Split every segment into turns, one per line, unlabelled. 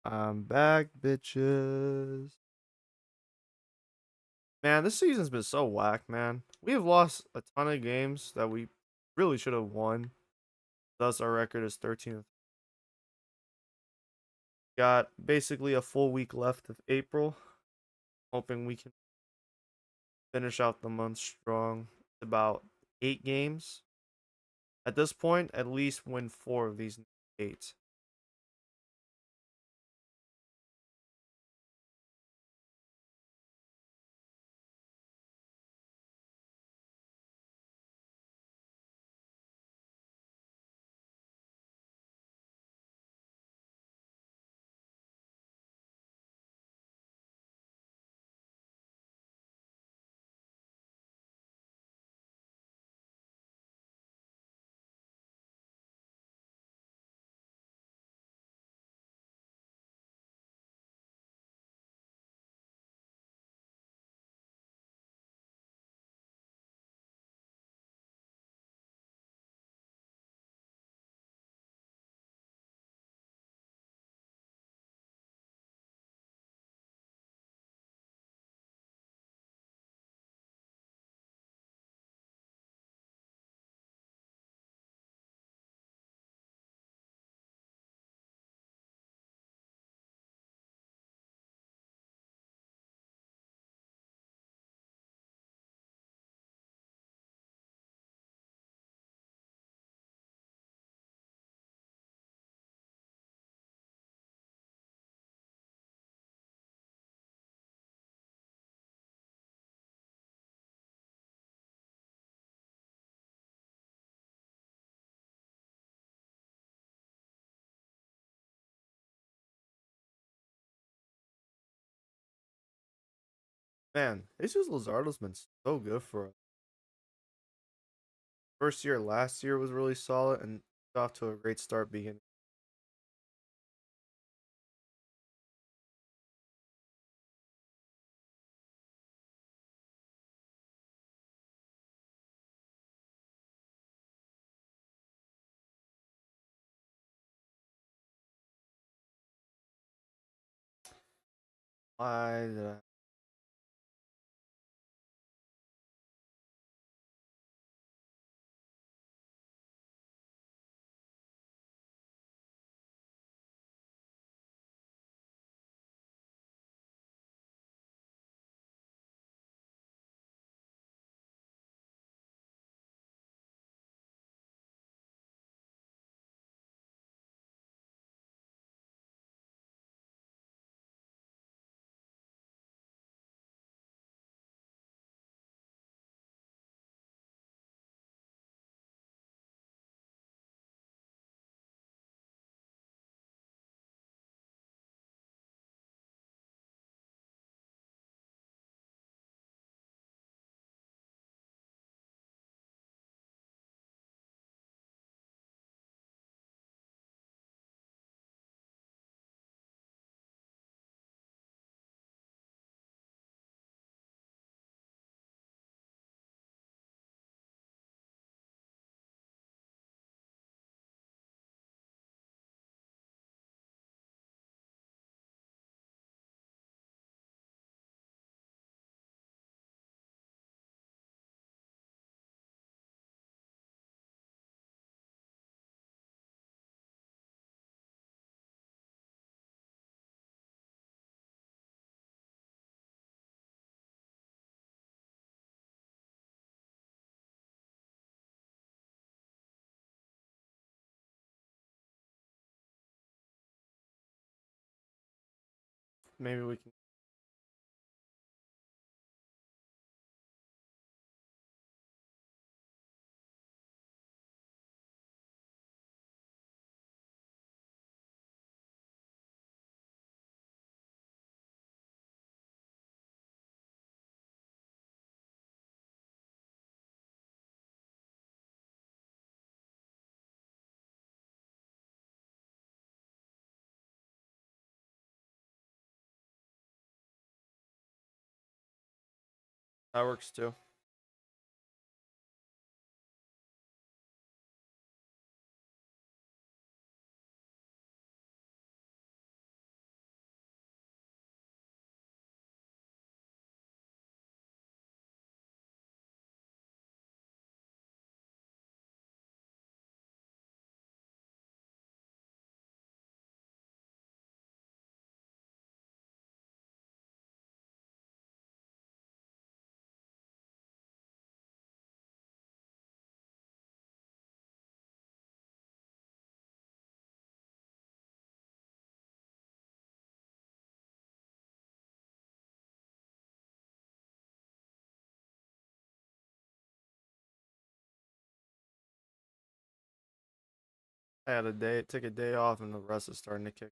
I'm back, bitches. Man, this season's been so whack, man. We have lost a ton of games that we really should have won. Thus, our record is 13th. Got basically a full week left of April. Hoping we can finish out the month strong. About 8 games. At this point, at least win 4 of these 8. Man, Jesus Luzardo's been so good for us. First year last year was really solid and off to a great start beginning. Why did I maybe we can that works too. I had a day, took a day off, and the rest is starting to kick.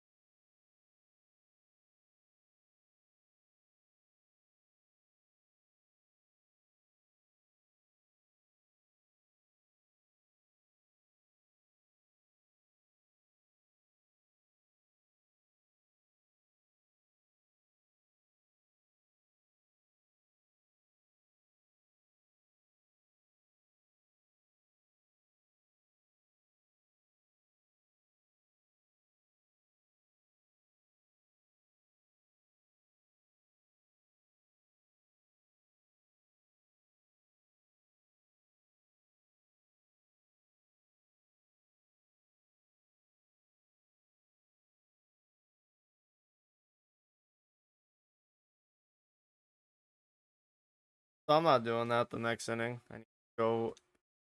So I'm not doing that the next inning. I need to go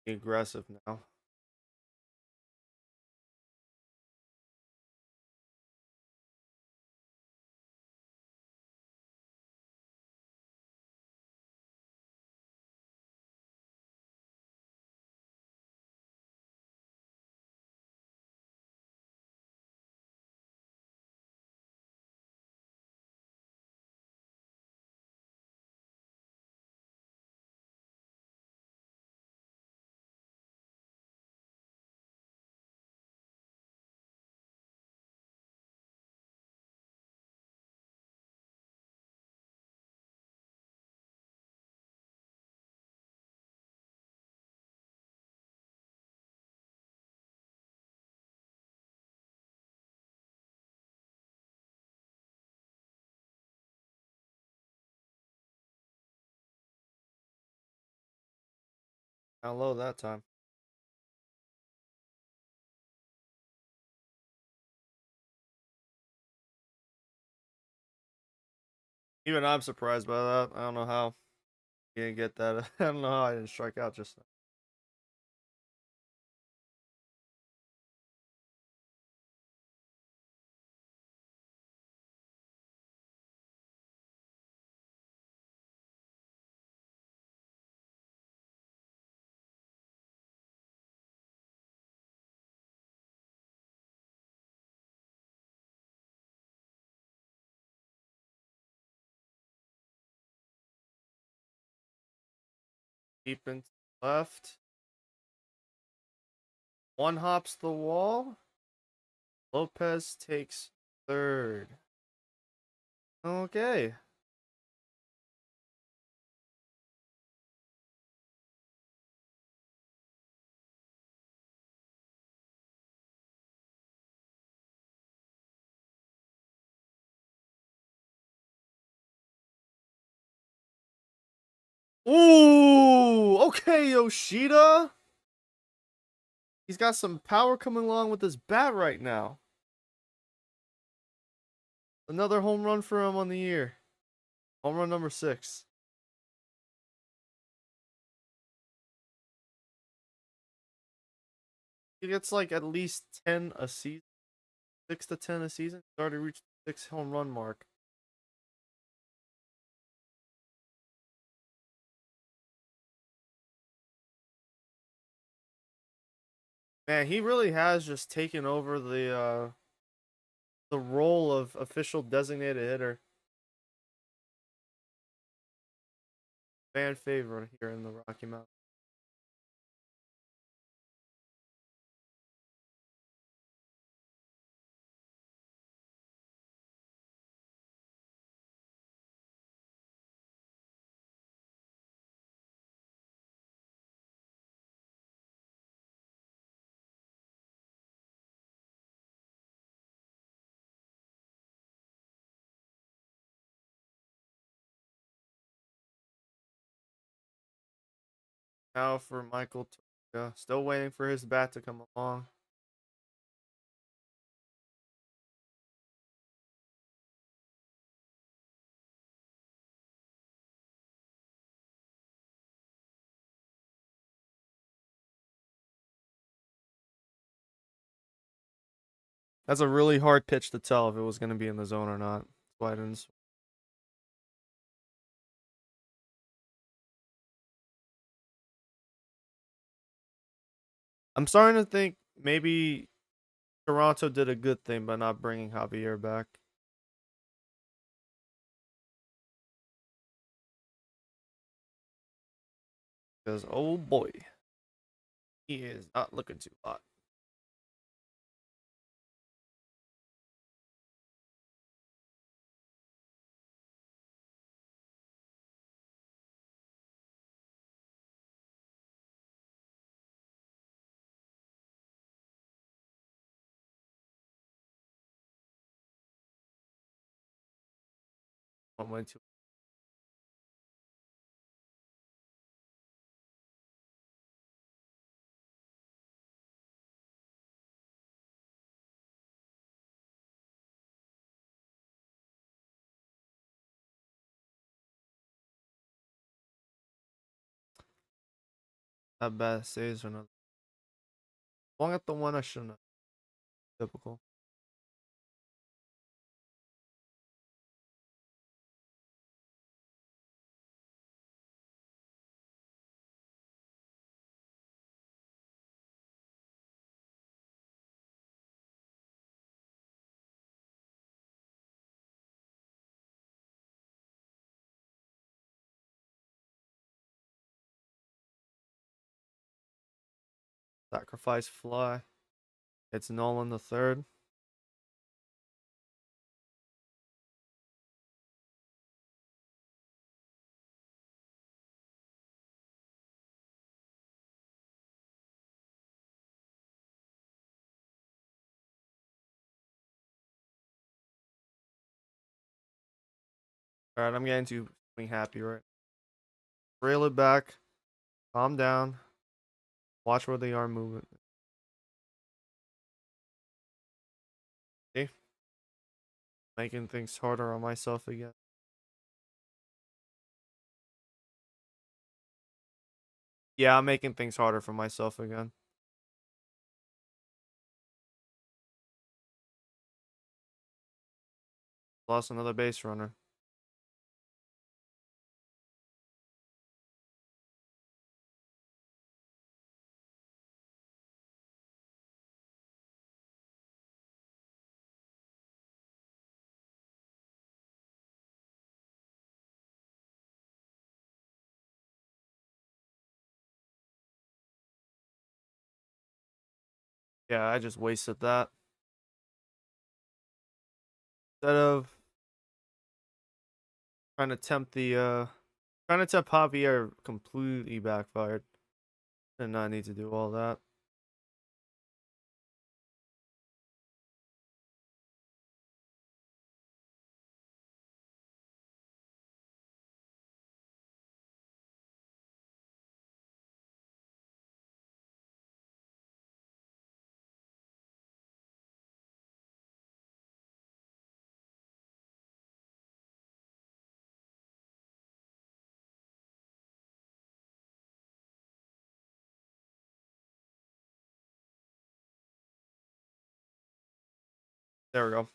be aggressive now. How low that time? Even I'm surprised by that. I don't know how you didn't get that. I don't know how I didn't strike out just then. Deep into left. One hops the wall. Lopez takes third. Okay. Ooh, okay, Yoshida. He's got some power coming along with his bat right now. Another home run for him on the year. Home run number 6. He gets like at least 10 a season, 6 to 10 a season. He's already reached the 6 home run mark. Man, he really has just taken over the role of official designated hitter. Fan favorite here in the Rocky Mountains. Now for Michael Tonga. Still waiting for his bat to come along. That's a really hard pitch to tell if it was going to be in the zone or not. That's why I didn't. I'm starting to think maybe Toronto did a good thing by not bringing Javier back. Because, oh boy, he is not looking too hot. I went to that bad saves or not. Long at the one I shouldn't have. Typical. Sacrifice fly. It's Nolan the third. All right, I'm getting too swing happy right. Reel it back. Calm down. Watch where they are moving. See? Making things harder on myself again. Yeah, I'm making things harder for myself again. Lost another base runner. Yeah, I just wasted that. Instead of trying to tempt Javier completely backfired. Did not need to do all that. There we go.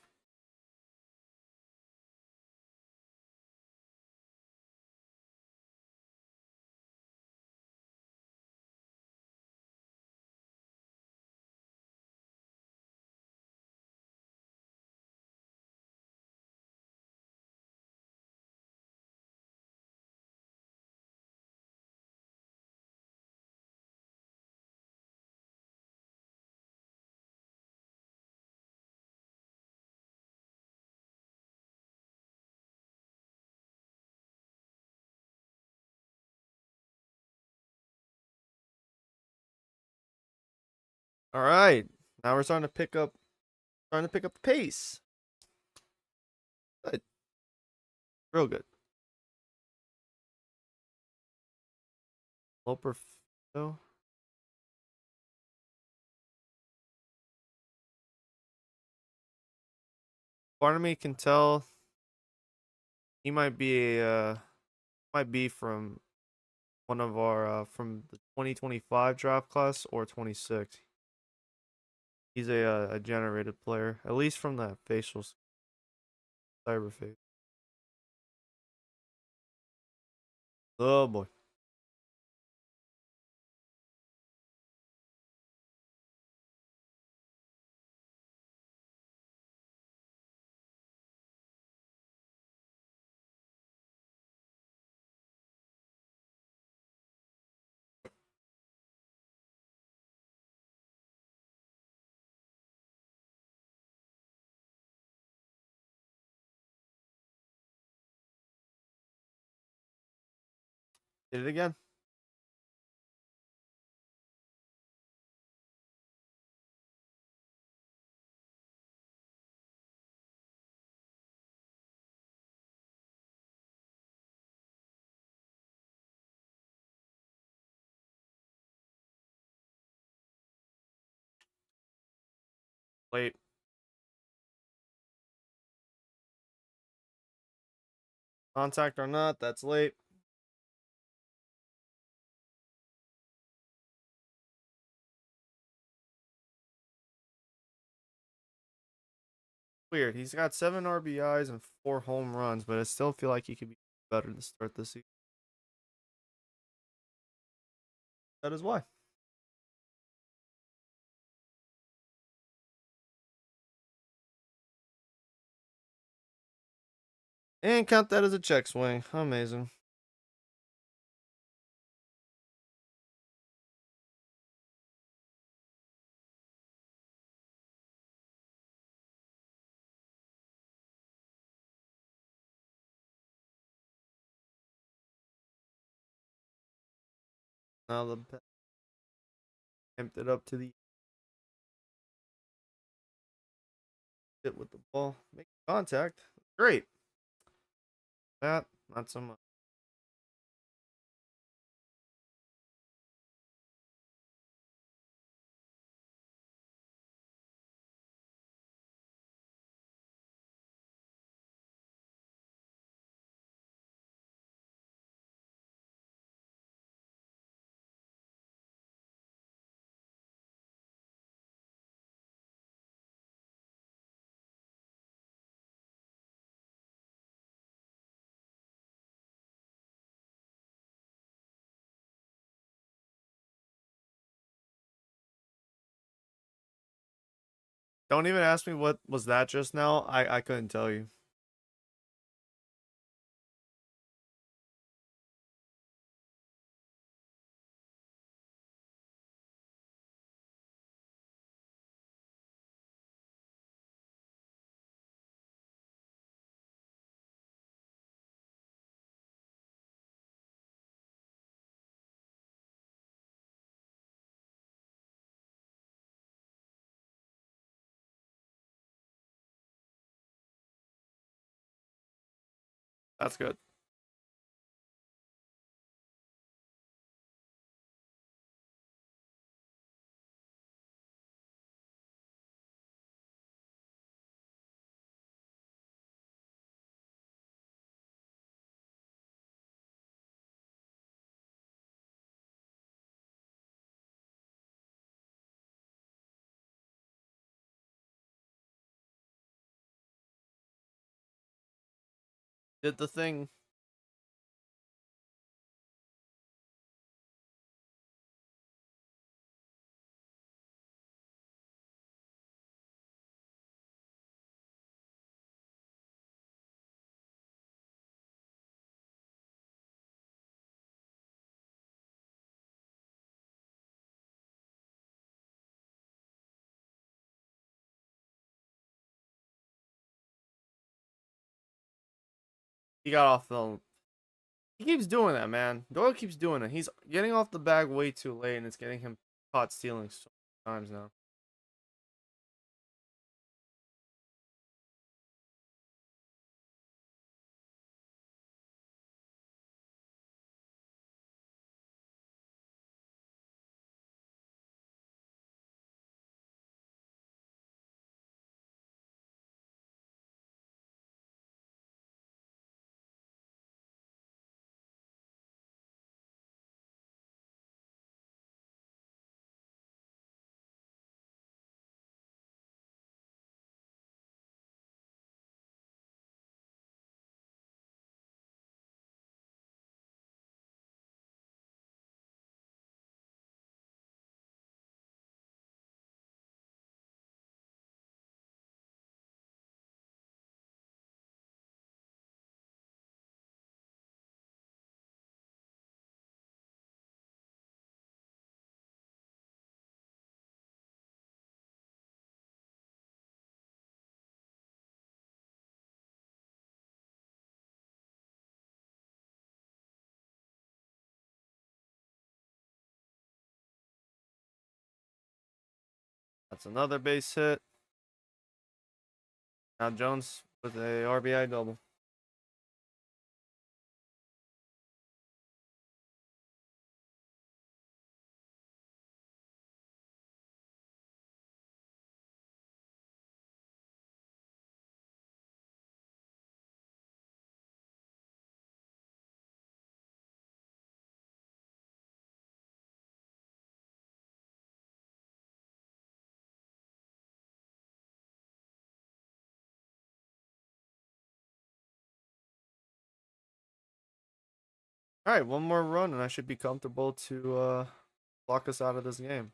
All right. Now we're starting to pick up the pace. Good. Real good. Loper though. Part of me can tell he might be from one of our from the 2025 draft class or 26. He's a generated player, at least from that facial cyber face. Oh boy. Did it again. Late. Contact or not, that's late. Weird. He's got 7 RBIs and 4 home runs, but I still feel like he could be better to start this season. That is why. And count that as a check swing. Amazing. Now the emptied up to the hit with the ball. Make contact. Great. That, not so much. Don't even ask me what was that just now. I couldn't tell you. That's good. Did the thing. He got off the. He keeps doing that, man. Doyle keeps doing it. He's getting off the bag way too late, and it's getting him caught stealing so many times now. That's another base hit. Now Jones with a RBI double. All right, one more run and I should be comfortable to lock us out of this game.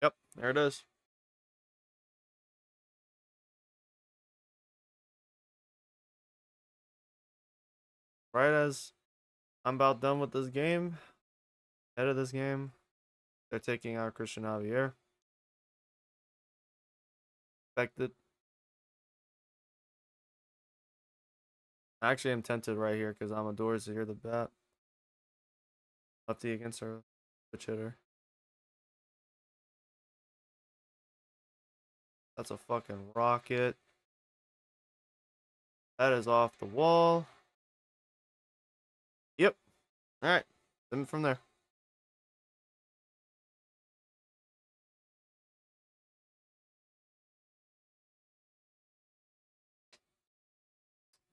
Yep, there it is. Right as I'm about done with this game, head of this game, they're taking out Christian Javier. Expected. Actually, I'm tempted right here because Amador's here the bat. Lefty against our switch hitter. That's a fucking rocket. That is off the wall. Yep. All right. Then from there.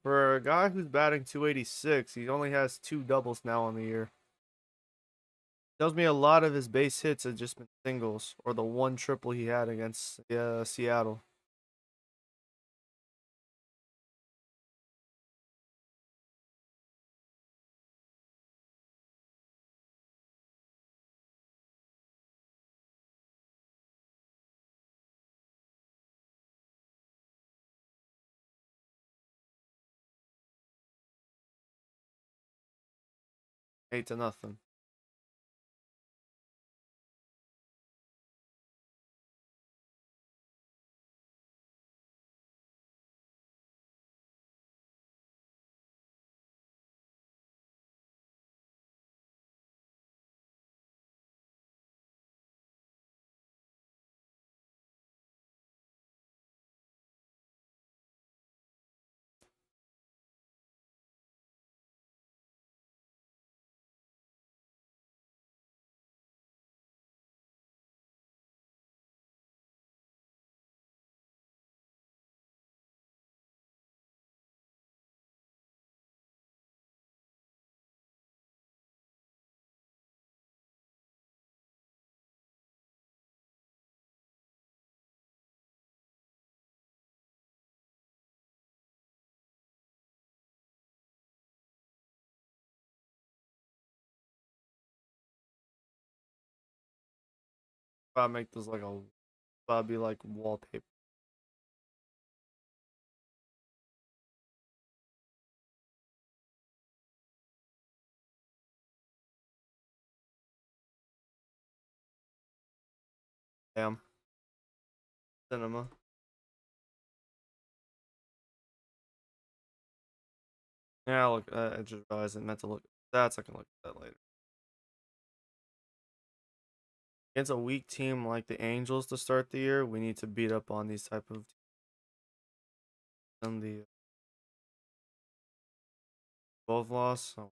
For a guy who's batting 286, he only has 2 doubles now on the year. Tells me a lot of his base hits have just been singles or the one triple he had against Seattle. Eight to nothing. If I make this like a, that'd be like wallpaper. Damn. Cinema. Yeah, look. I just realized I meant to look at stats. I can look at that later. Against a weak team like the Angels to start the year, we need to beat up on these type of and the both loss. So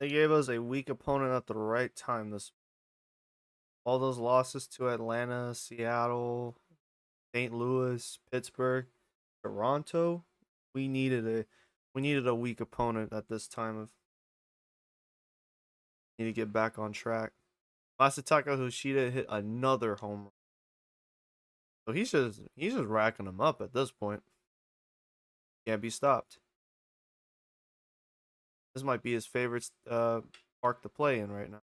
They gave us a weak opponent at the right time. This all those losses to Atlanta, Seattle, St. Louis, Pittsburgh, Toronto. We needed a we needed a weak opponent at this time of need to get back on track. Masataka Hoshida hit another home run. So he's just racking them up at this point. Can't be stopped. This might be his favorite park to play in right now.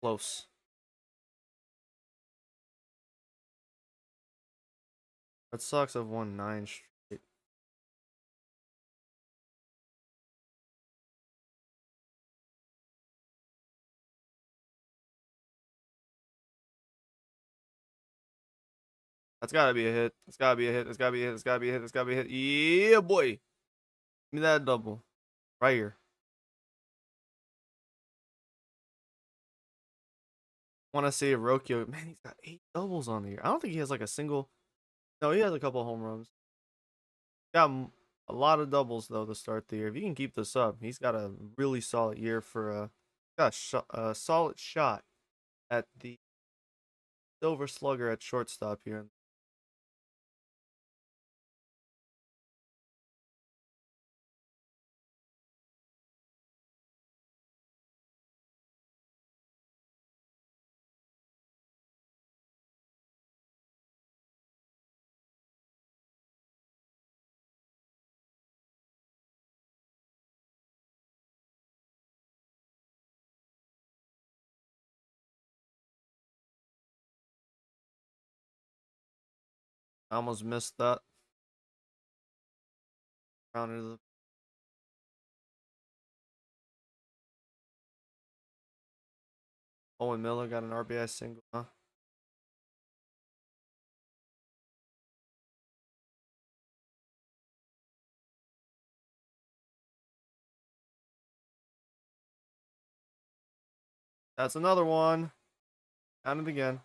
Close. Red Sox have won 9 straight. That's gotta be a hit. It's gotta be a hit. It's gotta be a hit. It's gotta be a hit. It's gotta be a hit. Yeah, boy. Give me that double. Right here. Want to say Rocchio. Man, he's got 8 doubles on the year. I don't think he has like a single. No, he has a couple home runs. Got a lot of doubles though to start the year. If he can keep this up, he's got a really solid year for a solid shot at the Silver Slugger at shortstop here. I almost missed that. Rounded the Owen Miller got an RBI single. Huh? That's another one. Count it again.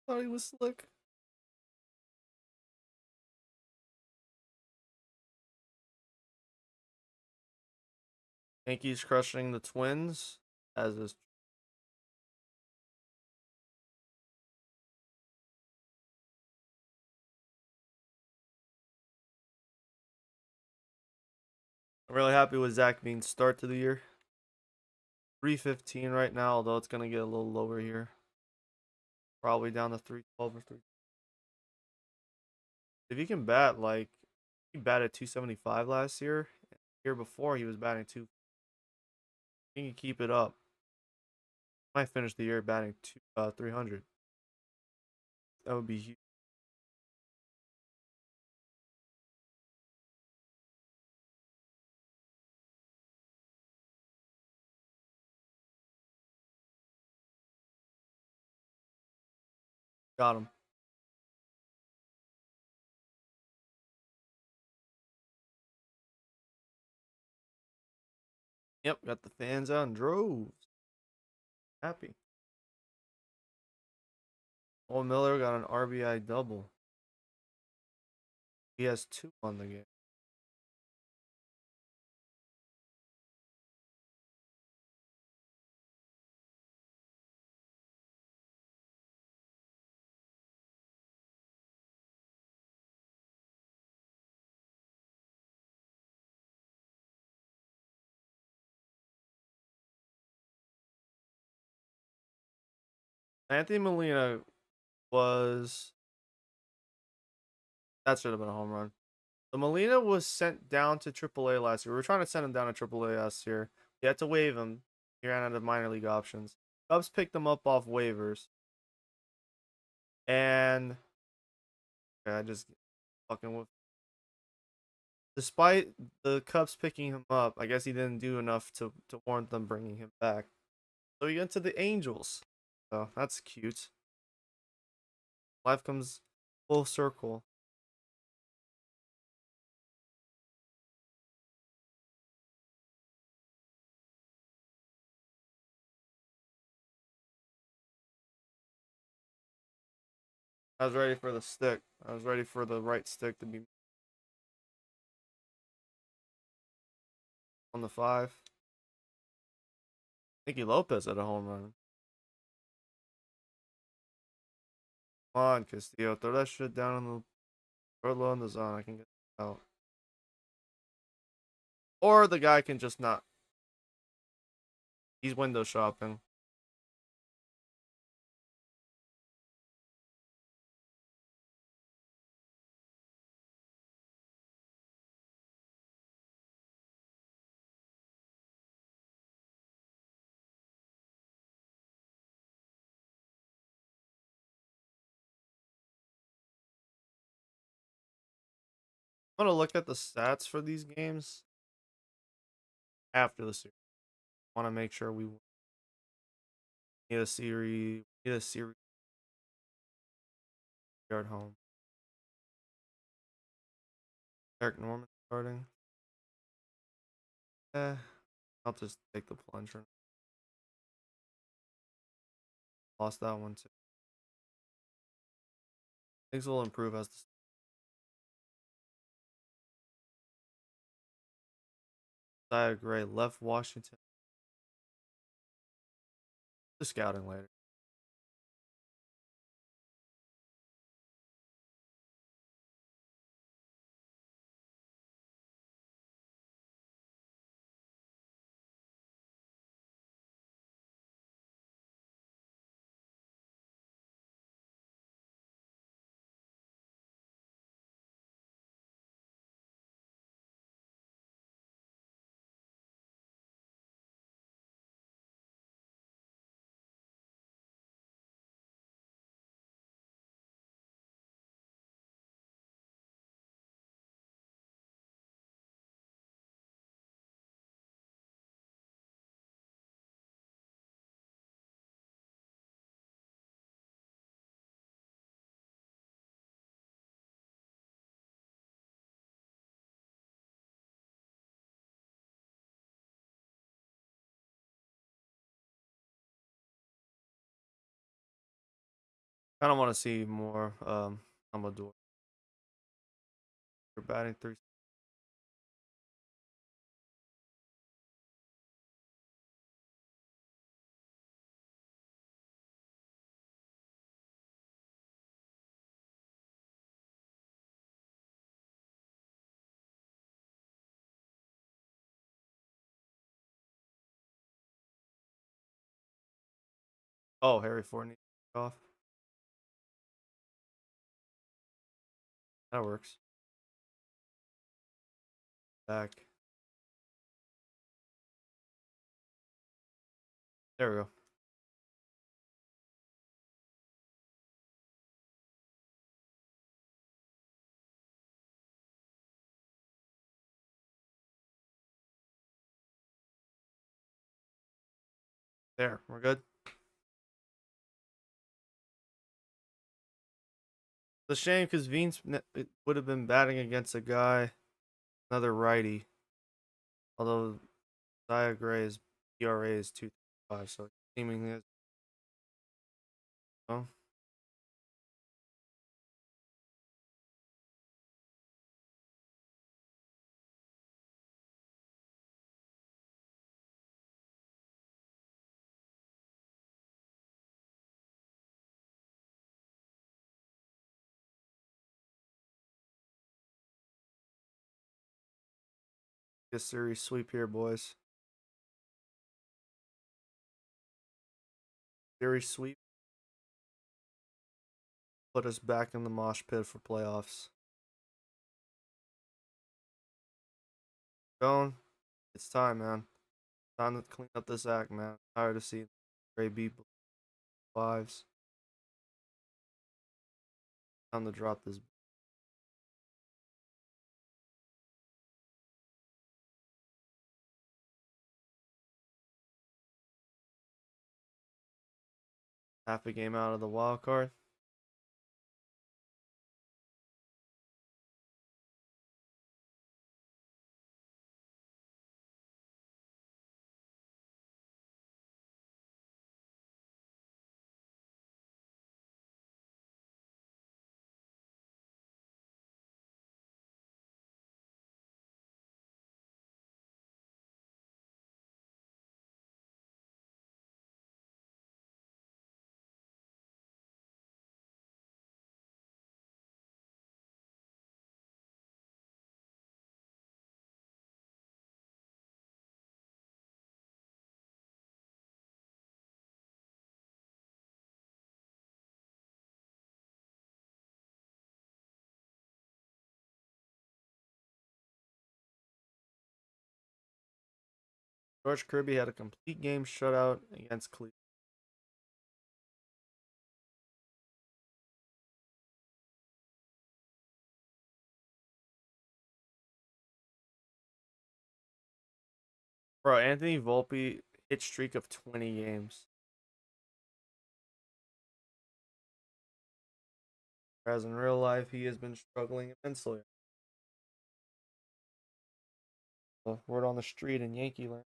Thought he was slick. Yankees crushing the Twins as is. I'm really happy with Zach Means' start to the year. 315 right now, although it's gonna get a little lower here. Probably down to 312 or 3. If he can bat like he batted 275 last year. The year before he was batting 2. He can keep it up. Might finish the year batting 300. That would be huge. Got him. Yep, got the fans out and drove. Happy. Old Miller got an RBI double. He has 2 on the game. Anthony Molina was that should have been a home run. So Molina was sent down to AAA last year. We were trying to send him down to AAA last year. We had to waive him. He ran out of minor league options. Cubs picked him up off waivers. And okay, I just fucking with. Despite the Cubs picking him up, I guess he didn't do enough to warrant them bringing him back. So he went to the Angels. So that's cute. Life comes full circle. I was ready for the stick. I was ready for the right stick to be on the 5. Nicky Lopez had a home run. Come on, Castillo. Throw that shit down in the throw it low in the zone. I can get it out. Or the guy can just not. He's window shopping. I'm gonna look at the stats for these games after the series. I want to make sure we need a series. Need a series here at home. Eric Norman starting. I'll just take the plunger. Lost that one too. Things will improve as the Gray left Washington. The scouting later. Kind of want to see more. Amador. We're batting 3. Oh, Harry Ford needs off. That works. Back. There we go. There, we're good. It's a shame because Vince would have been batting against a guy, another righty. Although Zaya Gray's ERA is 2.5, so seemingly is. Oh, a series sweep here, boys. Series sweep. Put us back in the mosh pit for playoffs. Going. It's time, man. Time to clean up this act, man. Tired of seeing Gray beat 5s. Time to drop this. Half a game out of the wild card. George Kirby had a complete game shutout against Cleveland. Bro, Anthony Volpe hit streak of 20 games. Whereas in real life, he has been struggling immensely. Word on the street in Yankee land.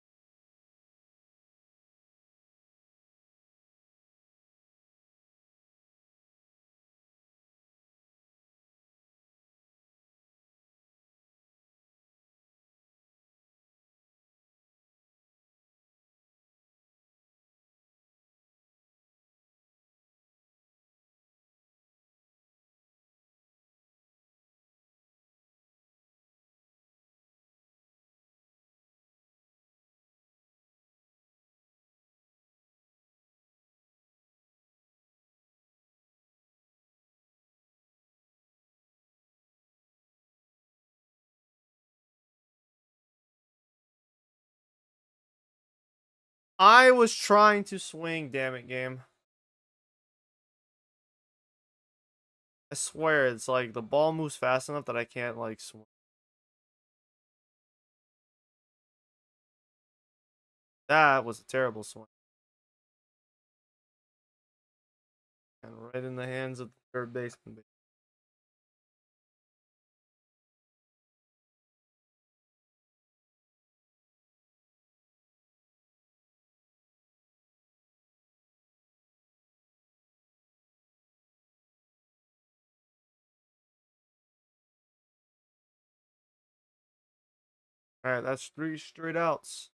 I was trying to swing, damn it, game. I swear, it's like the ball moves fast enough that I can't like swing. That was a terrible swing. And right in the hands of the third baseman. Alright, that's 3 straight outs.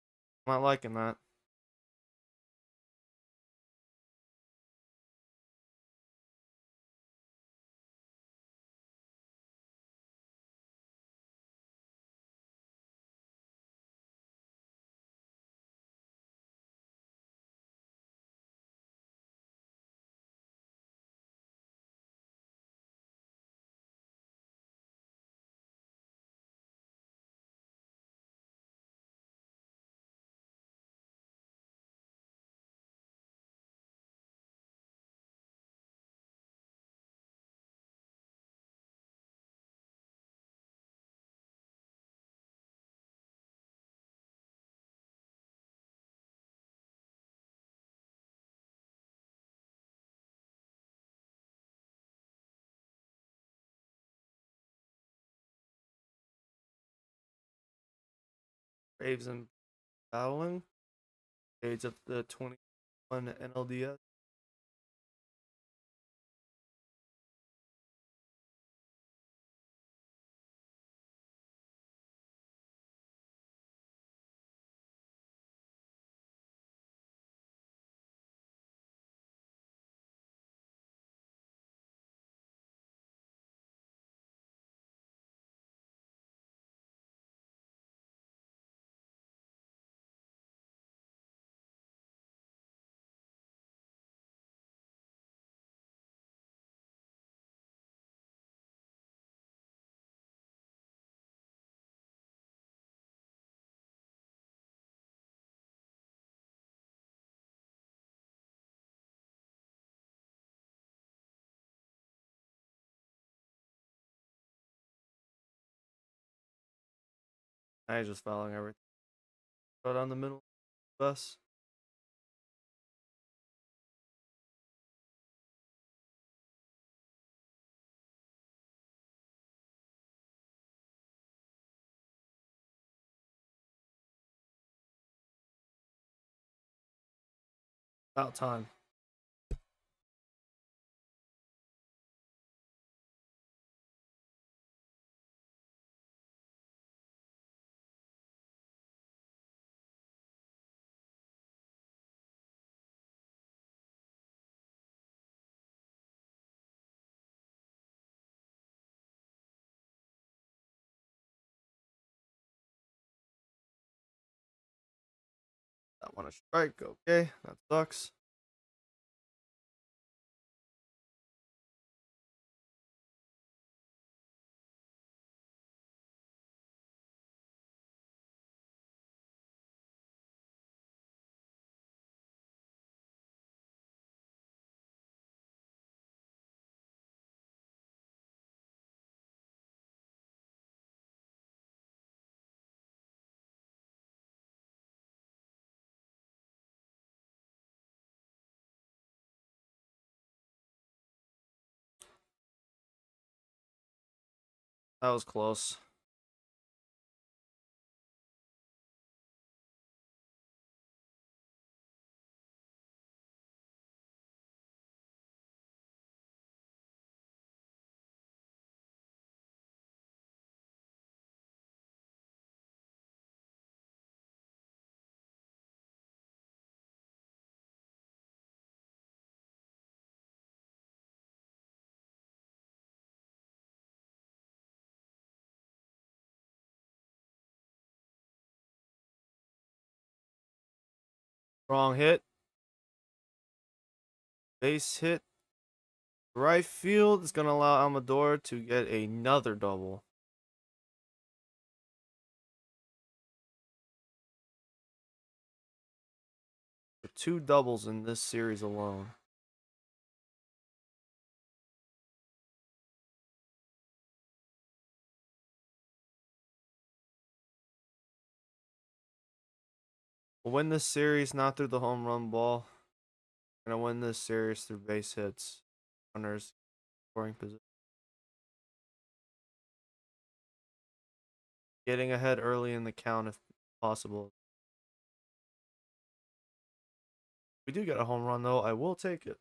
I'm not liking that. Braves and battling. Age of the 21 NLDS. I just following everything. Right on the middle bus. About time. I want to strike. Okay, that sucks. That was close. Wrong hit. Base hit. Right field is going to allow Amador to get another double. For 2 doubles in this series alone. We'll win this series not through the home run ball. We're going to win this series through base hits. Runners scoring position. Getting ahead early in the count if possible. If we do get a home run though, I will take it.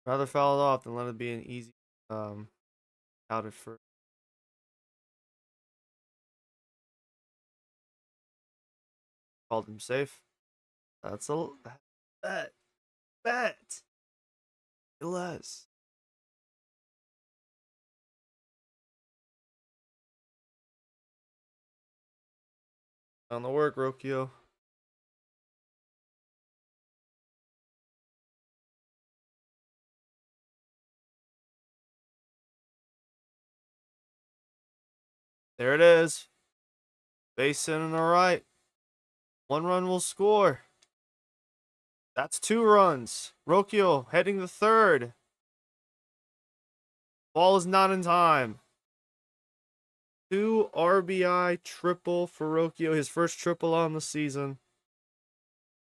Rather foul it off than let it be an easy out at first. Called him safe. That's a bet. Less. On the work, Rokio. There it is. Base in and the right. 1 run will score. That's 2 runs. Rokio heading to third. Ball is not in time. 2 RBI triple for Rokio. His first triple on the season.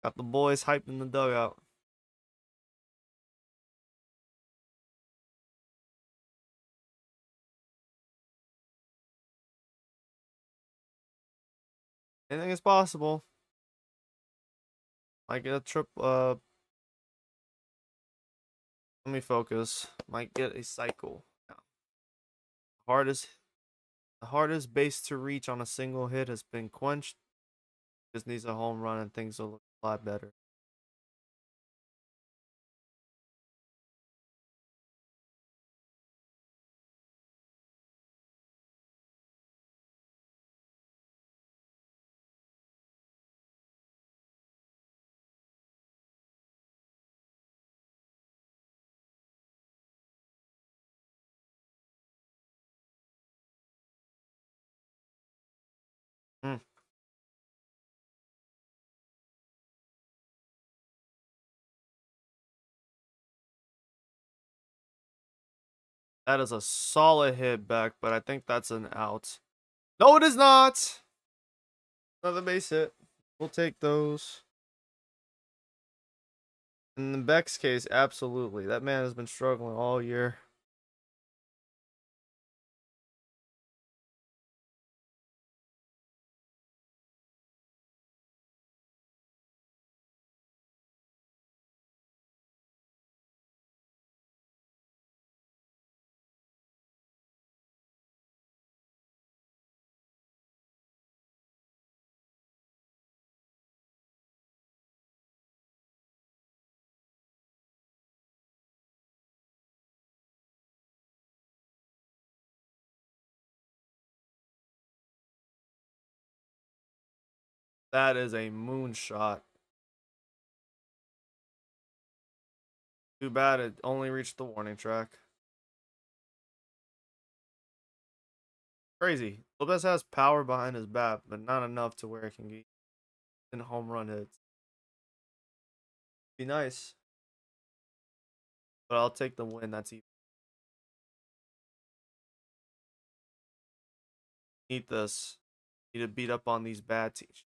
Got the boys hyped in the dugout. Anything is possible. Might get a trip. Let me focus. Might get a cycle. No. Hardest, the hardest base to reach on a single hit has been quenched. Just needs a home run and things will look a lot better. Hmm. That is a solid hit back, but I think that's an out. No, it is not. Another base hit. We'll take those. In Beck's case, absolutely. That man has been struggling all year. That is a moonshot. Too bad it only reached the warning track. Crazy. Lopez has power behind his bat, but not enough to where it can get in home run hits. Be nice, but I'll take the win. That's even. Need this. Need to beat up on these bad teams.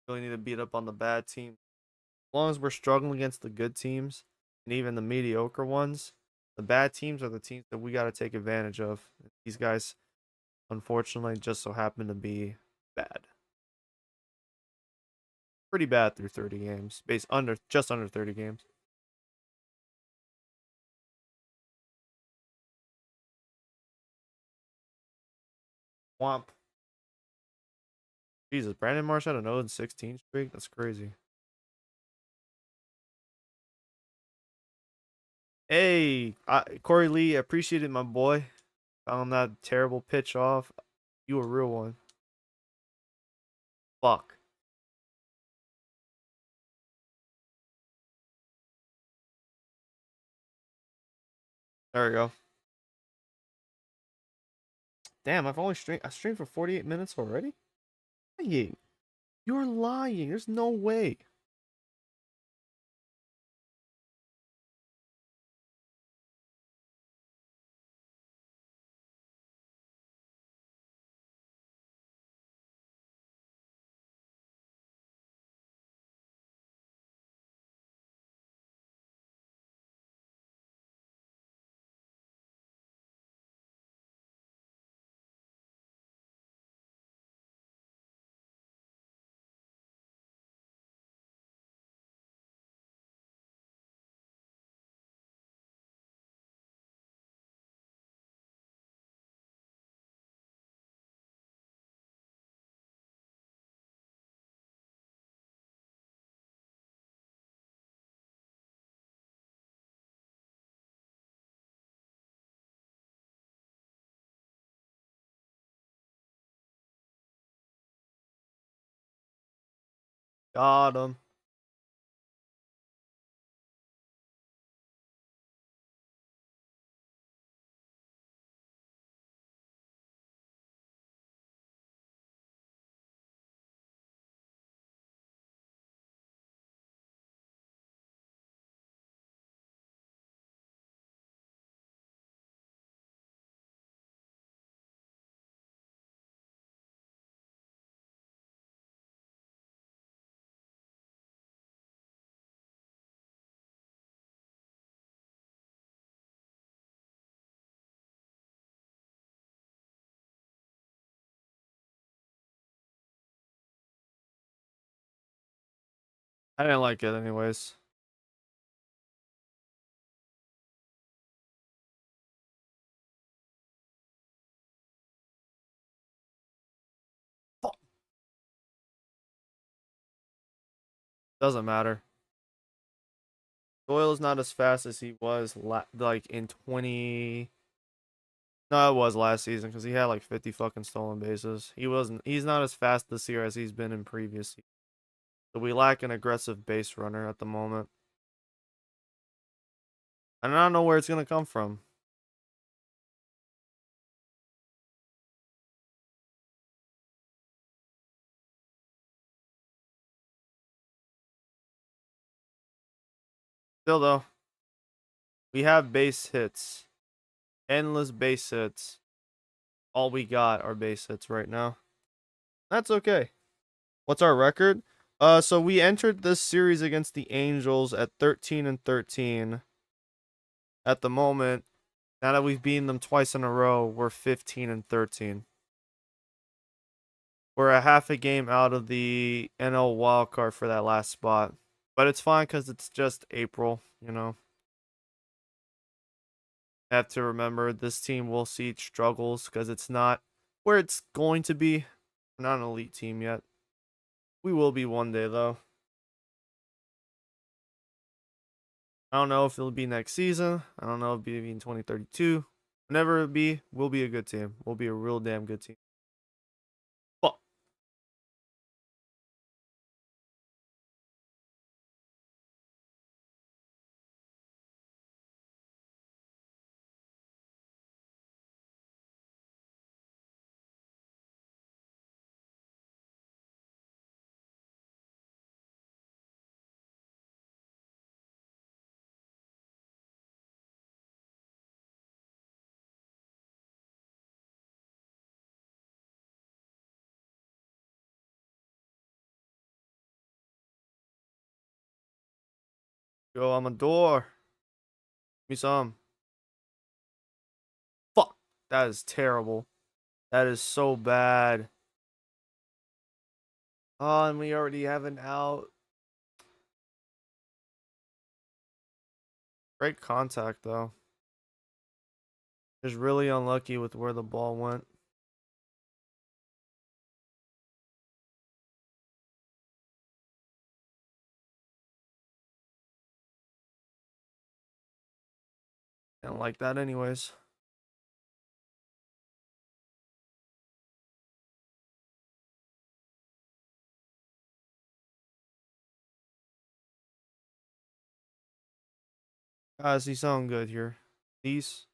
Really need to beat up on the bad teams. As long as we're struggling against the good teams and even the mediocre ones, the bad teams are the teams that we got to take advantage of. These guys, unfortunately, just so happen to be bad. Pretty bad through 30 games, just under 30 games. Womp. Jesus, Brandon Marsh had an 0-16 streak. That's crazy. Hey, Corey Lee, appreciated my boy. Found that terrible pitch off. You a real one. Fuck. There we go. Damn, I streamed for 48 minutes already? Lying. You're lying. There's no way. Got him. I didn't like it anyways. Fuck. Doesn't matter. Doyle's not as fast as he was like in 20. No, it was last season because he had like 50 fucking stolen bases. He's not as fast this year as he's been in previous years. So we lack an aggressive base runner at the moment. And I don't know where it's gonna come from. Still though, we have base hits. Endless base hits. All we got are base hits right now. That's okay. What's our record? So we entered this series against the Angels at 13-13. At the moment, now that we've beaten them twice in a row, we're 15-13. We're a half a game out of the NL wildcard for that last spot. But it's fine because it's just April, you know. Have to remember this team will see struggles because it's not where it's going to be. We're not an elite team yet. We will be one day though. I don't know if it'll be next season. I don't know if it'll be in 2032. Whenever it be, we'll be a good team. We'll be a real damn good team. But Go on my door. Give me some. Fuck. That is terrible. That is so bad. Oh, and we already have an out. Great contact, though. Just really unlucky with where the ball went. Didn't like that anyways. Guys, he sound good here. Peace.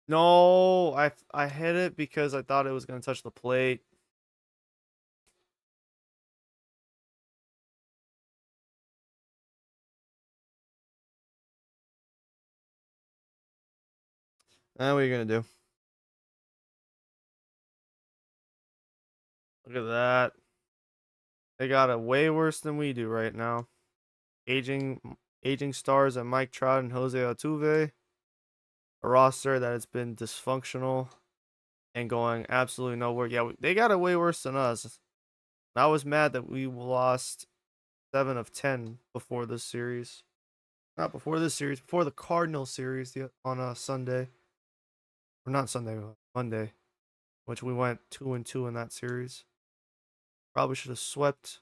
No, I hit it because I thought it was gonna touch the plate. What are you gonna do? Look at that. They got it way worse than we do right now. Aging stars and Mike Trout and Jose Altuve. A roster that has been dysfunctional and going absolutely nowhere. Yeah, they got it way worse than us. I was mad that we lost 7 of 10 before this series. Not before this series, before the Cardinal series on a Sunday. Or not Sunday, Monday, which we went 2-2 in that series. Probably should have swept.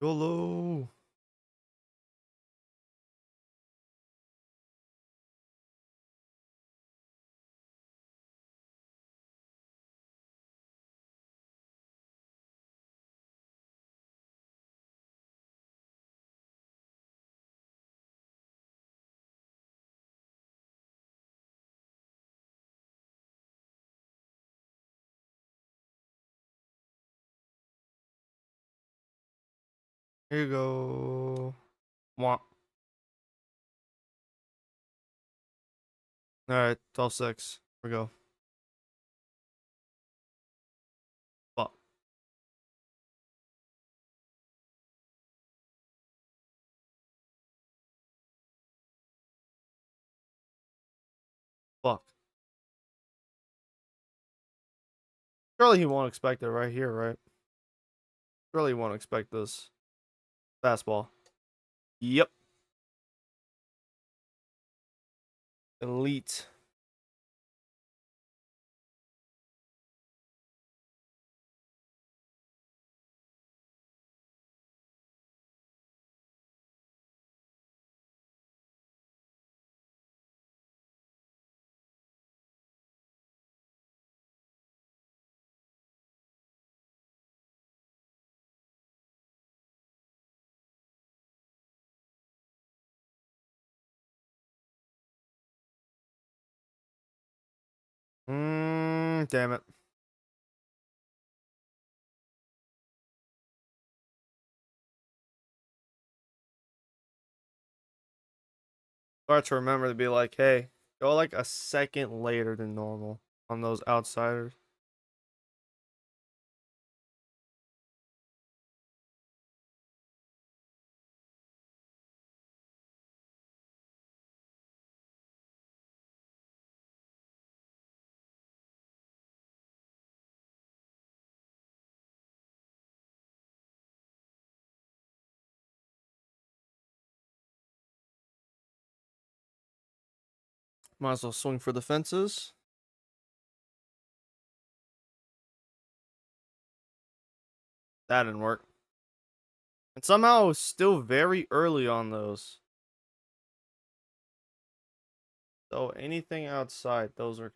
YOLO. Here you go. Womp. Alright, 12-6. Here we go. Fuck. Fuck. Surely he won't expect it right here, right? Surely he won't expect this. Fastball. Yep. Elite. Damn it. Start to remember to be like, hey, go like a second later than normal on those outsiders. Might as well swing for the fences. That didn't work. And somehow it was still very early on those. So anything outside, those are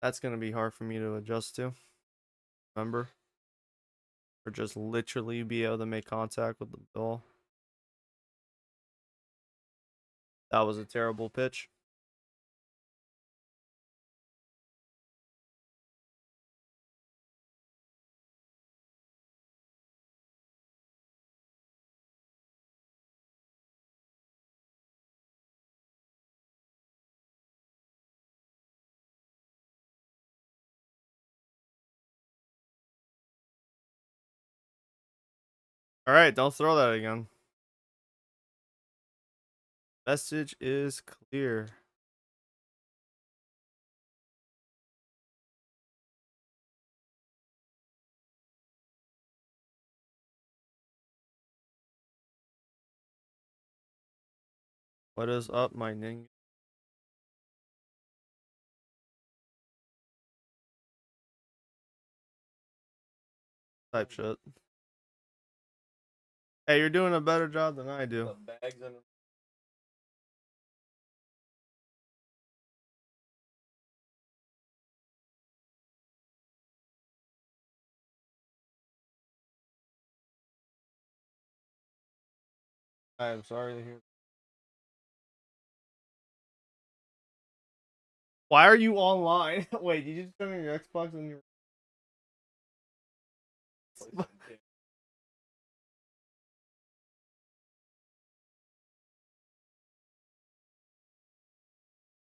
that's gonna be hard for me to adjust to. Remember? Or just literally be able to make contact with the ball. That was a terrible pitch. All right, don't throw that again. Message is clear. What is up, my ninja? Type shit. Hey, you're doing a better job than I do. The bags and I am sorry to hear. Why are you online? Wait, you just turn on your Xbox and your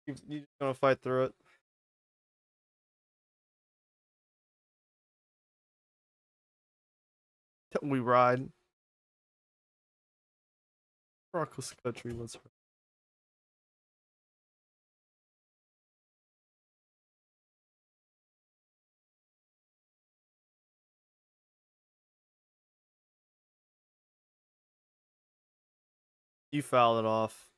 you just gonna fight through it? We ride. Rockies country, let's ride. You fouled it off.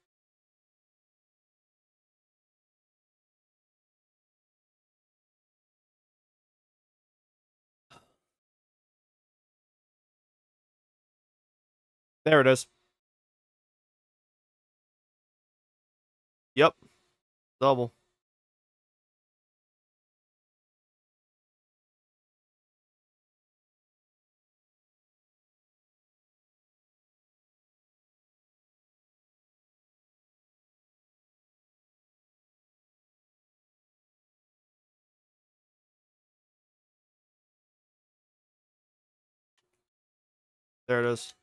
There it is. Yep, double. There it is.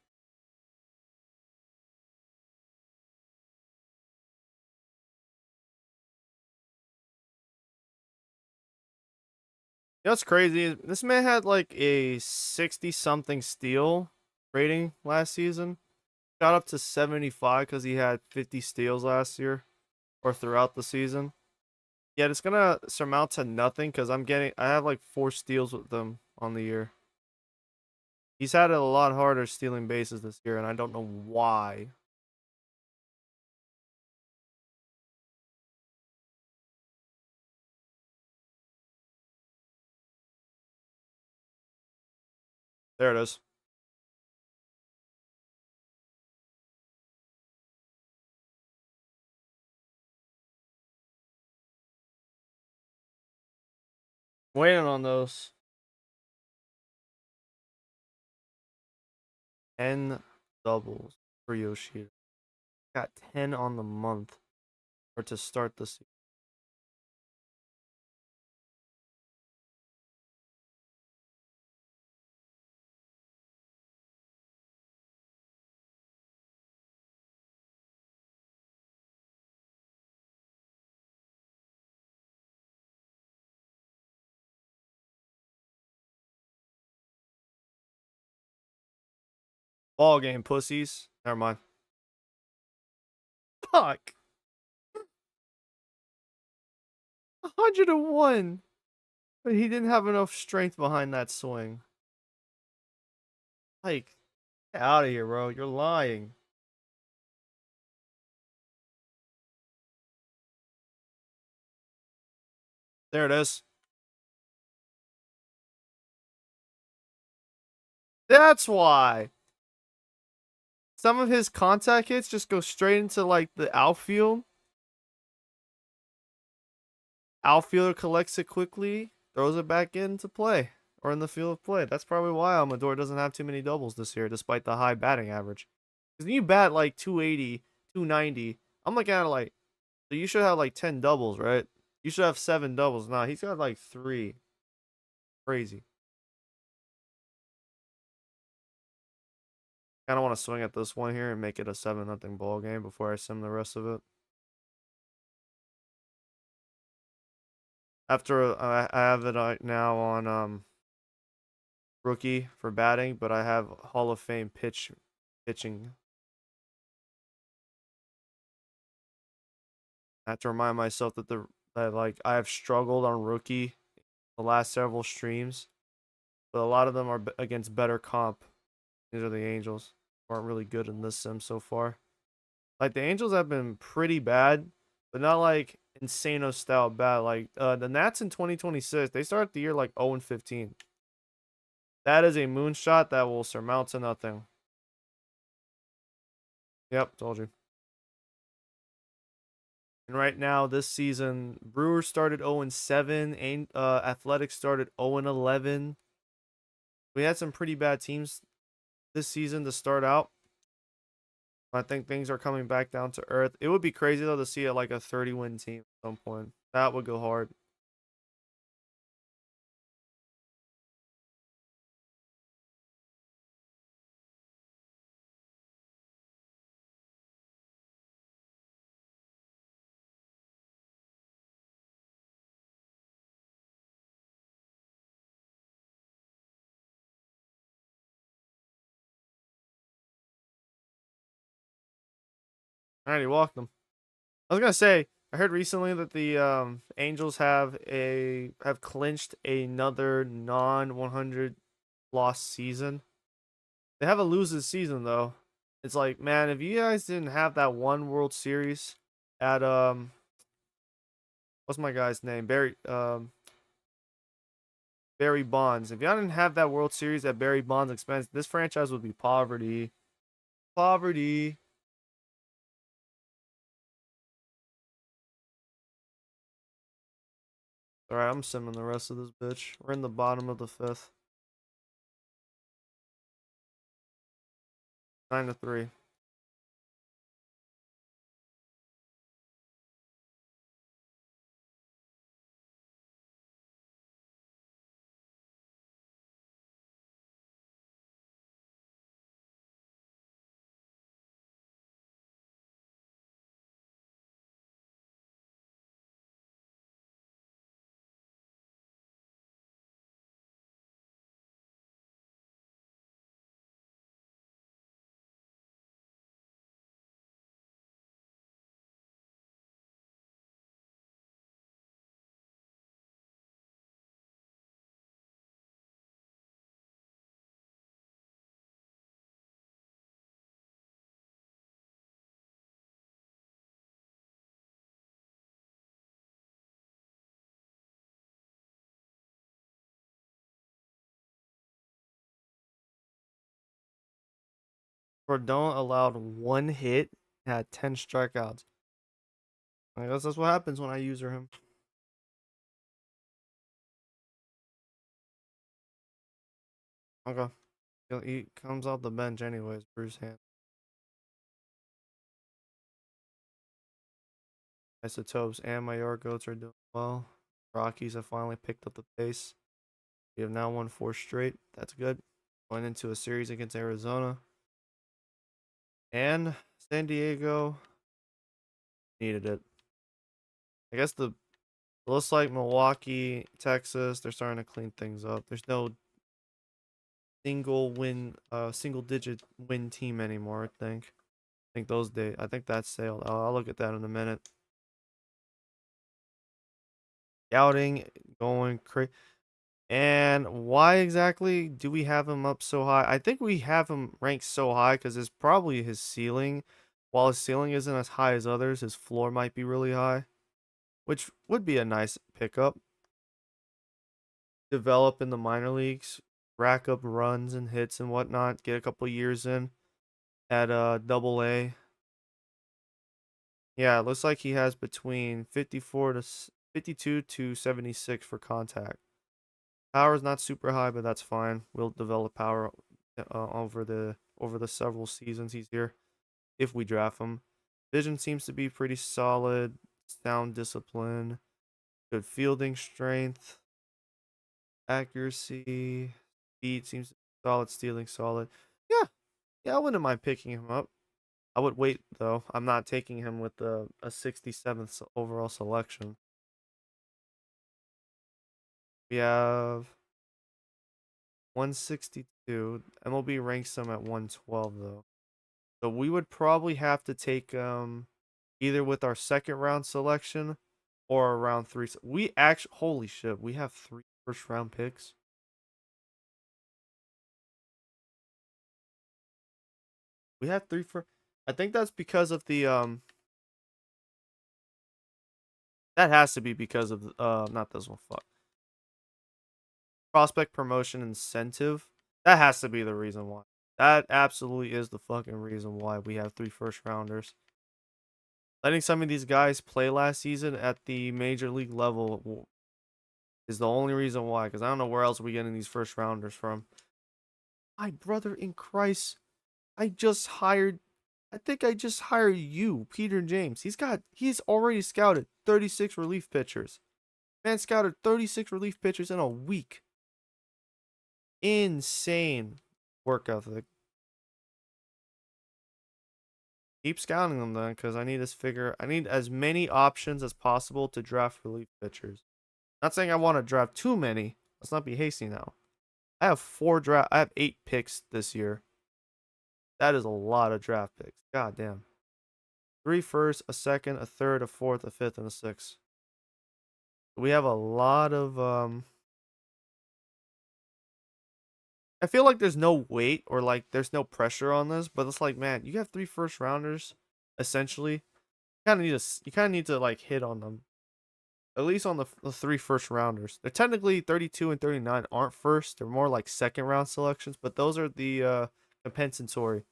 You know what's crazy? This man had like a 60 something steal rating last season. Got up to 75 because he had 50 steals last year or throughout the season. Yet it's gonna surmount to nothing because I have like 4 steals with them on the year. He's had it a lot harder stealing bases this year, and I don't know why. There it is. Waiting on those 10 doubles for Yoshida. Got 10 on the month or to start the season. Ball game, pussies. Never mind. Fuck. 101. But he didn't have enough strength behind that swing. Like, get out of here, bro. You're lying. There it is. That's why. Some of his contact hits just go straight into like the outfield. Outfielder collects it quickly, throws it back into play or in the field of play. That's probably why Amador doesn't have too many doubles this year, despite the high batting average. Because you bat like 280, 290. I'm looking at it like, so you should have like 10 doubles, right? You should have 7 doubles. Nah, he's got like 3. Crazy. Kind of want to swing at this one here and make it a 7-0 ball game before I sim the rest of it. After I have it now on rookie for batting, but I have Hall of Fame pitching. I have to remind myself that like I have struggled on rookie the last several streams, but a lot of them are against better comp. These are the Angels, who aren't really good in this sim so far. Like the Angels have been pretty bad, but not like insano style bad. Like the Nats in 2026, they start the year like 0 and 15. That is a moonshot that will surmount to nothing. Yep, told you. And right now, this season, Brewers started 0 and 7, and Athletics started 0 and 11. We had some pretty bad teams this season to start out. I think things are coming back down to earth. It would be crazy though to see it like a 30-win team at some point. That would go hard. I already walked them. I was gonna say, I heard recently that the Angels have clinched another non 100 loss season. They have a loses season though. It's like, man, if you guys didn't have that one World Series at what's my guy's name? Barry Bonds. If y'all didn't have that World Series at Barry Bonds' expense, this franchise would be poverty. Poverty. Alright, I'm simming the rest of this bitch. We're in the bottom of the fifth. 9-3. Rodon allowed one hit, had 10 strikeouts. I guess that's what happens when I user him. Okay. He comes off the bench anyways, Bruce Hand. Isotopes and my York Goats are doing well. Rockies have finally picked up the pace. We have now won 4 straight. That's good. Going into a series against Arizona. And San Diego needed it. I guess the looks like Milwaukee, Texas, they're starting to clean things up. There's no single digit win team anymore, I think. I think that's sailed. I'll look at that in a minute. Scouting going crazy. And why exactly do we have him up so high? I think we have him ranked so high because it's probably his ceiling. While his ceiling isn't as high as others, his floor might be really high, which would be a nice pickup. Develop in the minor leagues, rack up runs and hits and whatnot, get a couple years in at double A. Yeah, it looks like he has between 52 to 76 for contact. Power is not super high, but that's fine. We'll develop power over the several seasons he's here if we draft him. Vision seems to be pretty solid. Sound discipline, good fielding strength, accuracy, speed seems solid. Stealing solid. Yeah, yeah, I wouldn't mind picking him up. I would wait though. I'm not taking him with a 67th overall selection. We have 162. MLB ranks them at 112 though. So we would probably have to take either with our second round selection or around three. We actually, holy shit, we have 3 first round picks. We have three for. I think that's because of the That has to be because of not this one. Fuck. Prospect promotion incentive. That has to be the reason why. That absolutely is the fucking reason why we have 3 first rounders. Letting some of these guys play last season at the major league level is the only reason why. Because I don't know where else we're getting these first rounders from. My brother in Christ, I just hired. I think I just hired you, Peter James. He's already scouted 36 relief pitchers. Man scouted 36 relief pitchers in a week. Insane work ethic. Keep scouting them then, because I need as many options as possible to draft relief pitchers. Not saying I want to draft too many. Let's not be hasty now. I have 8 picks this year. That is a lot of draft picks. God damn. 3 first, a second, a third, a fourth, a fifth, and a sixth. We have a lot of I feel like there's no weight or like there's no pressure on this, but it's like, man, you have 3 first rounders, essentially. You kind of need to like hit on them, at least on the 3 first rounders. They're technically 32 and 39 aren't first; they're more like second round selections. But those are the compensatory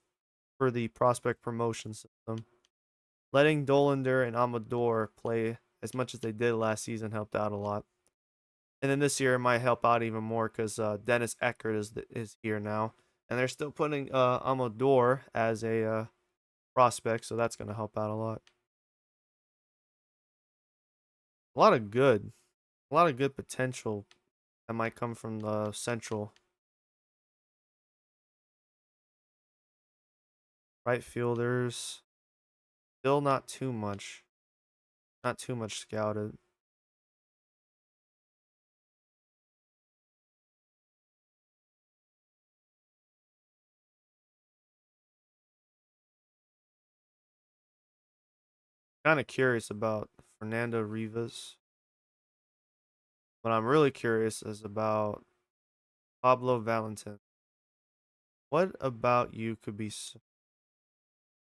for the prospect promotion system. Letting Dolander and Amador play as much as they did last season helped out a lot. And then this year it might help out even more because Dennis Eckert is here now, and they're still putting Amador as a prospect, so that's gonna help out a lot. A lot of good, a lot of good potential that might come from the Central. Right fielders, still not too much scouted. Kind of curious about Fernando Rivas. What I'm really curious is about Pablo Valentin. What about you could be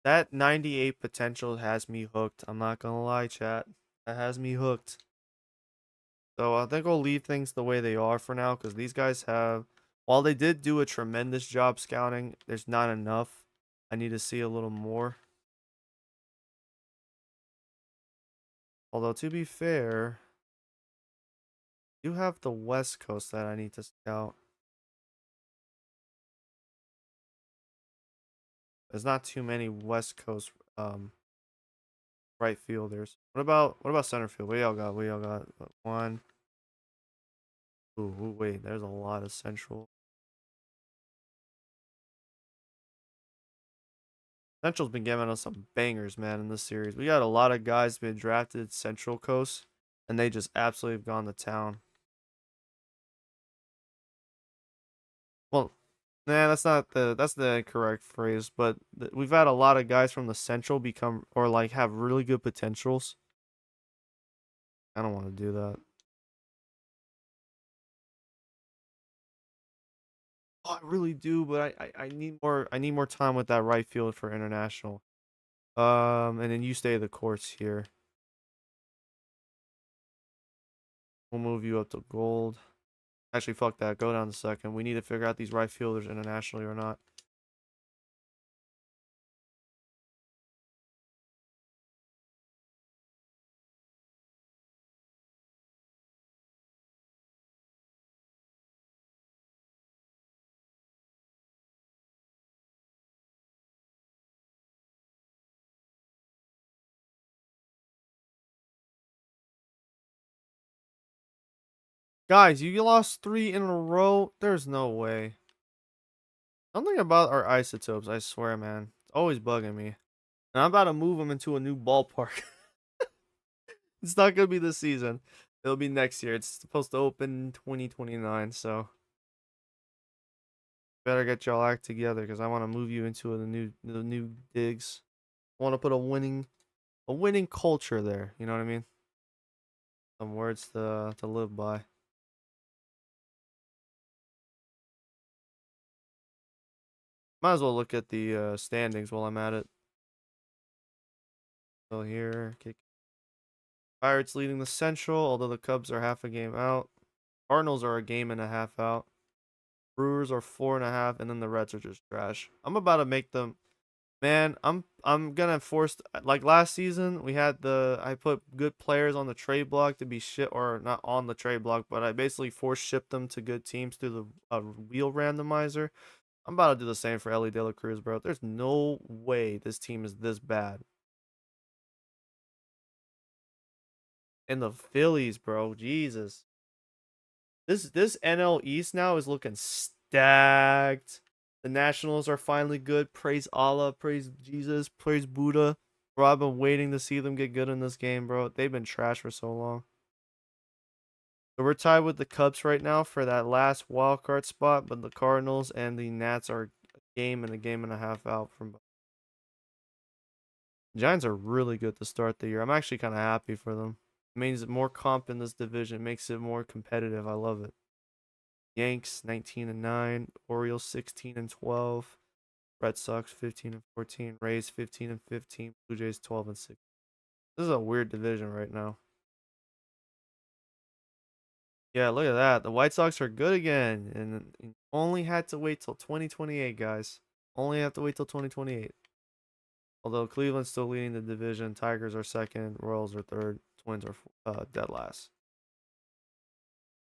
that 98 potential has me hooked. I'm not gonna lie, chat. That has me hooked. So I think I'll leave things the way they are for now because these guys have, while they did do a tremendous job scouting, there's not enough. I need to see a little more. Although to be fair, you have the West Coast that I need to scout. There's not too many West Coast right fielders. What about center field? We all got one. Ooh, wait, there's a lot of central. Central's been giving us some bangers, man, in this series. We got a lot of guys been drafted Central Coast, and they just absolutely have gone to town. Well, nah, that's the incorrect phrase, but we've had a lot of guys from the Central become or like have really good potentials. I don't want to do that. Oh, I really do, but I need more time with that right field for international. And then you stay the course here. We'll move you up to gold. Actually, fuck that. Go down a second. We need to figure out these right fielders internationally or not. Guys, you lost 3 in a row. There's no way. Something about our isotopes, I swear, man. It's always bugging me. And I'm about to move them into a new ballpark. It's not gonna be this season. It'll be next year. It's supposed to open 2029, so Better get y'all act together because I want to move you into the new digs. I want to put a winning culture there. You know what I mean? Some words to live by. Might as well look at the standings while I'm at it. So here, Pirates leading the Central, although the Cubs are half a game out. Cardinals are a game and a half out. Brewers are 4.5, and then the Reds are just trash. I'm about to make them. Man, I'm gonna force like last season we had I put good players on the trade block to be shit or not on the trade block, but I basically force shipped them to good teams through the wheel randomizer. I'm about to do the same for Ellie De La Cruz, bro. There's no way this team is this bad. And the Phillies, bro. Jesus. This NL East now is looking stacked. The Nationals are finally good. Praise Allah, praise Jesus, praise Buddha. Bro, I've been waiting to see them get good in this game, bro. They've been trash for so long. So we're tied with the Cubs right now for that last wild card spot, but the Cardinals and the Nats are a game and a game and a half out from. The Giants are really good to start the year. I'm actually kind of happy for them. It means more comp in this division, makes it more competitive. I love it. Yanks 19-9, Orioles 16-12, Red Sox 15-14, Rays 15-15, Blue Jays 12-6. This is a weird division right now. Yeah, look at that. The White Sox are good again, and only had to wait till 2028, guys. Only have to wait till 2028. Although Cleveland's still leading the division, Tigers are second, Royals are third, Twins are dead last.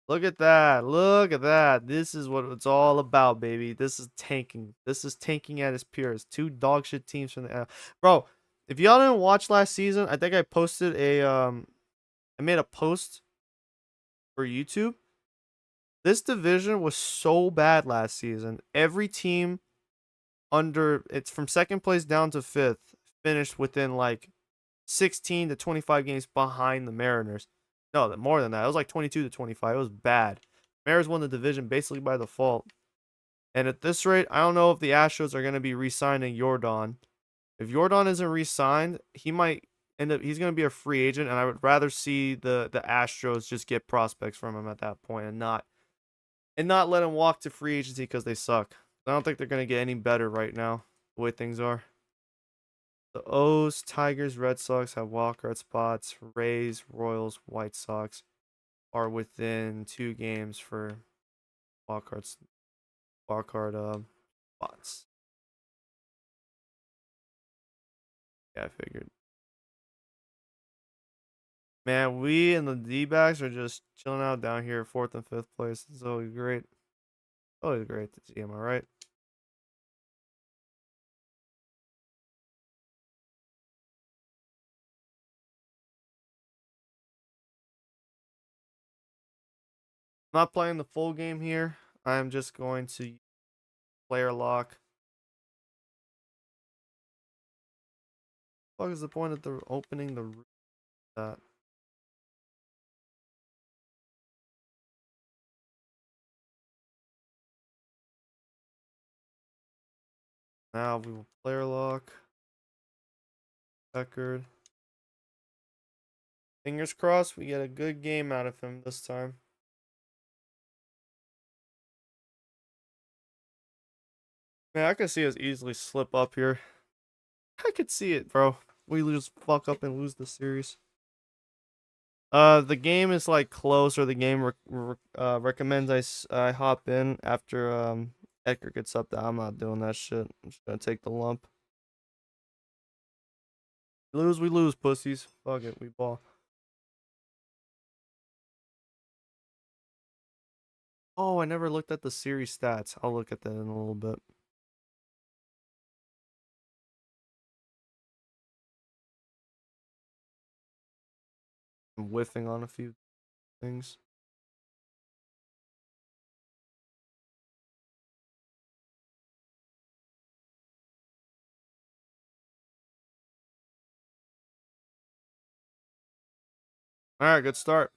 Look at that. Look at that. This is what it's all about, baby. This is tanking. This is tanking at its purest. Two dog shit teams from the Bro, if y'all didn't watch last season, I think I posted I made a post for YouTube. This division was so bad last season. Every team it's from second place down to fifth finished within like 16 to 25 games behind the Mariners. No, more than that. It was like 22 to 25. It was bad. Mariners won the division basically by default. And at this rate, I don't know if the Astros are going to be re-signing Jordan. If Jordan isn't re-signed, he might end up. He's going to be a free agent, and I would rather see the Astros just get prospects from him at that point and not let him walk to free agency because they suck. I don't think they're going to get any better right now the way things are. The O's, Tigers, Red Sox have wildcard spots. Rays, Royals, White Sox are within 2 games for wildcard spots. Yeah, I figured. Man, we and the D-backs are just chilling out down here, fourth and fifth place. It's always great. Always great to see. Am I right? I'm not playing the full game here. I'm just going to player lock. What is the point of the opening the that? Now we will player lock. Record. Fingers crossed we get a good game out of him this time. Man, I could see us easily slip up here. I could see it, bro. We just fuck up and lose the series. The game is like close, or the game recommends I hop in after Edgar gets up. That I'm not doing that shit. I'm just gonna take the lump. Lose, we lose, pussies. Fuck it, we ball. Oh, I never looked at the series stats. I'll look at that in a little bit. I'm whiffing on a few things. All right, good start.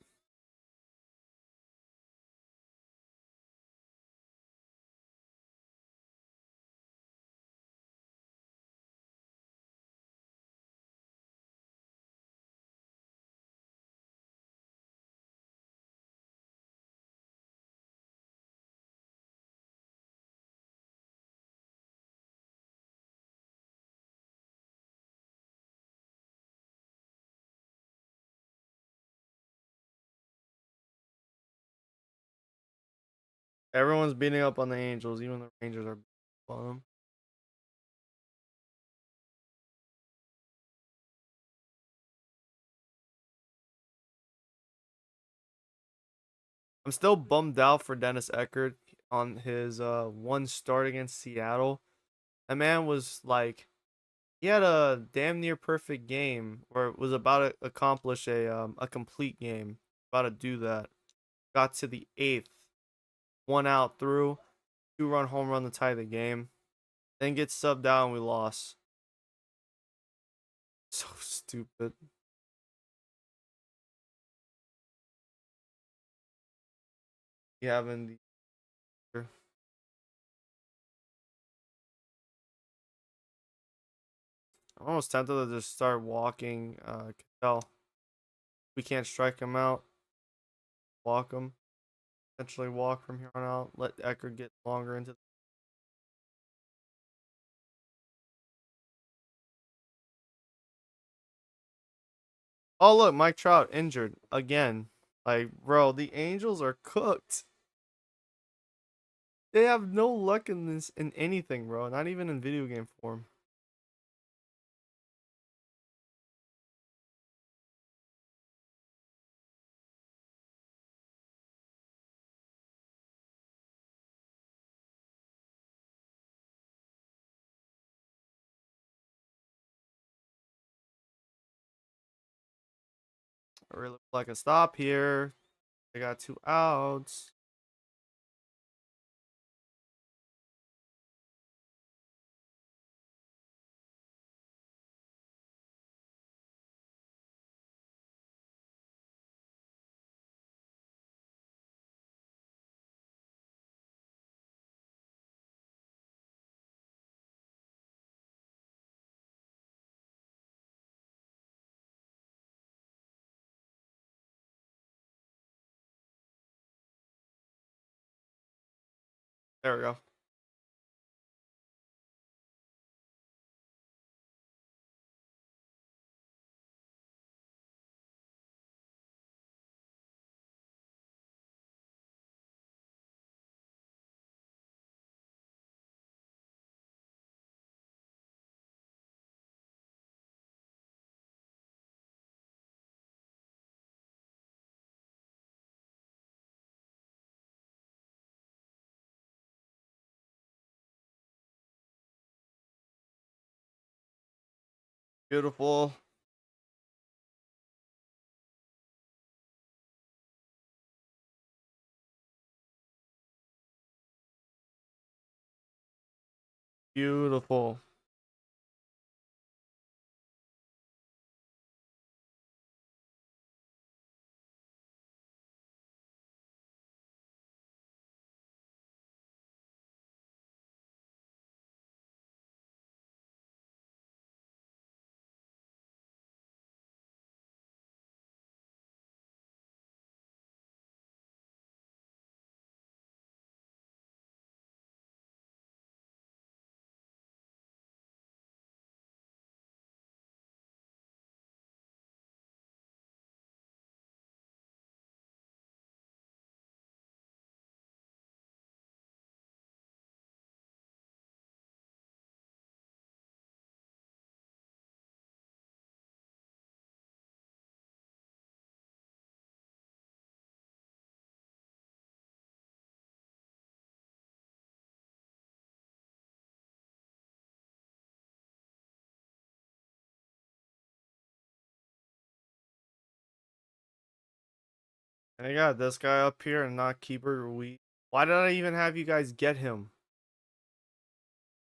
Everyone's beating up on the Angels, even the Rangers are beating up on them. I'm still bummed out for Dennis Eckert on his one start against Seattle. That man was like he had a damn near perfect game, or was about to accomplish a complete game. About to do that. Got to the eighth, 1 out through, 2-run home run to tie the game. Then gets subbed out and we lost. So stupid. You having the I'm almost tempted to just start walking Cattell. We can't strike him out. Walk him. Potentially walk from here on out. Let Eckert get longer into. Oh look, Mike Trout injured again. Like, bro, the Angels are cooked. They have no luck in this in anything, bro. Not even in video game form. I really look like a stop here. They got 2 outs. There we go. Beautiful. Beautiful. And I got this guy up here and not Keeper Ruiz. Why did I even have you guys get him?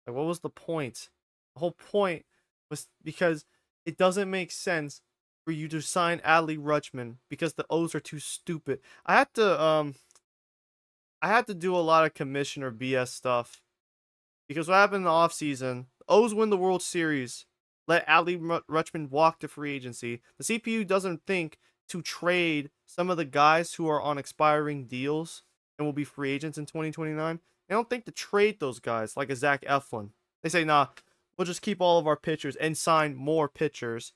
Like, what was the point? The whole point was because it doesn't make sense for you to sign Adley Rutschman because the O's are too stupid. I had to do a lot of commissioner BS stuff because what happened in the offseason, the O's win the World Series, let Adley Rutschman walk to free agency. The CPU doesn't think to trade some of the guys who are on expiring deals and will be free agents in 2029. They don't think to trade those guys like a Zach Eflin. They say, nah, we'll just keep all of our pitchers and sign more pitchers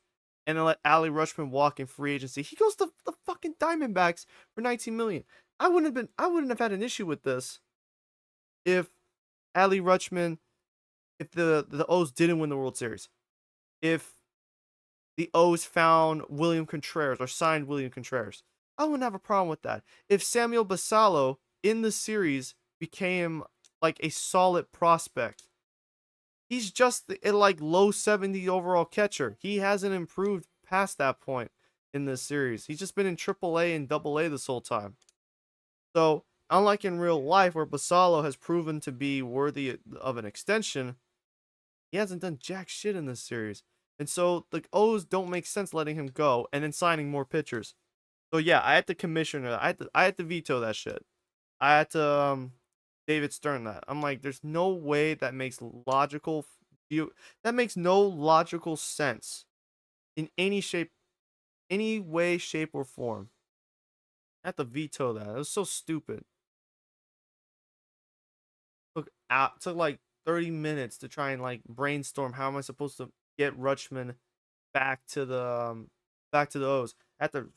and then let Adley Rutschman walk in free agency. He goes to the fucking Diamondbacks for 19 million. I wouldn't have had an issue with this if Adley Rutschman, if the O's didn't win the World Series, if the O's found William Contreras or signed William Contreras, I wouldn't have a problem with that. If Samuel Basallo in the series became like a solid prospect, he's just a like low 70 overall catcher. He hasn't improved past that point in this series. He's just been in AAA and AA this whole time. So, unlike in real life where Basallo has proven to be worthy of an extension, he hasn't done jack shit in this series. And so the O's don't make sense letting him go and then signing more pitchers. So yeah, I had to commission it. I had to veto that shit. I had to David Stern that. I'm like, there's no way that makes logical view that makes no logical sense in any way, shape, or form. I had to veto that. It was so stupid. Took like 30 minutes to try and like brainstorm how am I supposed to get Rutschman back to the O's. I had to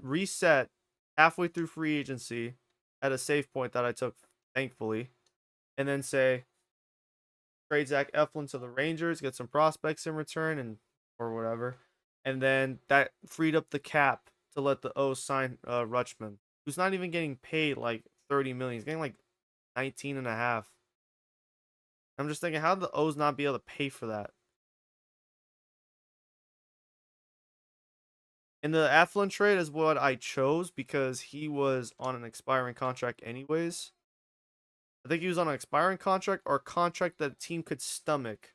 reset halfway through free agency at a safe point that I took, thankfully, and then say trade Zach Eflin to the Rangers, get some prospects in return, and or whatever, and then that freed up the cap to let the O's sign Rutschman, who's not even getting paid like 30 million. He's getting like 19 and a half. I'm just thinking, how did the O's not be able to pay for that? And the Eflin trade is what I chose because he was on an expiring contract anyways. I think he was on an expiring contract or a contract that a team could stomach.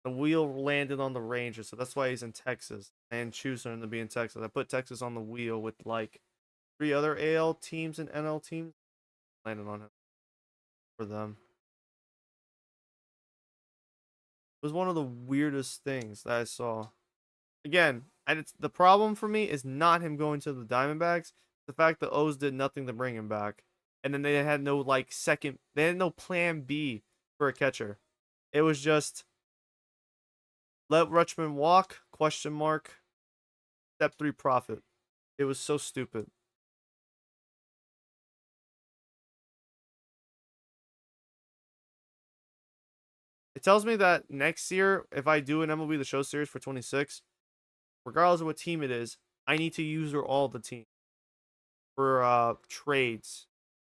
The wheel landed on the Rangers, so that's why he's in Texas. And choosing him to be in Texas. I put Texas on the wheel with like 3 other AL teams and NL teams. Landed on him for them. It was one of the weirdest things that I saw. Again, and the problem for me is not him going to the Diamondbacks. The fact the O's did nothing to bring him back, and then they had no like second. They had no plan B for a catcher. It was just let Rutschman walk? Question mark. Step 3 profit. It was so stupid. It tells me that next year, if I do an MLB The Show series for 26, regardless of what team it is, I need to use all the team for trades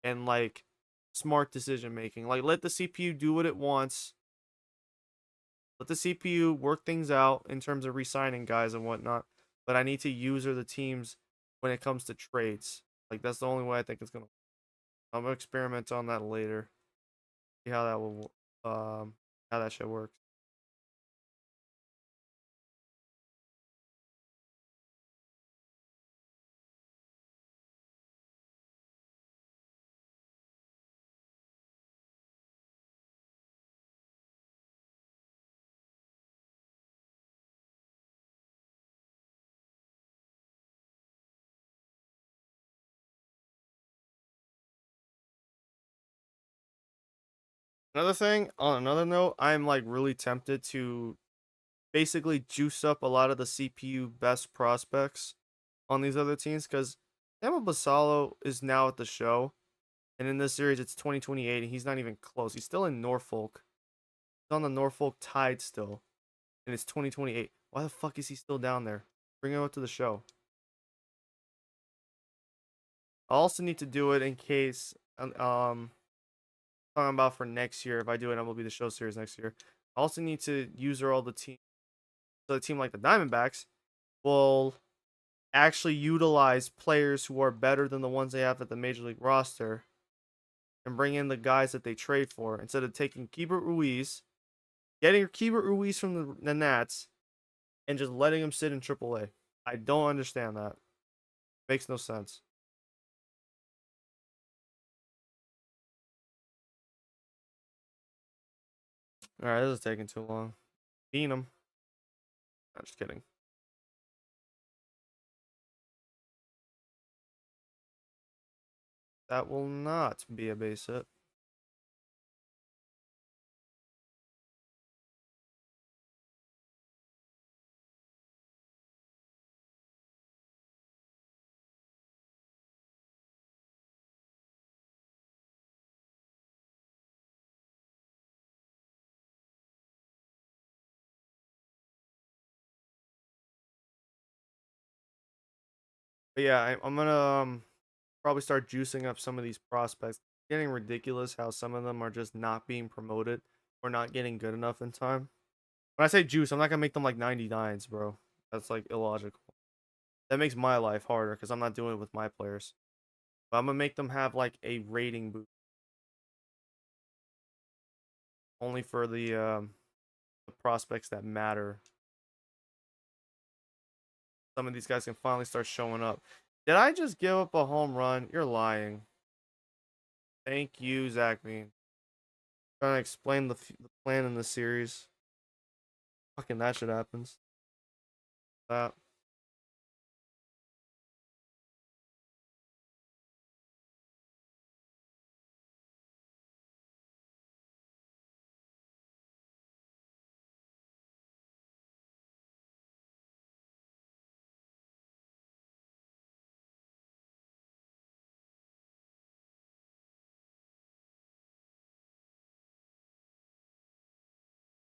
and like smart decision making. Like let the CPU do what it wants. Let the CPU work things out in terms of re-signing guys and whatnot. But I need to use the teams when it comes to trades. Like that's the only way I think it's gonna. I'm gonna experiment on that later. See how that will how that shit works. Another thing, on another note, I'm like really tempted to basically juice up a lot of the CPU best prospects on these other teams because Emma Basalo is now at the show, and in this series it's 2028, and he's not even close. He's still in Norfolk. He's on the Norfolk Tide still, and it's 2028. Why the fuck is he still down there? Bring him up to the show. I also need to do it in case talking about for next year if I do an MLB The Show series next year. I also need to use all the team. So a team like the Diamondbacks will actually utilize players who are better than the ones they have at the major league roster and bring in the guys that they trade for instead of taking Keibert Ruiz, getting Keibert Ruiz from the Nats, and just letting him sit in AAA. I don't understand that. Makes no sense. All right, this is taking too long. Beat him. I'm just kidding. That will not be a base hit. But yeah, I'm gonna probably start juicing up some of these prospects. Getting ridiculous how some of them are just not being promoted or not getting good enough in time. When I say juice, I'm not gonna make them like 99s, bro. That's like illogical. That makes my life harder because I'm not doing it with my players. But I'm gonna make them have like a rating boost only for the prospects that matter. Some of these guys can finally start showing up. Did I just give up a home run? You're lying. Thank you, Zach Bean. Trying to explain the plan in the series. Fucking that shit happens. That.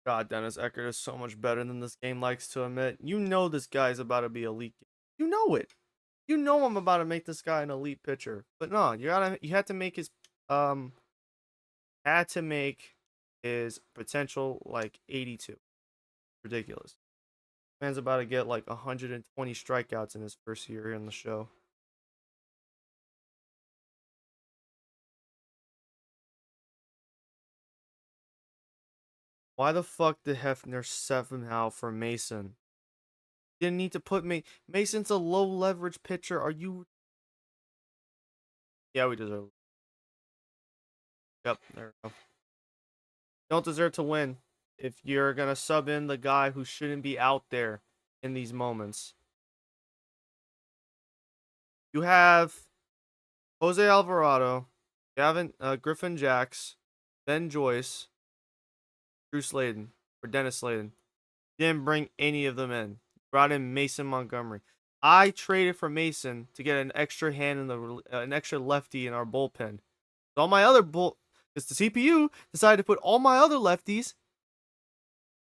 God, Dennis Eckert is so much better than this game likes to admit. You know this guy's about to be elite. You know it. You know I'm about to make this guy an elite pitcher. But no, you had to make his um had to make his potential like 82. Ridiculous. Man's about to get like 120 strikeouts in his first year in the show. Why the fuck did Hefner somehow for Mason? Didn't need to put Mason's a low leverage pitcher. Are you? Yeah, we deserve. Yep, there we go. Don't deserve to win if you're gonna sub in the guy who shouldn't be out there in these moments. You have Jose Alvarado, Gavin Griffin Jacks, Ben Joyce, Drew Sladen, or Dennis Sladen. Didn't bring any of them in. Brought in Mason Montgomery. I traded for Mason to get an extra hand in an extra lefty in our bullpen. All my other because the CPU decided to put all my other lefties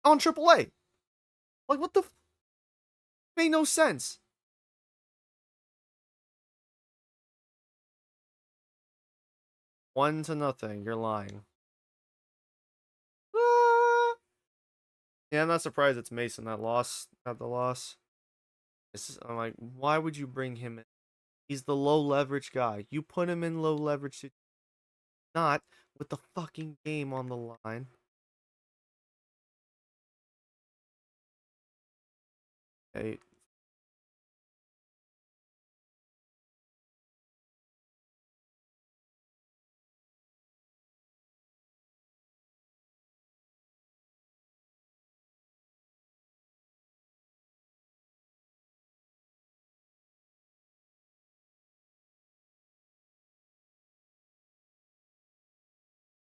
on AAA. Like what the made no sense. 1-0. You're lying. Ah! Yeah, I'm not surprised it's Mason that lost. Not the loss. I'm like, why would you bring him in? He's the low leverage guy. You put him in low leverage, not with the fucking game on the line. Hey,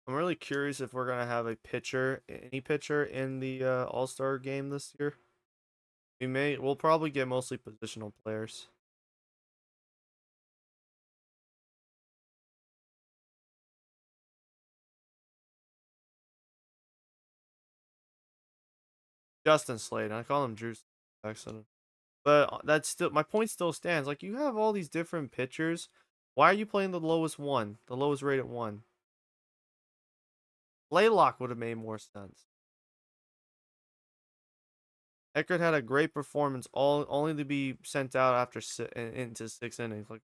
I'm really curious if we're gonna have a pitcher, any pitcher in the All Star game this year. We'll probably get mostly positional players. Justin Slade. I call him Drew Jackson. But that's still my point still stands. Like you have all these different pitchers. Why are you playing the lowest one? The lowest rated one? Laylock would have made more sense. Eckert had a great performance, all only to be sent out after into 6 innings. Like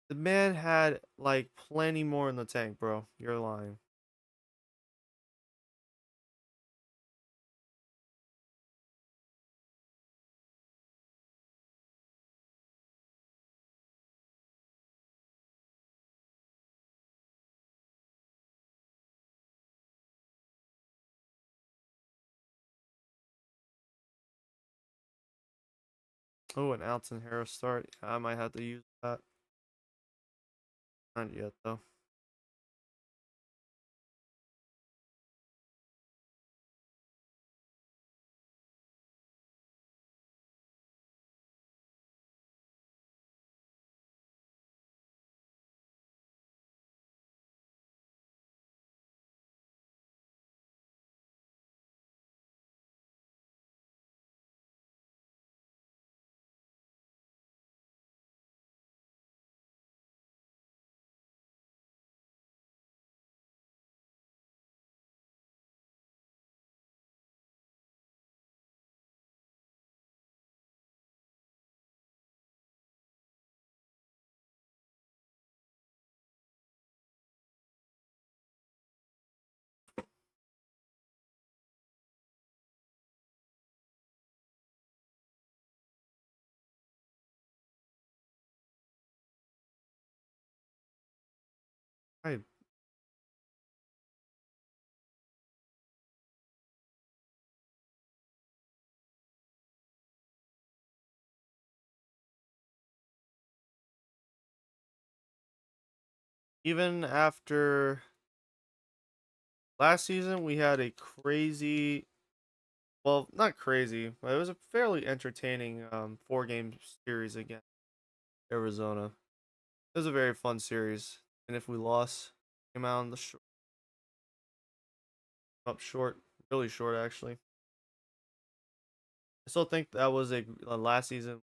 the man had like plenty more in the tank, bro. You're lying. Oh, an Alton Harris start. I might have to use that. Not yet though. I even after last season, we had a crazy, well, not crazy, but it was a fairly entertaining 4 game series against Arizona. It was a very fun series, and if we lost, came out on the up short, really short actually. I still think that was a last season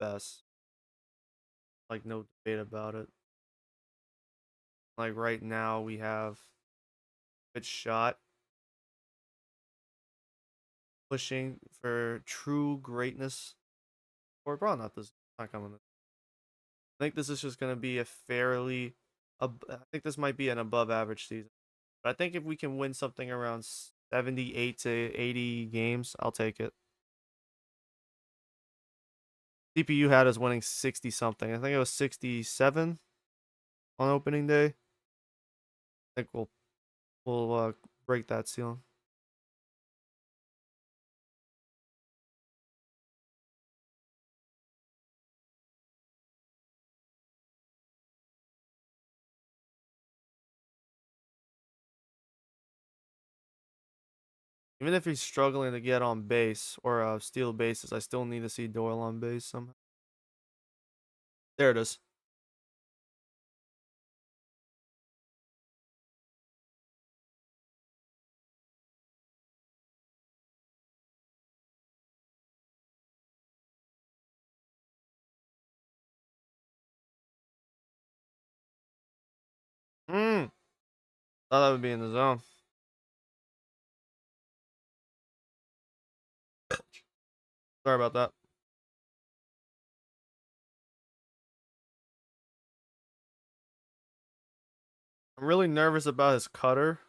best, like no debate about it. Like right now, we have good shot pushing for true greatness, or probably not this, not coming. I think this is just going to be a fairly, I think this might be an above average season. But I think if we can win something around 78 to 80 games, I'll take it. CPU had us winning 60 something. I think it was 67 on opening day. I think we'll break that ceiling. Even if he's struggling to get on base or steal bases, I still need to see Doyle on base somehow. There it is. Thought that would be in the zone. Sorry about that. I'm really nervous about his cutter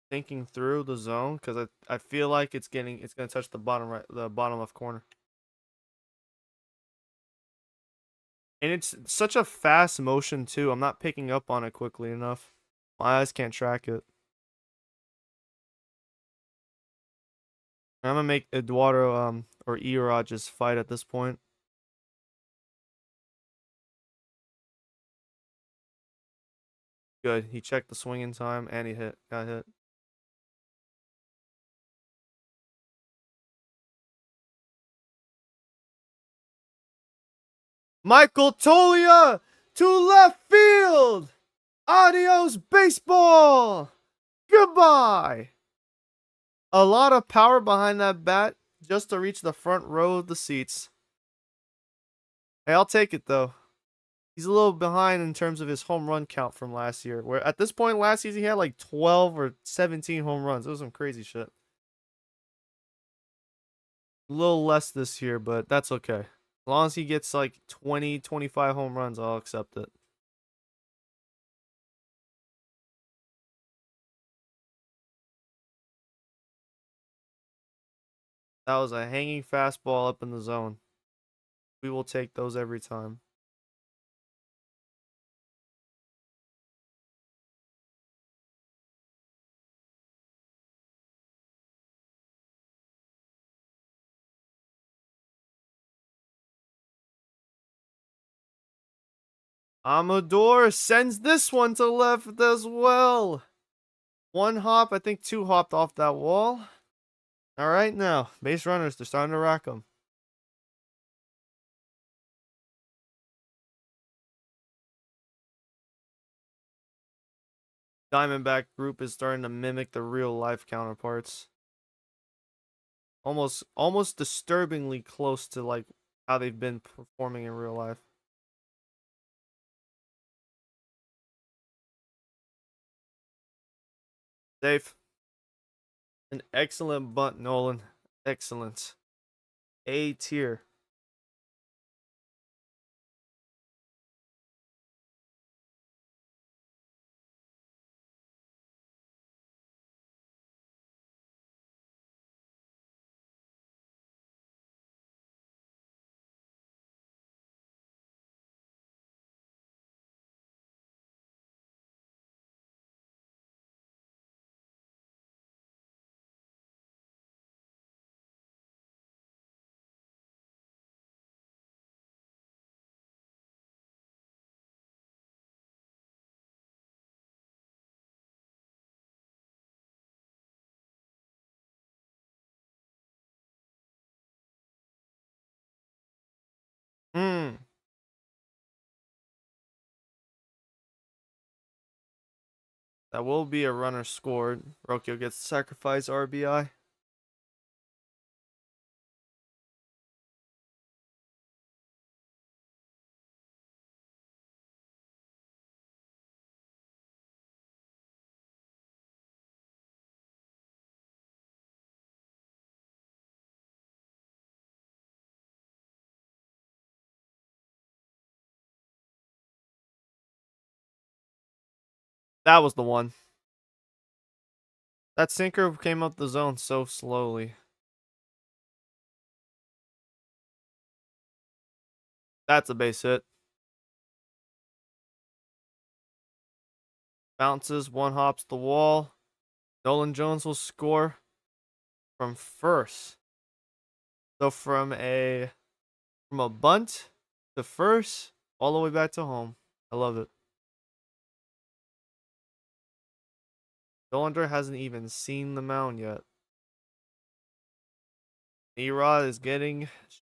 thinking through the zone because I feel like it's gonna touch the bottom right, the bottom left corner. And it's such a fast motion too. I'm not picking up on it quickly enough. My eyes can't track it. I'm gonna make Eduardo or Erod just fight at this point. Good. He checked the swing in time and he got hit. Michael Tolia to left field. Adios baseball. Goodbye. A lot of power behind that bat just to reach the front row of the seats. Hey, I'll take it though. He's a little behind in terms of his home run count from last year. Where at this point last season he had like 12 or 17 home runs. It was some crazy shit. A little less this year, but that's okay. As long as he gets like 20, 25 home runs, I'll accept it. That was a hanging fastball up in the zone. We will take those every time. Amador sends this one to left as well. One hop, I think 2 hopped off that wall. All right, now base runners, they're starting to rack them. Diamondback group is starting to mimic the real life counterparts. Almost disturbingly close to like how they've been performing in real life. Safe. An excellent bunt, Nolan. Excellent. A tier. That will be a runner scored. Rocchio gets sacrifice RBI. That was the one. That sinker came up the zone so slowly. That's a base hit. Bounces, one hops the wall. Nolan Jones will score from first. So from a bunt to first, all the way back to home. I love it. Dollander hasn't even seen the mound yet. Erod is getting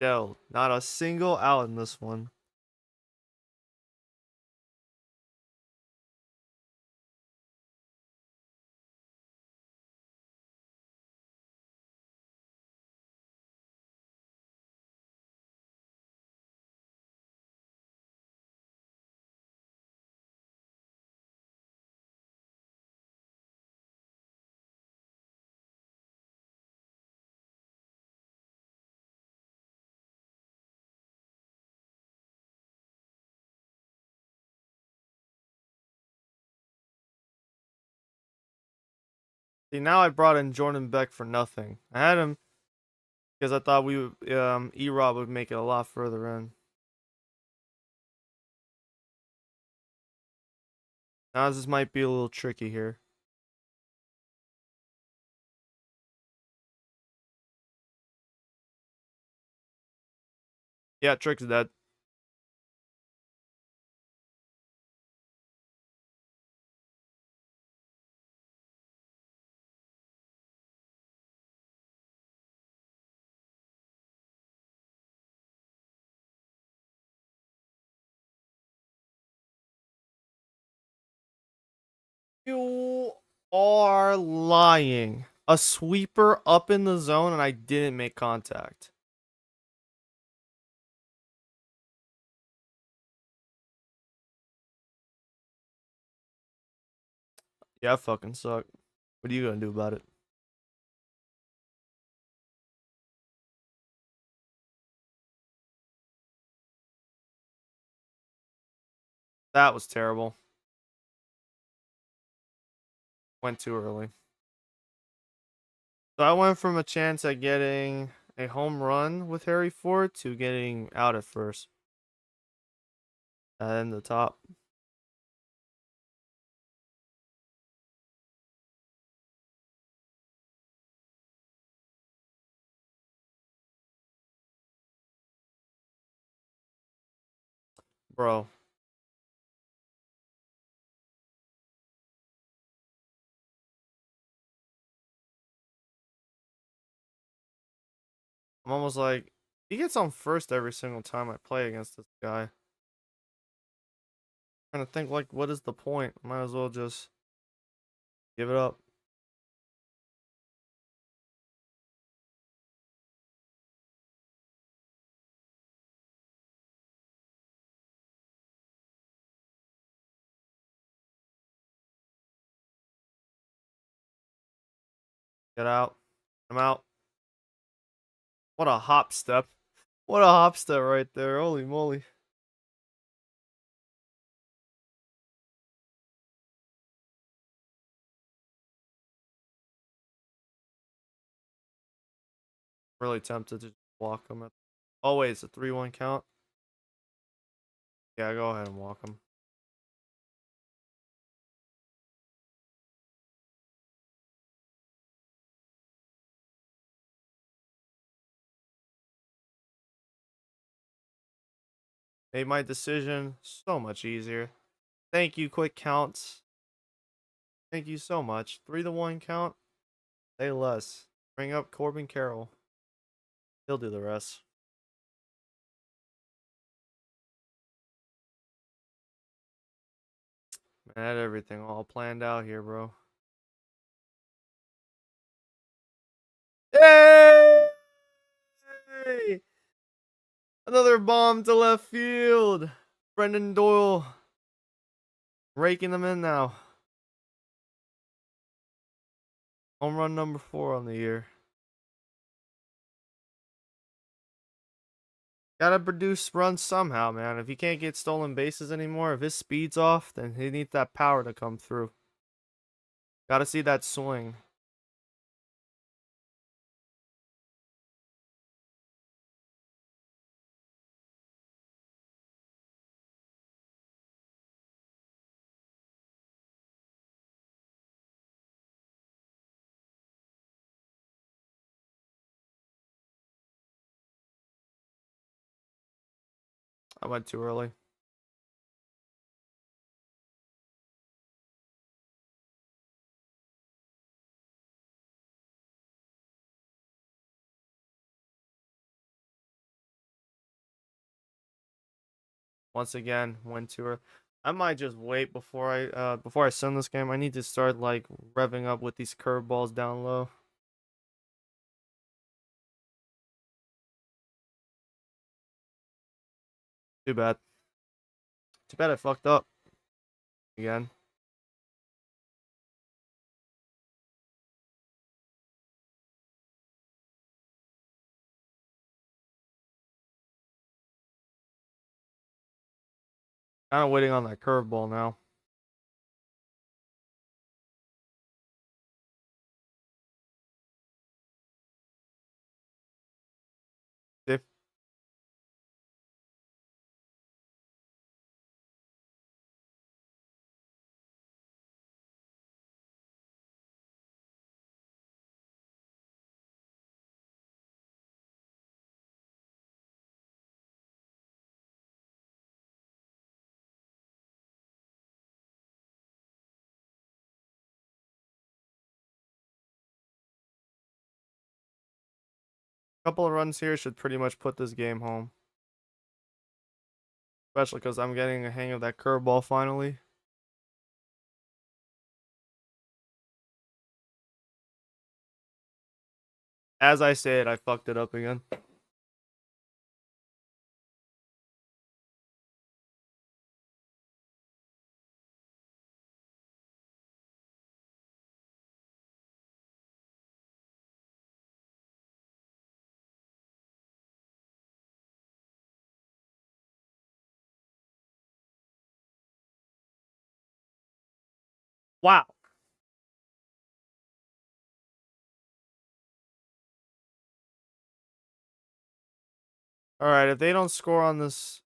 shelled. Not a single out in this one. See, now I brought in Jordan Beck for nothing. I had him because I thought Erod would make it a lot further in. Now this might be a little tricky here. Yeah, Trick's dead. You are lying. A sweeper up in the zone and I didn't make contact. Yeah, I fucking suck. What are you gonna do about it? That was terrible. Went too early. So I went from a chance at getting a home run with Harry Ford to getting out at first. And the top. Bro. I'm almost like, he gets on first every single time I play against this guy. Trying to think, like, what is the point? Might as well just give it up. Get out. I'm out. What a hop step. What a hop step right there. Holy moly. Really tempted to walk him. Oh, wait, it's a 3-1 count. Yeah, go ahead and walk him. Made my decision so much easier. Thank you, quick counts. Thank you so much. 3-1 count. Say less. Bring up Corbin Carroll. He'll do the rest. Man, I had everything all planned out here, bro. Yay! Another bomb to left field. Brendan Doyle raking them in now. Home run number 4 on the year. Gotta produce runs somehow, man. If he can't get stolen bases anymore, if his speed's off, then he needs that power to come through. Gotta see that swing. I went too early. Once again, went too early. I might just wait before I send this game. I need to start like revving up with these curveballs down low. Too bad. Too bad I fucked up again. Kind of waiting on that curveball now. See? Couple of runs here should pretty much put this game home. Especially because I'm getting a hang of that curveball finally. As I said, I fucked it up again. Wow. All right, if they don't score on this,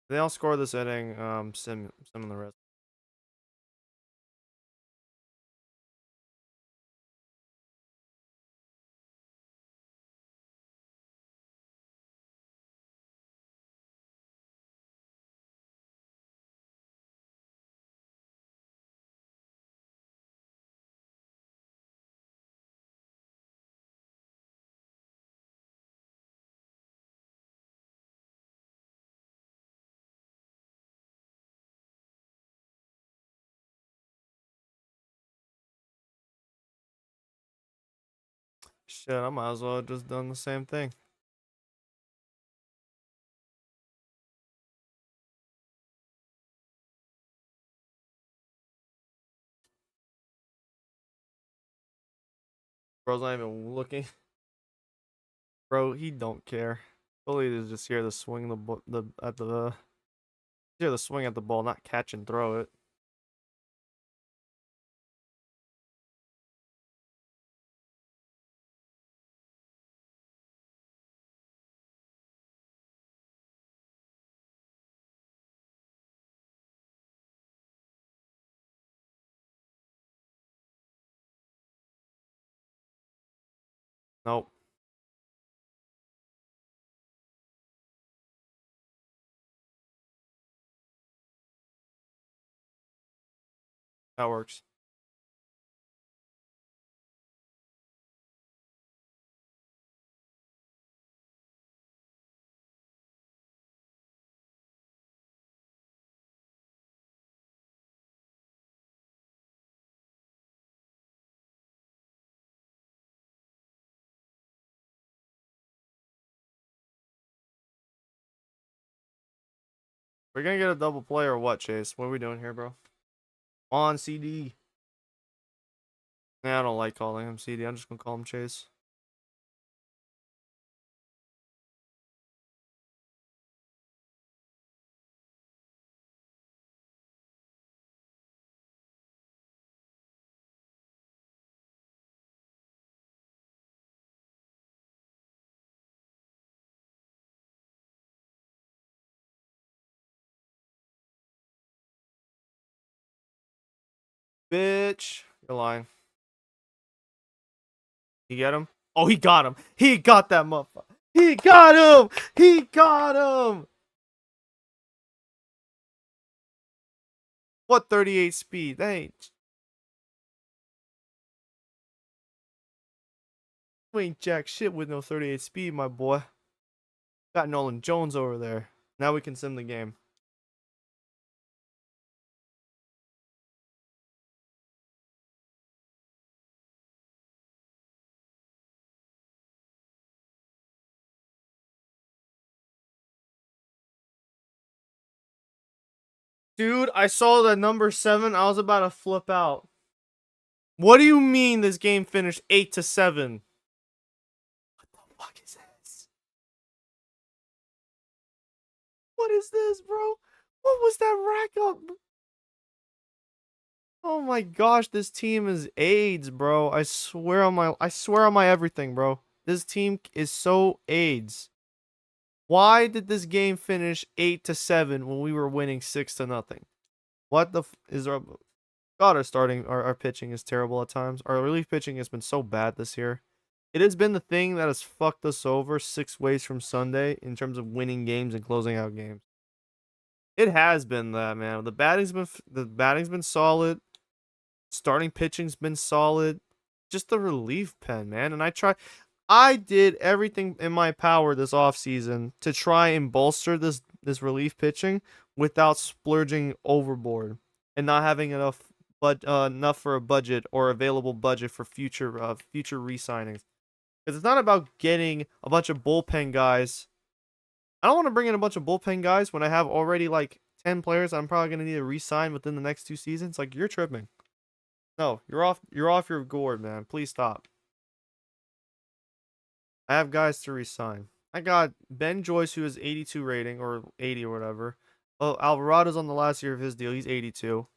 if they don't score this inning. Sim the rest. Shit, I might as well have just done the same thing. Bro's not even looking. Bro, he don't care. Bully is just here to swing the at the here to swing at the ball, not catch and throw it. Nope, that works. We're gonna get a double play or what, Chase? What are we doing here, bro? On CD. Nah, I don't like calling him CD. I'm just gonna call him Chase. Bitch. You're lying. You get him? Oh, he got him. He got that motherfucker. He got him. He got him. What 38 speed? That ain't. You ain't jack shit with no 38 speed, my boy. Got Nolan Jones over there. Now we can sim the game. Dude, I saw the number 7. I was about to flip out. What do you mean this game finished 8-7? What the fuck is this? What is this, bro? What was that rack up? Oh my gosh, this team is AIDS, bro. I swear on my everything, bro. This team is so AIDS. Why did this game finish 8-7 when we were winning 6-0? What the is our God, our pitching is terrible at times. Our relief pitching has been so bad this year. It has been the thing that has fucked us over 6 ways from Sunday in terms of winning games and closing out games. It has been that, man. The batting's been solid. Starting pitching's been solid. Just the relief pen, man. And I did everything in my power this offseason to try and bolster this relief pitching without splurging overboard and not having enough for a budget or available budget for future re-signings. Because it's not about getting a bunch of bullpen guys. I don't want to bring in a bunch of bullpen guys when I have already like 10 players I'm probably gonna need to re-sign within the next 2 seasons. Like, you're tripping. No, you're off your gourd, man. Please stop. I have guys to resign. I got Ben Joyce, who is 82 rating or 80 or whatever. Oh, Alvarado's on the last year of his deal. He's 82.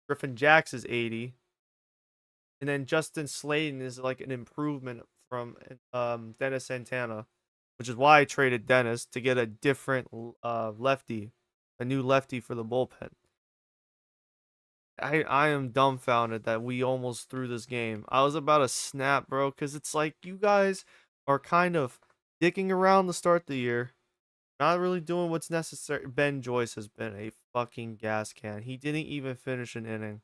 Griffin Jacks is 80. And then Justin Slayton is like an improvement from Dennis Santana, which is why I traded Dennis to get a different lefty, a new lefty for the bullpen. I am dumbfounded that we almost threw this game. I was about to snap, bro, because it's like you guys are kind of dicking around to start the year, not really doing what's necessary. Ben Joyce has been a fucking gas can. He didn't even finish an inning.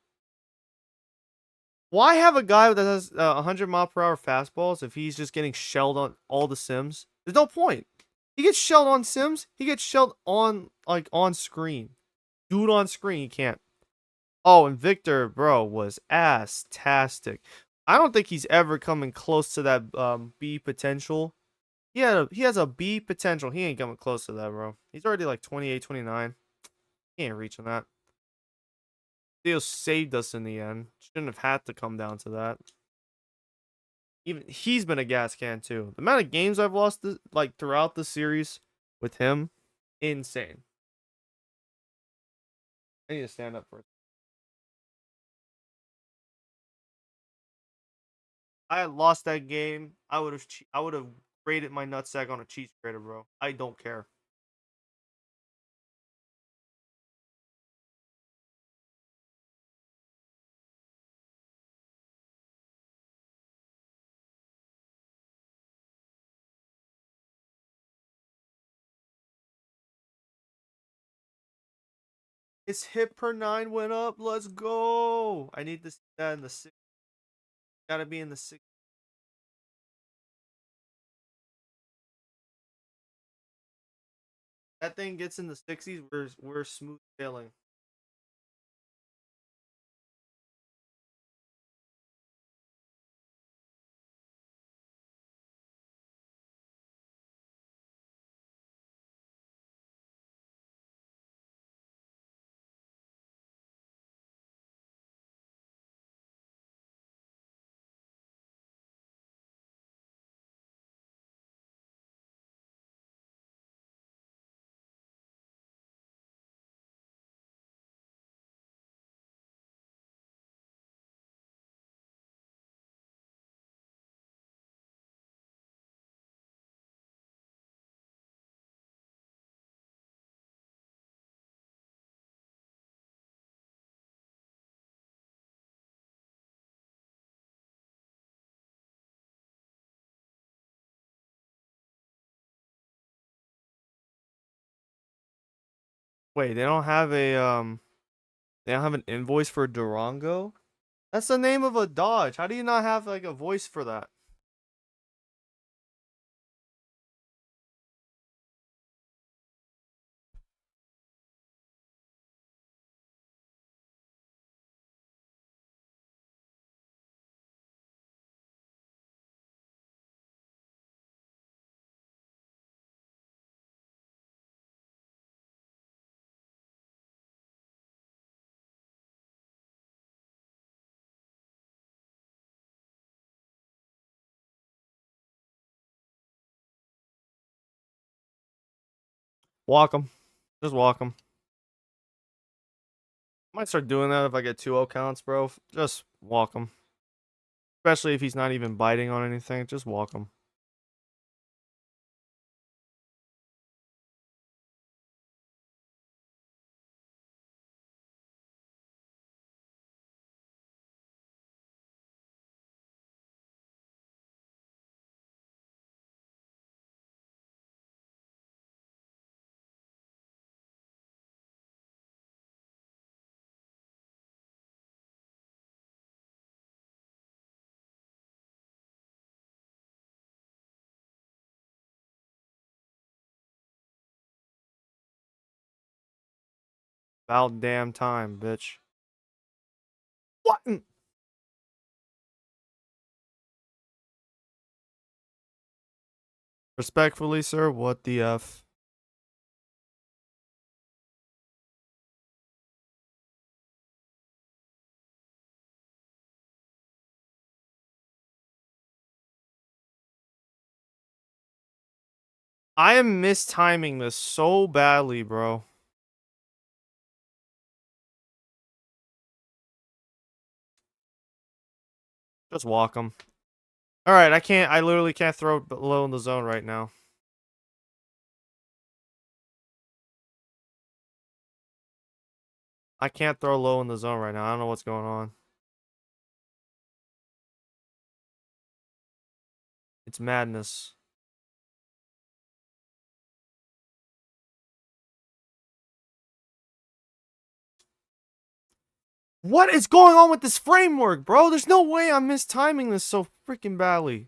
Why have a guy that has 100 mile per hour fastballs if he's just getting shelled on all the sims? There's no point. He gets shelled on sims. He gets shelled on screen. Dude on screen, he can't. Oh, and Victor, bro, was ass-tastic. I don't think he's ever coming close to that B potential. He has a B potential. He ain't coming close to that, bro. He's already like 28, 29. He ain't reaching that. Theo saved us in the end. Shouldn't have had to come down to that. Even he's been a gas can too. The amount of games I've lost like throughout the series with him, insane. I need to stand up for it. I had lost that game. I would have graded my nutsack on a cheese grater, bro. I don't care. His hit per nine went up. Let's go. I need this that in the six. Gotta be in the six. That thing gets in the 60s. We're smooth sailing. Wait, they don't have an invoice for Durango? That's the name of a Dodge. How do you not have like a voice for that? Walk them. Just walk them. Might start doing that if I get 2-0 counts, bro. Just walk him. Especially if he's not even biting on anything. Just walk him. About damn time, bitch. What? Respectfully, sir, what the F? I am mistiming this so badly, bro. Just walk him. Alright, I literally can't throw low in the zone right now. I can't throw low in the zone right now. I don't know what's going on. It's madness. What is going on with this framework, bro? There's no way I'm mistiming this so freaking badly.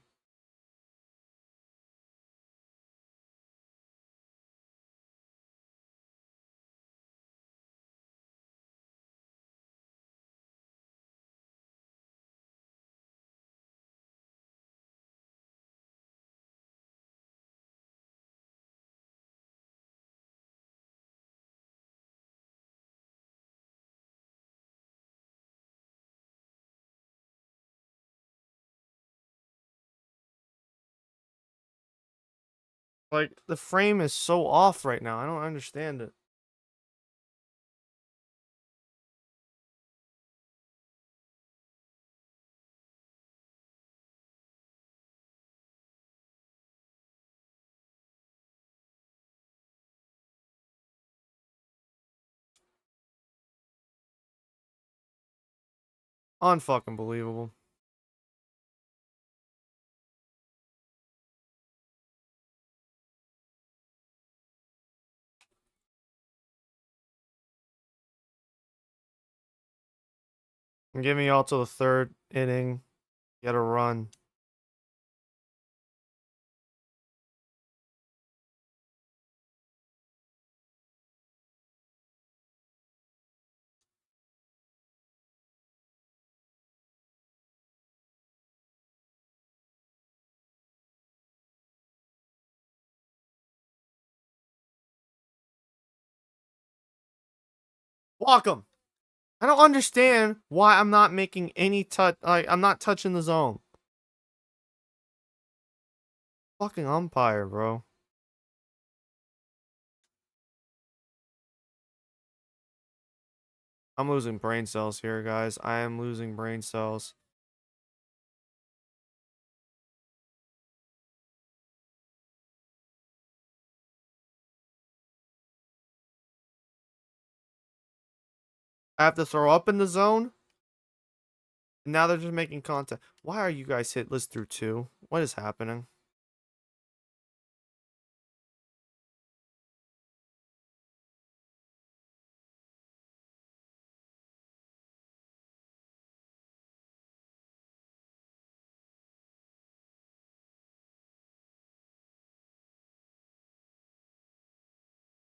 Like, the frame is so off right now. I don't understand it. Unfucking believable. I'm giving y'all till the third inning. Get a run. Walk him. I don't understand why I'm not making any touch. Like, I'm not touching the zone. Fucking umpire, bro. I'm losing brain cells here, guys. I am losing brain cells. I have to throw up in the zone. And now they're just making contact. Why are you guys hitless through 2? What is happening?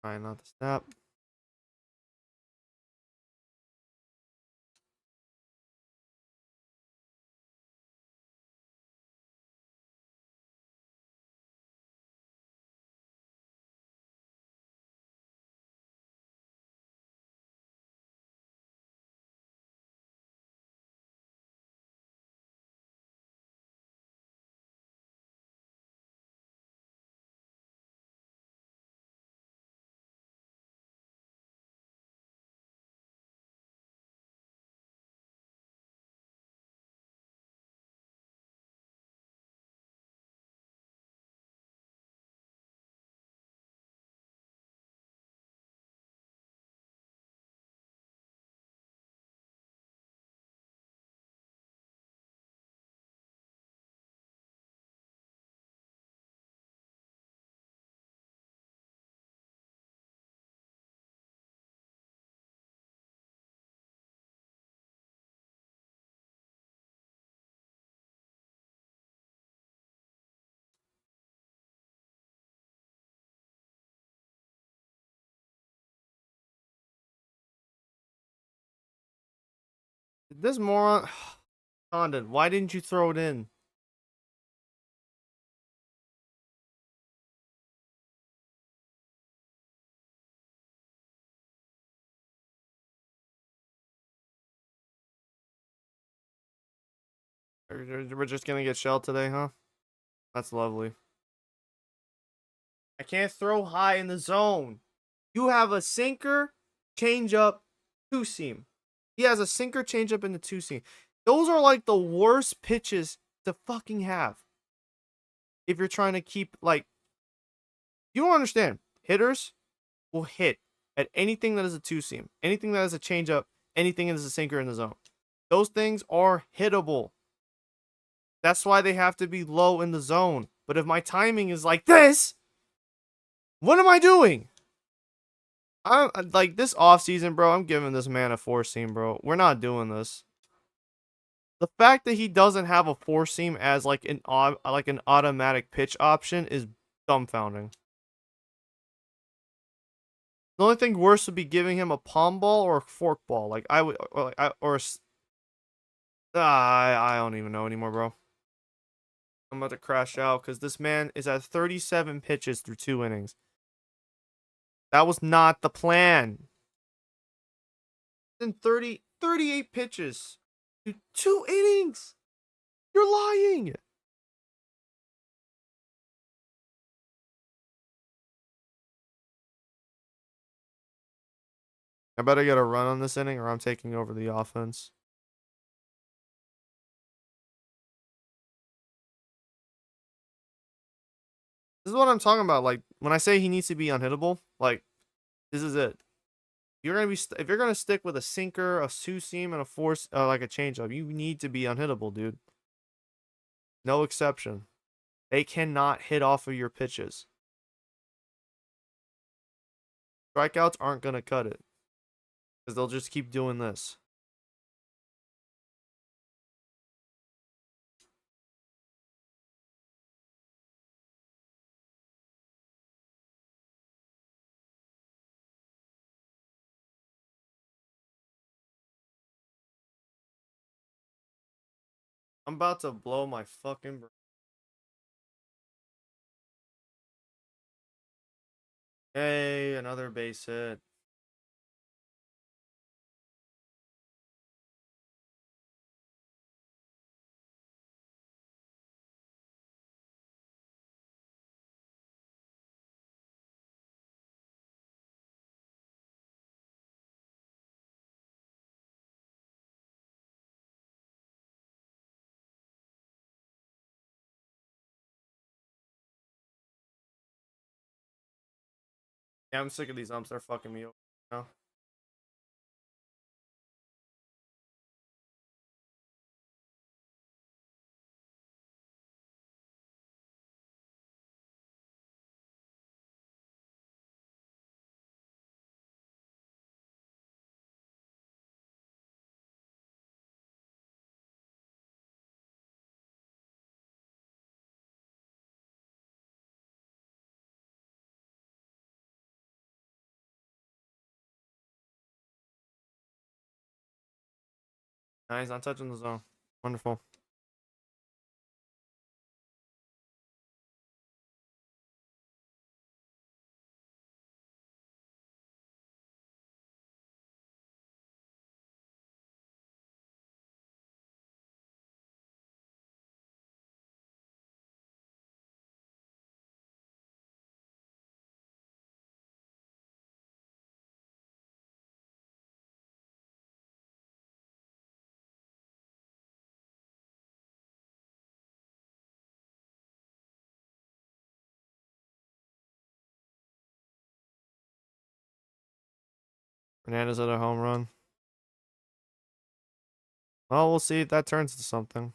Trying not to snap. This moron, Condon, why didn't you throw it in? We're just gonna get shelled today, huh? That's lovely. I can't throw high in the zone. You have a sinker, changeup, two seam. He has a sinker, changeup, and the two seam. Those are like the worst pitches to fucking have. If you're trying to keep like, you don't understand. Hitters will hit at anything that is a two seam, anything that is a changeup, anything that is a sinker in the zone. Those things are hittable. That's why they have to be low in the zone. But if my timing is like this, what am I doing? I'm like this offseason, bro. I'm giving this man a four seam, bro. We're not doing this. The fact that he doesn't have a four seam as like an automatic pitch option is dumbfounding. The only thing worse would be giving him a palm ball or a fork ball. Like I would, I don't even know anymore, bro. I'm about to crash out because this man is at 37 pitches through 2 innings. That was not the plan. Then 38 pitches through 2 innings. You're lying. I better get a run on this inning or I'm taking over the offense. This is what I'm talking about. Like when I say he needs to be unhittable, like this is it. If you're gonna stick with a sinker, a two seam, and a force like a changeup, you need to be unhittable, dude. No exception. They cannot hit off of your pitches. Strikeouts aren't gonna cut it because they'll just keep doing this. I'm about to blow my fucking. Hey, another base hit. Yeah, I'm sick of these umps. They're fucking me over now. Nah, he's not touching the zone. Wonderful. Fernandez at a home run. Well, we'll see if that turns to something.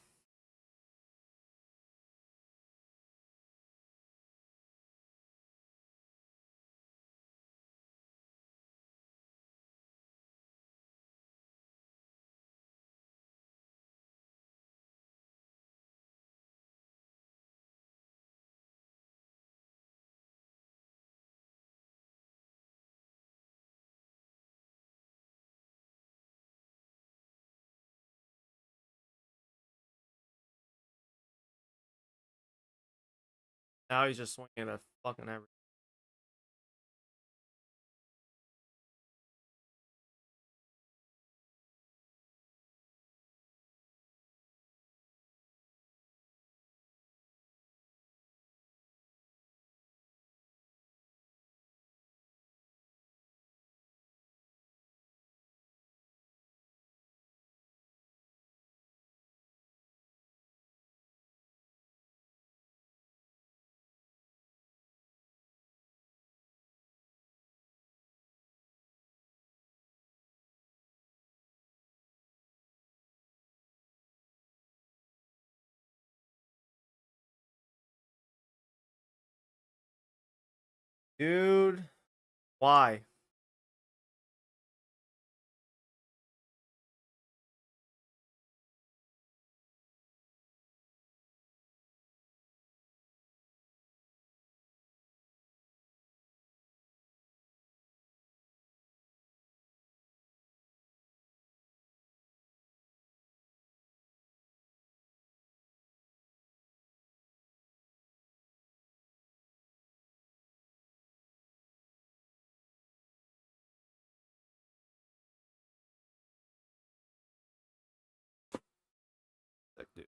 Now he's just swinging at fucking everything. Dude, why? Like, dude.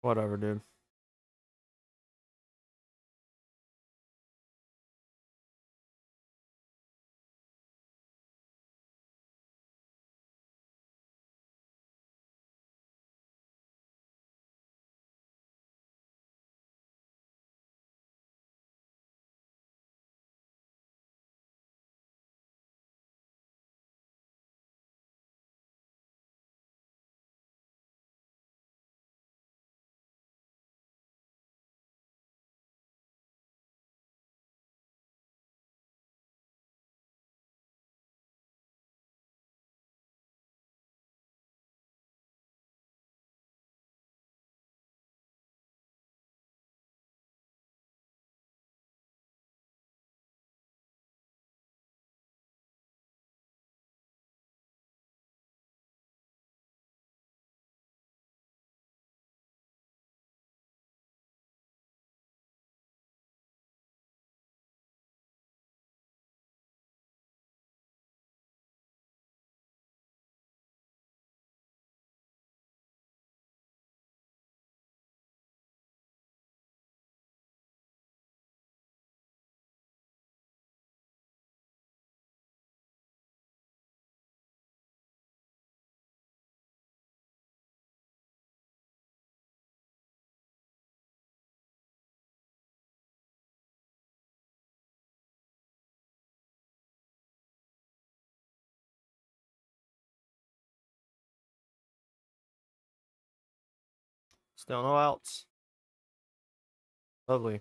Whatever, dude. Still no outs. Lovely.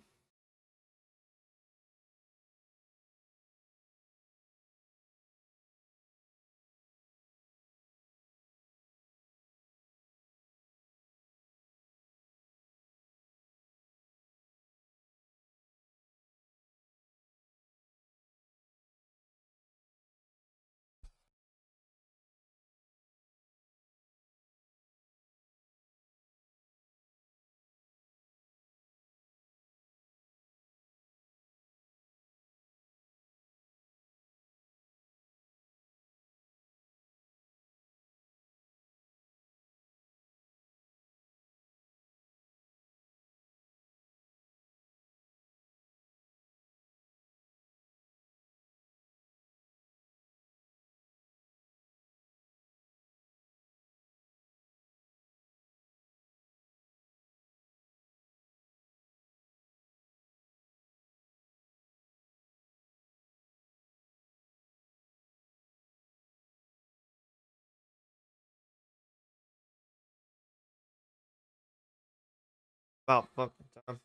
About fucking time.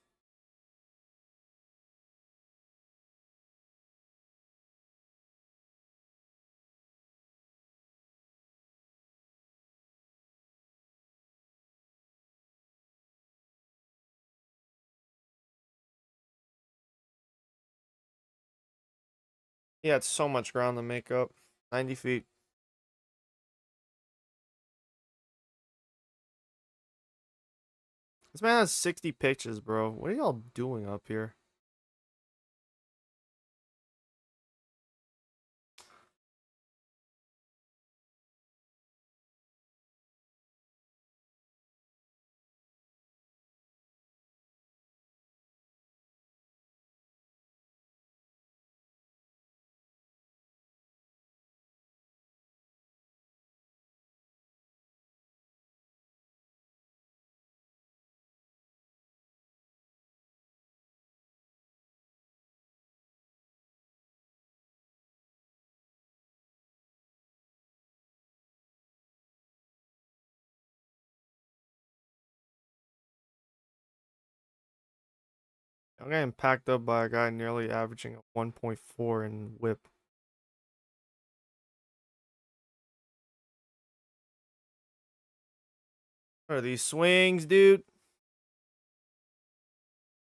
Yeah, it's so much ground to make up. 90 feet. This man has 60 pitches, bro. What are y'all doing up here? I'm getting packed up by a guy nearly averaging a 1.4 in whip. What are these swings, dude?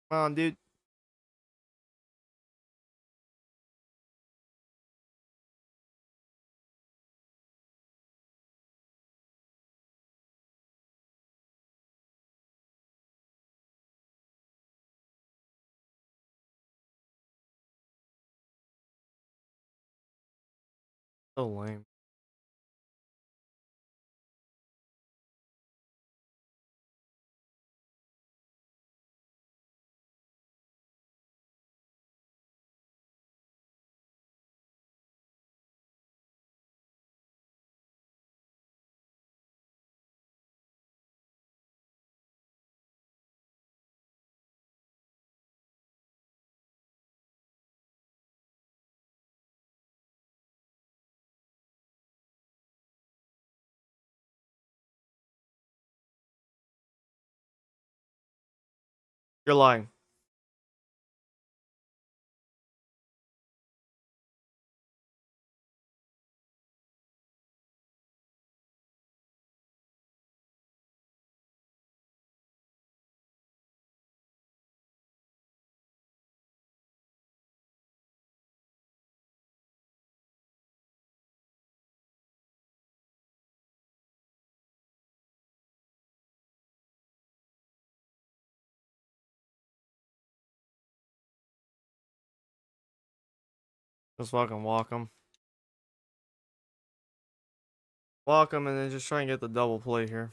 Come on, dude. So lame. You're lying. Just fucking walk him. Walk him and then just try and get the double play here.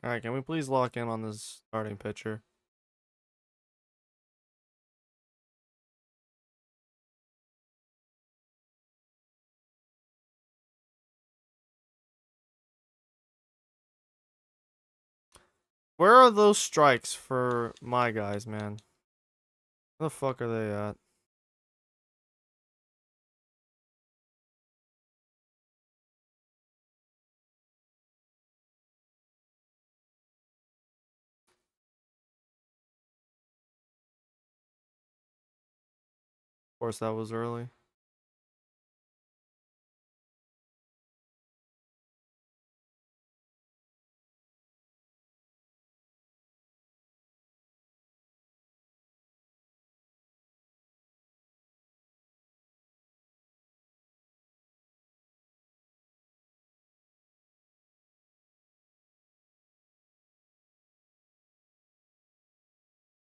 Alright, can we please lock in on this starting pitcher? Where are those strikes for my guys, man? Where the fuck are they at? Of course, that was early.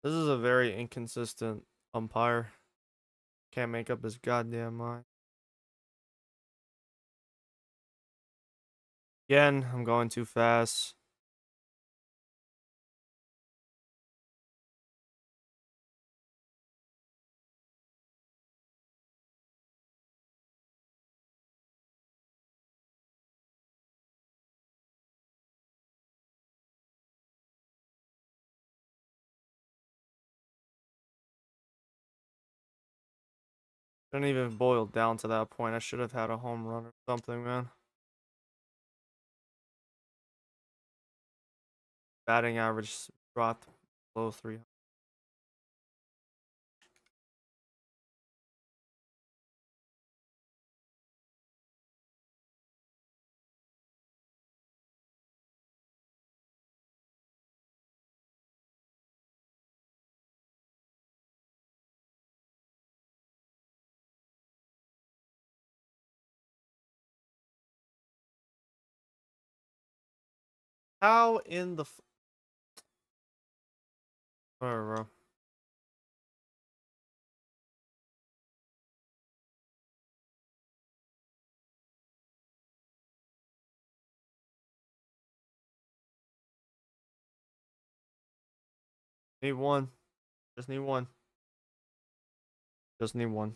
This is a very inconsistent umpire. Can't make up his goddamn mind. Again, I'm going too fast. Didn't even boil down to that point. I should have had a home run or something, man. Batting average dropped below 300. How in the Alright, bro. Need one. Just need one. Just need one.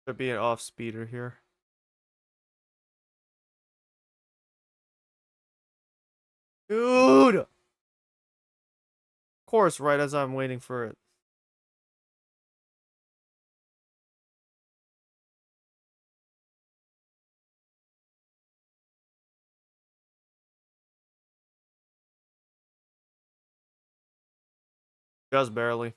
Could be an off speeder here. Dude! Of course, right as I'm waiting for it. Just barely.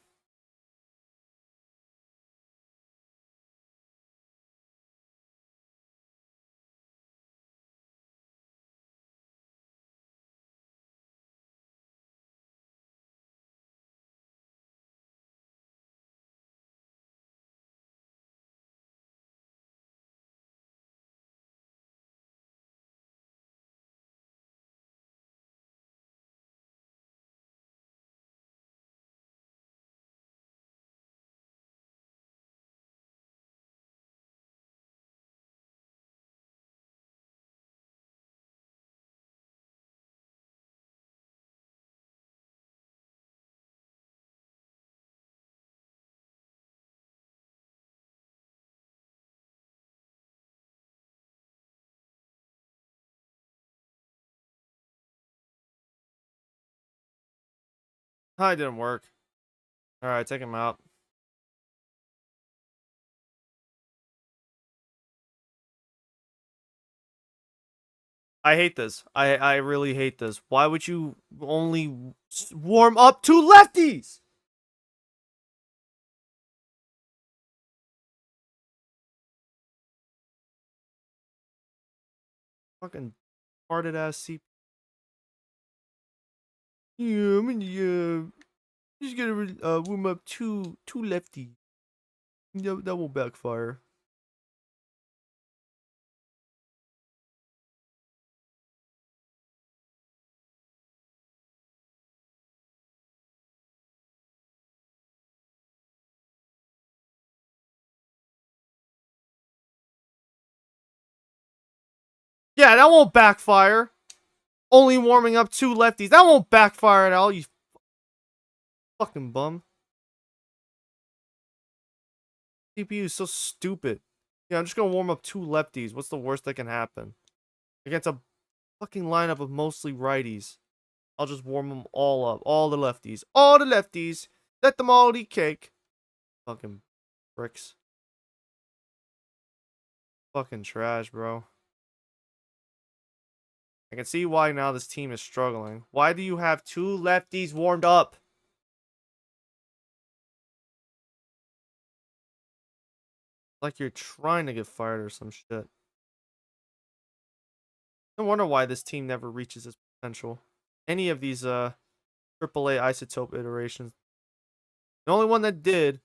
It didn't work. Alright, take him out. I hate this. I really hate this. Why would you only warm up to lefties? Fucking harded ass CP. Yeah, I'm gonna just gonna warm up two lefties. That will backfire. Yeah, that won't backfire. Only warming up 2 lefties. That won't backfire at all, you fucking bum. CPU is so stupid. Yeah, I'm just gonna warm up 2 lefties. What's the worst that can happen? Against a fucking lineup of mostly righties. I'll just warm them all up. All the lefties. All the lefties. Let them all eat cake. Fucking bricks. Fucking trash, bro. I can see why now this team is struggling. Why do you have 2 lefties warmed up? Like you're trying to get fired or some shit. No wonder why this team never reaches its potential. Any of these AAA isotope iterations. The only one that did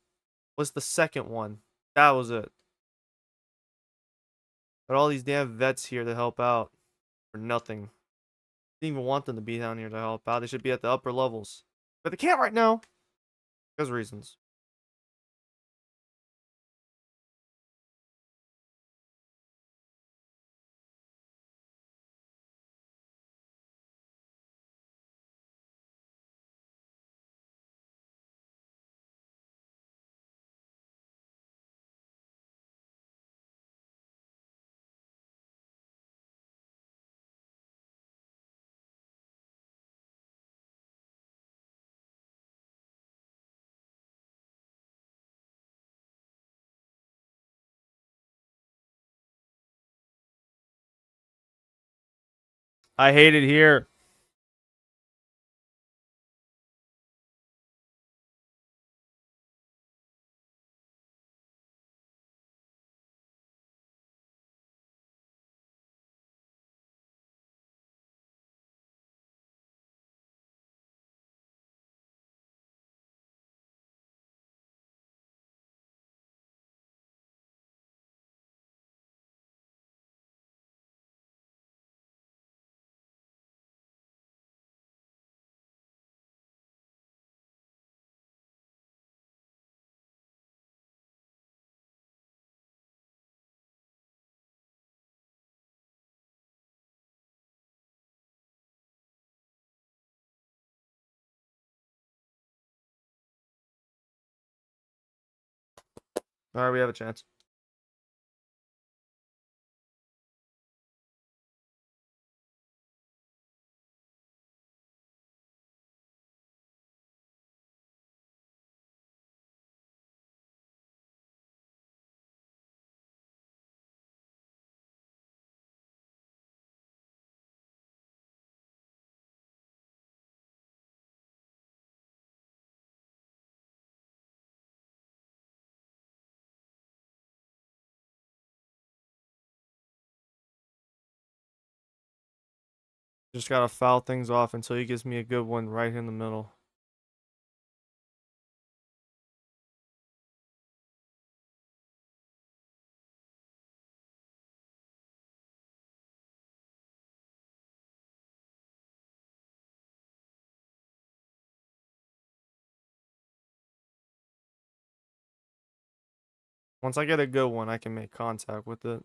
was the second one. That was it. But all these damn vets here to help out for nothing. Didn't even want them to be down here to help out. They should be at the upper levels. But they can't right now. Because reasons. I hate it here. Alright, we have a chance. Just gotta foul things off until he gives me a good one right in the middle. Once I get a good one, I can make contact with it.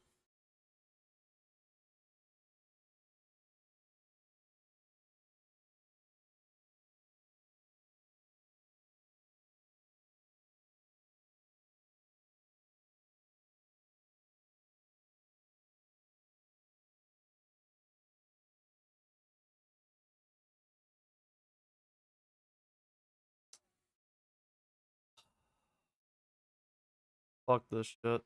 Fuck this shit.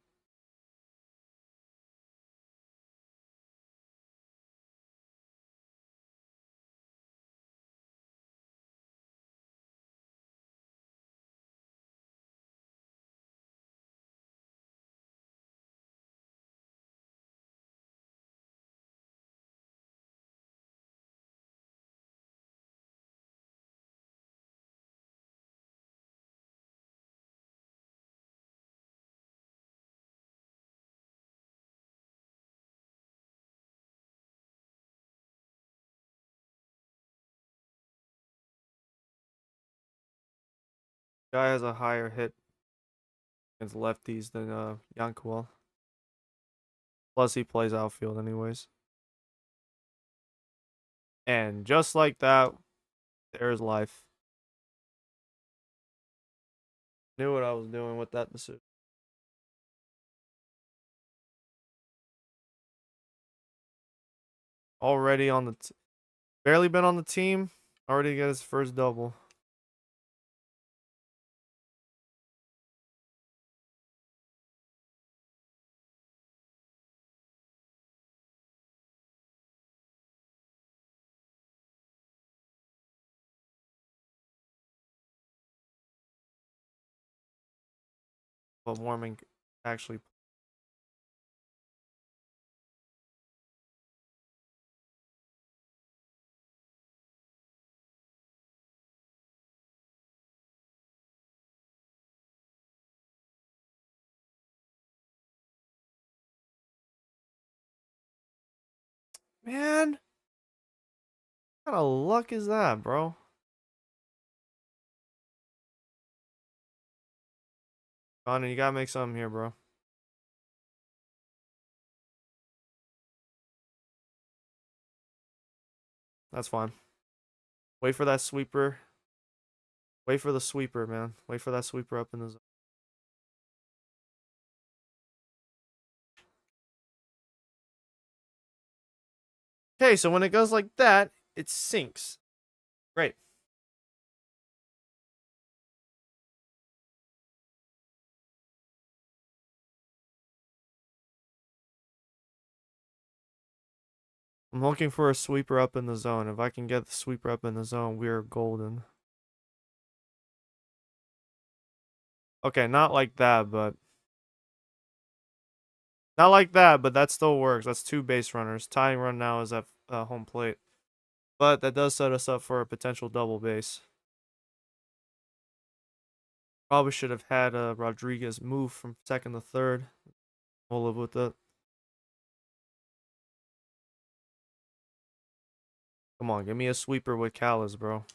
Guy has a higher hit against lefties than Yankuel. Plus, he plays outfield anyways. And just like that, there's life. Knew what I was doing with that decision. Already on the barely been on the team. Already got his first double. But Warming actually. Man, what kind of luck is that, bro? Connor, you gotta make something here, bro. That's fine. Wait for that sweeper. Wait for the sweeper, man. Wait for that sweeper up in the zone. Okay, so when it goes like that, it sinks. Great. I'm looking for a sweeper up in the zone. If I can get the sweeper up in the zone, we're golden. Okay, not like that, but not like that, but that still works. That's two base runners. Tying run now is at home plate. But that does set us up for a potential double base. Probably should have had Rodriguez move from second to third. We'll live with it. Come on, give me a sweeper with Callis, bro.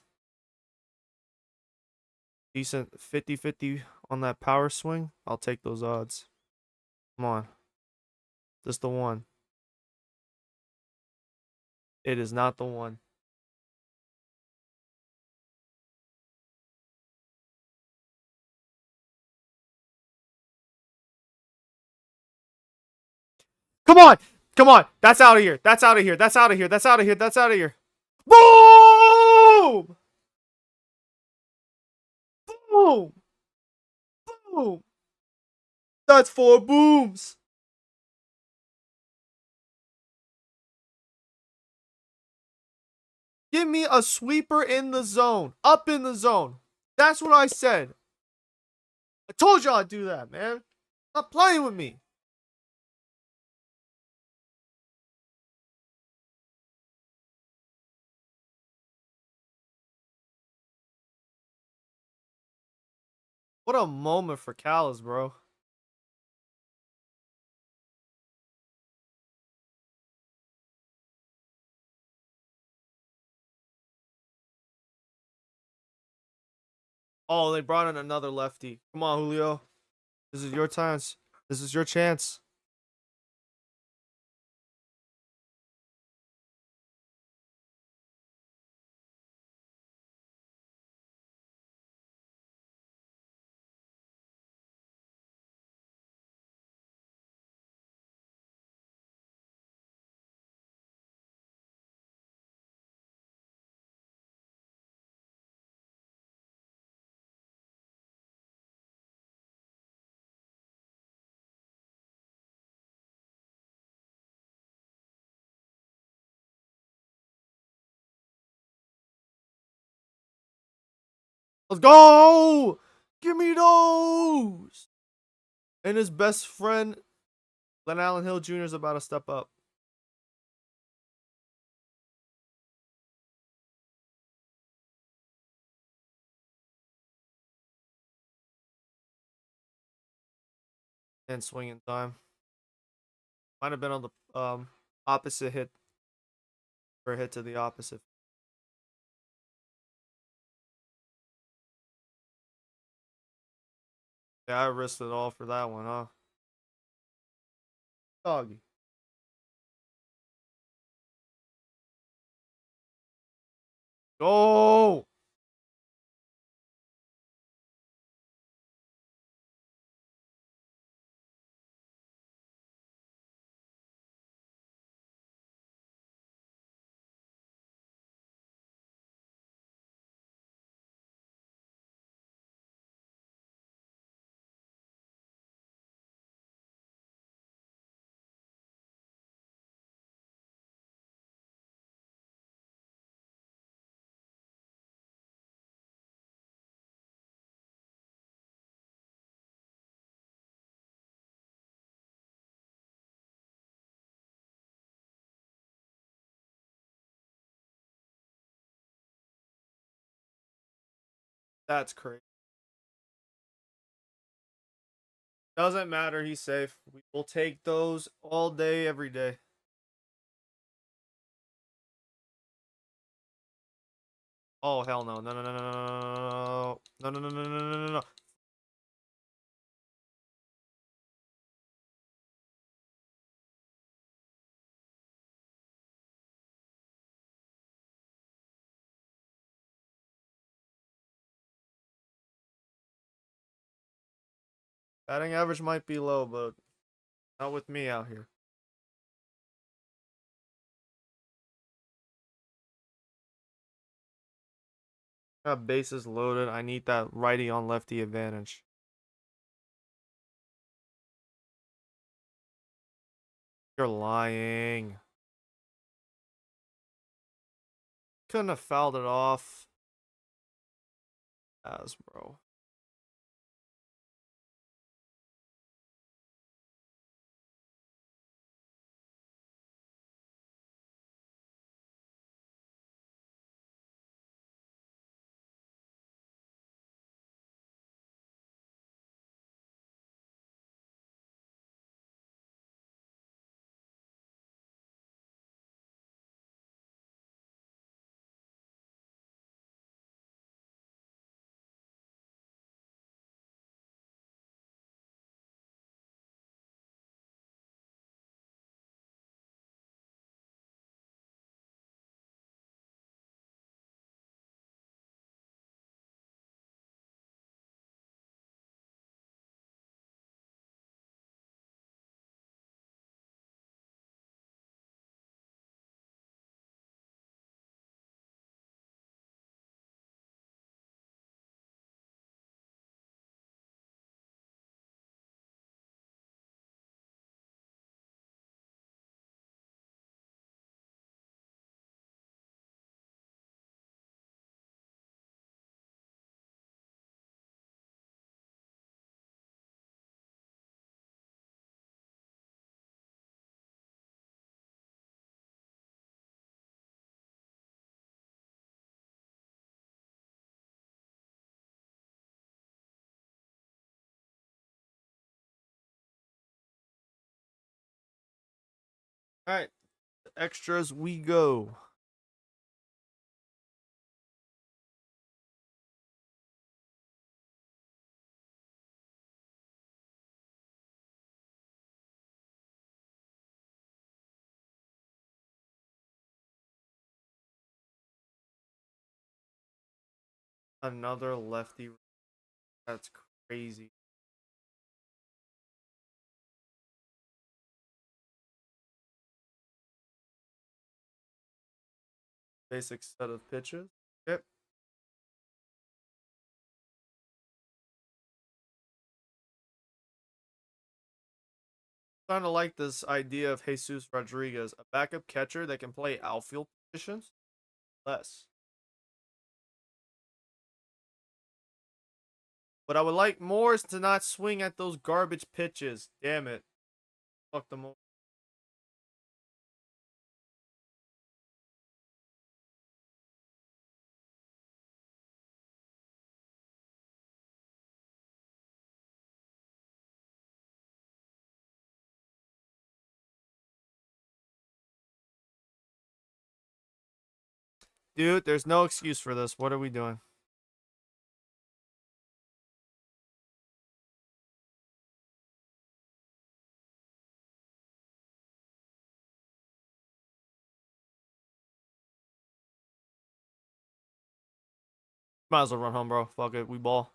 Decent 50-50 on that power swing. I'll take those odds. Come on. Just the one. It is not the one. Come on! Come on! That's out of here. That's out of here. That's out of here. That's out of here. That's out of here. Boom! Boom! Boom! That's four booms. Give me a sweeper in the zone. Up in the zone. That's what I said. I told y'all I'd do that, man. Stop playing with me. What a moment for Callis, bro. Oh, they brought in another lefty. Come on, Julio. This is your chance. This is your chance. Let's go! Give me those! And his best friend, Glenn Allen Hill Jr. is about to step up. And swinging time. Might have been on the opposite hit. For a hit to the opposite. Yeah, I risked it all for that one, huh? Doggy. Go! That's crazy. Doesn't matter. He's safe. We will take those all day, every day. Oh hell no! No no no no no no no no no no no no no no! Batting average might be low, but not with me out here. Got bases loaded. I need that righty on lefty advantage. You're lying. Couldn't have fouled it off. As bro. All right, extras we go. Another lefty. That's crazy. Basic set of pitches. Yep. Kind of like this idea of Jesus Rodriguez, a backup catcher that can play outfield positions. Less. What I would like more is to not swing at those garbage pitches. Damn it. Fuck them all. Dude, there's no excuse for this. What are we doing? Might as well run home, bro. Fuck it. We ball.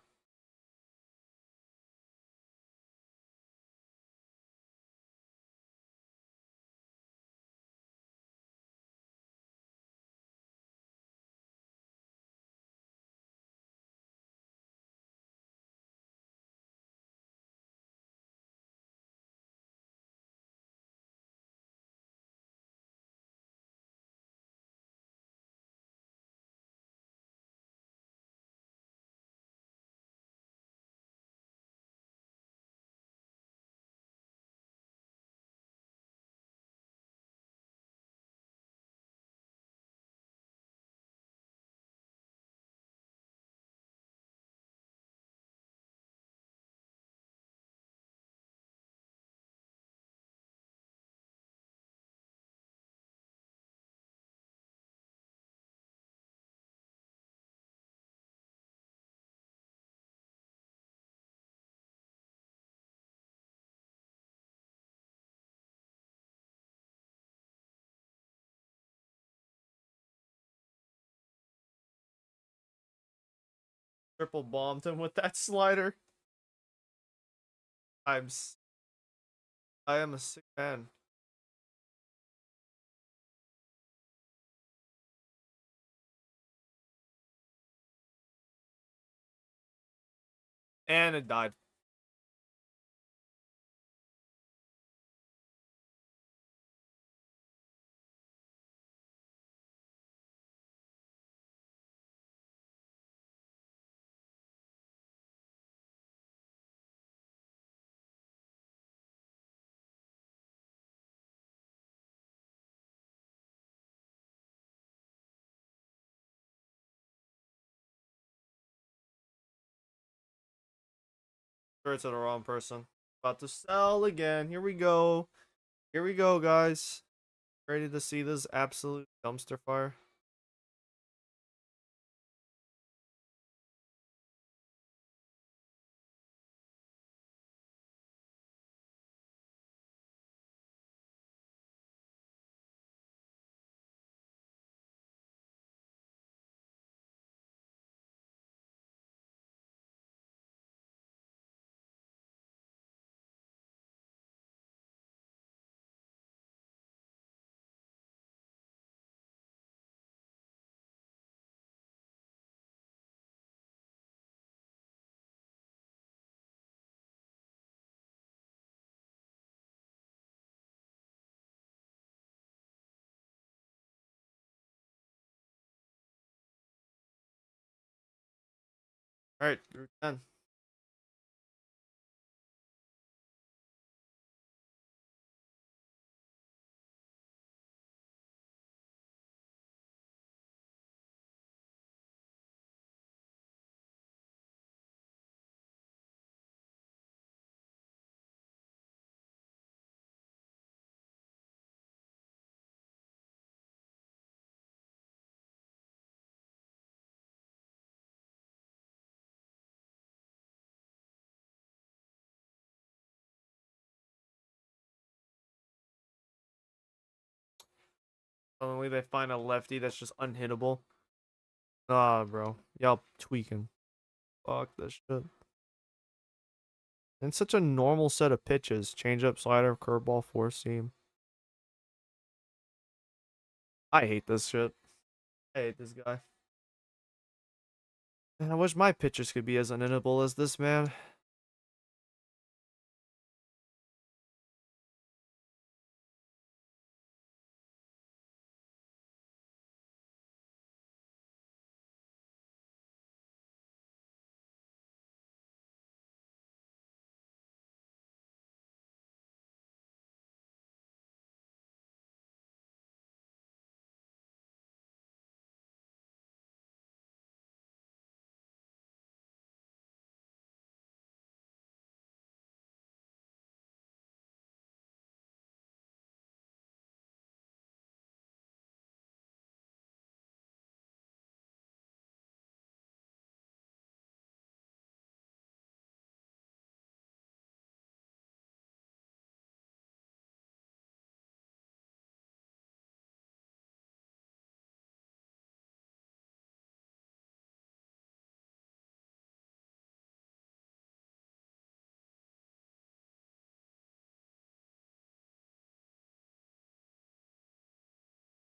Triple bombed him with that slider. I'm I am a sick man. And it died. Sure, to the wrong person. About to sell again. Here we go. Here we go, guys. Ready to see this absolute dumpster fire? Alright, through 10. Suddenly they find a lefty that's just unhittable. Ah, bro. Y'all tweaking. Fuck this shit. And such a normal set of pitches. Changeup, slider, curveball, four seam. I hate this shit. I hate this guy. Man, I wish my pitchers could be as unhittable as this man.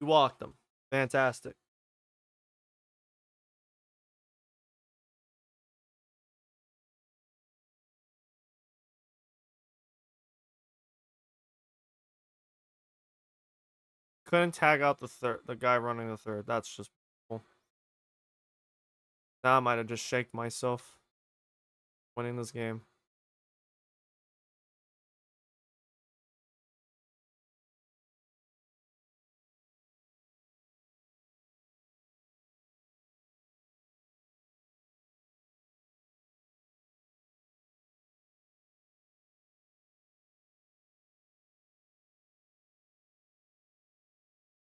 You walked him. Fantastic. Couldn't tag out the guy running the third. That's just cool. Now I might have just shaked myself winning this game.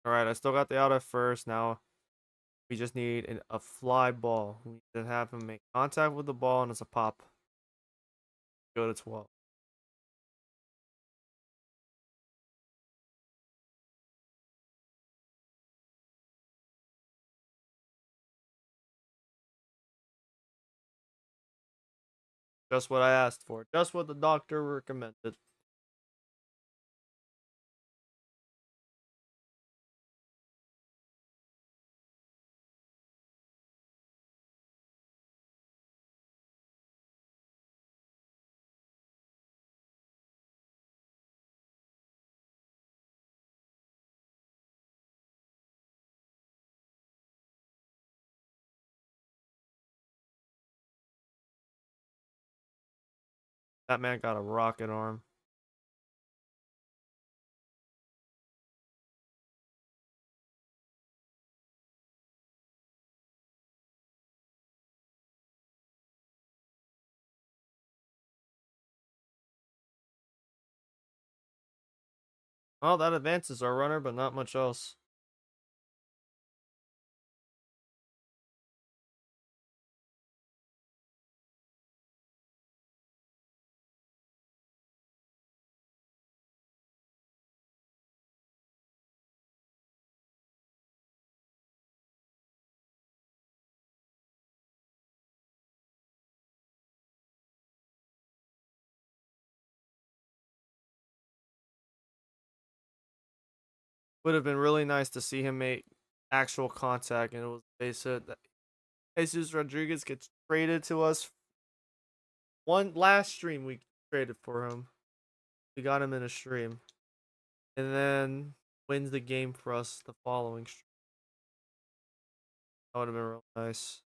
All right, I still got the out at first. Now we just need a fly ball. We need to have him make contact with the ball, and it's a pop. Go to 12. Just what I asked for. Just what the doctor recommended. That man got a rocket arm. Well, that advances our runner, but not much else. Would have been really nice to see him make actual contact, and it was they said that Jesus Rodriguez gets traded to us. One last stream we traded for him. We got him in a stream, and then wins the game for us the following stream. That would have been real nice.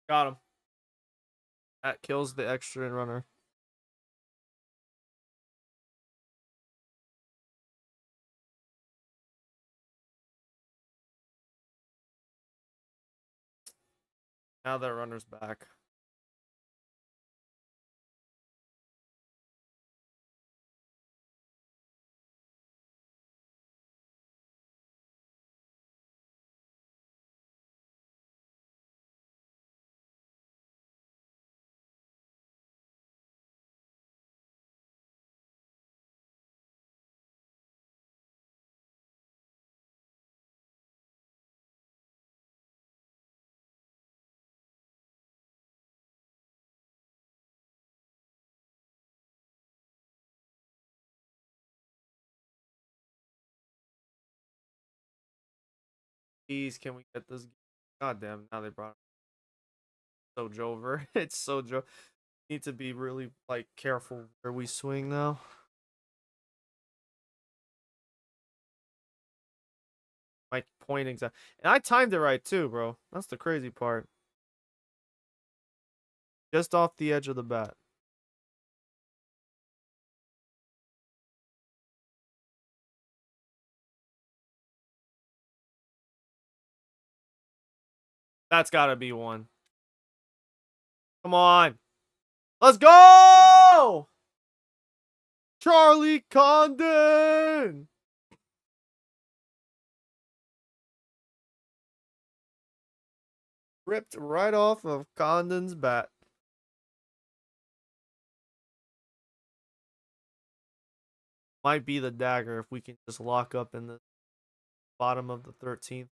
Got him. That kills the extra runner. Now that runner's back. Please, can we get this? God damn! Now they brought Sojo over. It's Sojo. Need to be really like careful where we swing now. My point exact, and I timed it right too, bro. That's the crazy part. Just off the edge of the bat. That's gotta be one. Come on. Let's go! Charlie Condon! Ripped right off of Condon's bat. Might be the dagger if we can just lock up in the bottom of the 13th.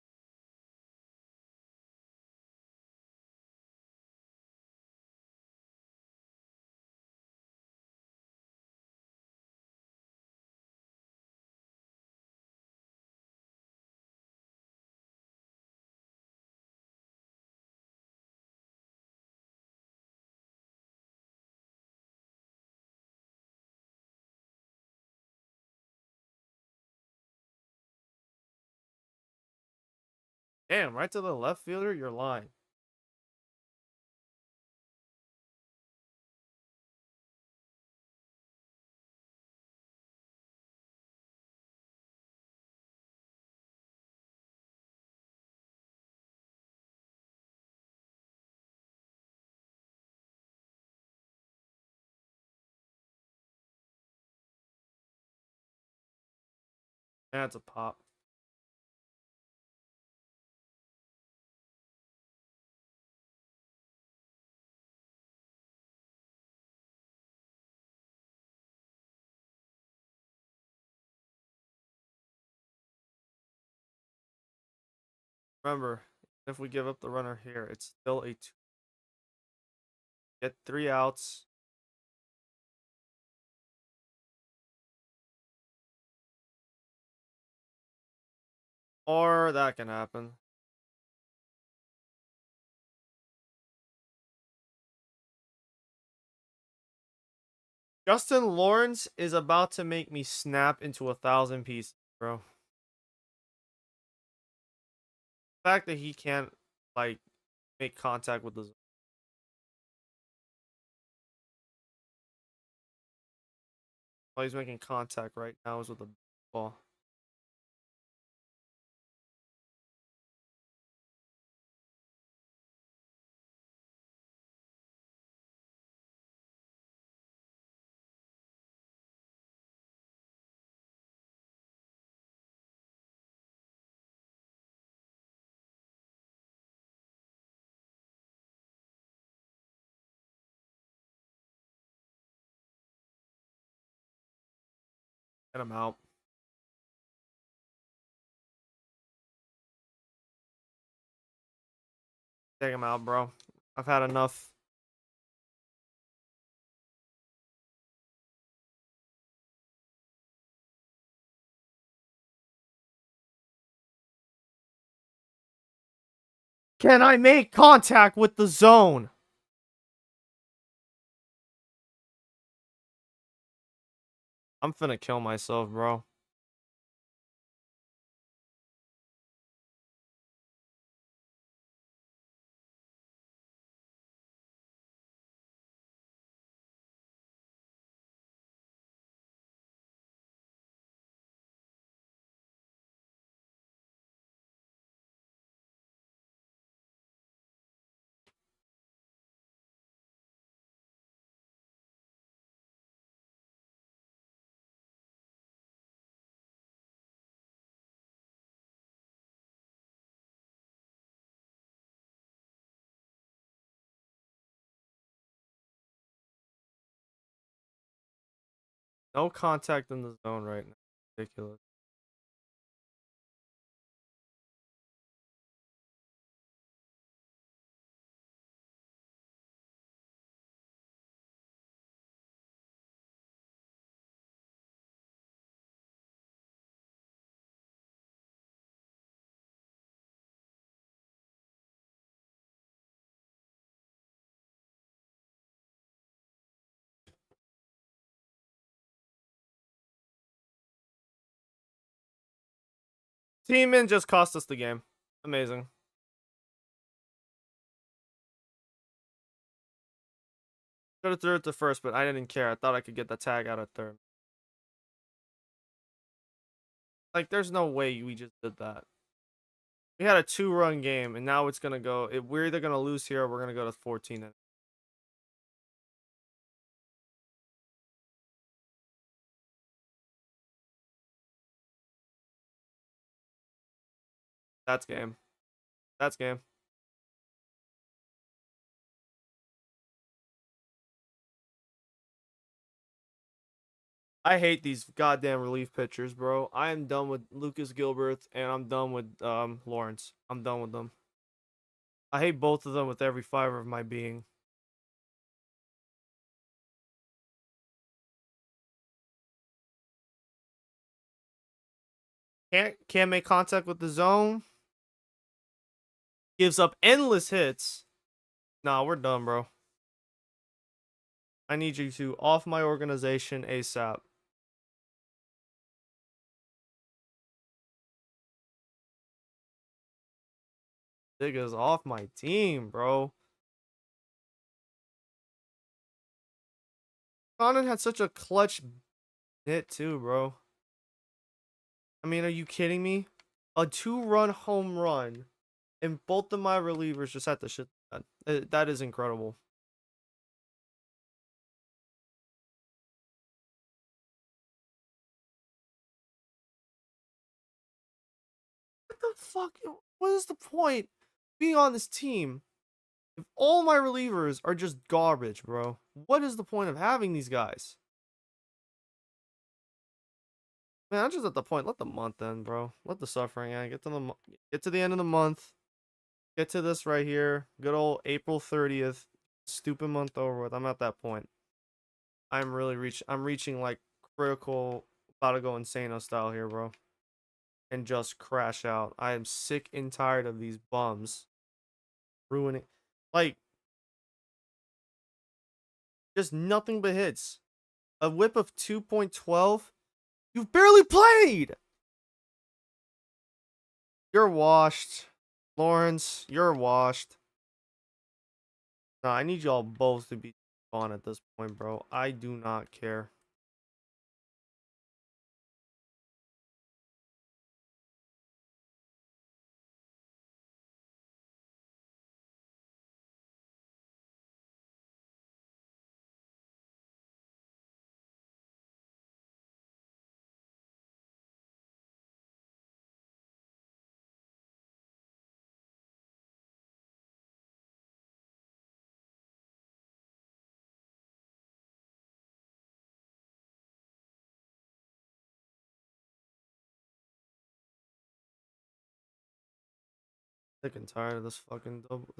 Damn, right to the left fielder, you're lying. That's a pop. Remember, if we give up the runner here, it's still a 2. Get 3 outs. Or that can happen. Justin Lawrence is about to make me snap into 1,000 pieces, bro. The fact that he can't, like, make contact with the zone. All he's making contact right now is with the ball. Get him out. Take him out, bro. I've had enough. Can I make contact with the zone? I'm finna kill myself, bro. No contact in the zone right now. Ridiculous. Team just cost us the game. Amazing. Should have threw it to first, but I didn't care. I thought I could get the tag out of third. Like, there's no way we just did that. We had a 2-run game, and now it's gonna go. We're either gonna lose here or we're gonna go to 14. That's game. That's game. I hate these goddamn relief pitchers, bro. I am done with Lucas Gilbert and I'm done with Lawrence. I'm done with them. I hate both of them with every fiber of my being. Can't make contact with the zone. Gives up endless hits. Nah, we're done, bro. I need you to off my organization ASAP. Niggas off my team, bro. Conan had such a clutch hit too, bro. I mean, are you kidding me? A 2-run home run, and both of my relievers just had to shit. That is incredible. What the fuck? What is the point being on this team if all my relievers are just garbage, bro? What is the point of having these guys? Man, I'm just at the point. Let the month end, bro. Let the suffering end. Get to the end of the month. Get to this right here. Good old April 30th. Stupid month over with. I'm at that point. I'm reaching like critical about to go insano style here, bro. And just crash out. I am sick and tired of these bums ruining, like, just nothing but hits. A whip of 2.12. You've barely played. You're washed. Lawrence, you're washed. Nah, I need y'all both to be gone at this point, bro. I do not care. Sick and tired of this fucking double.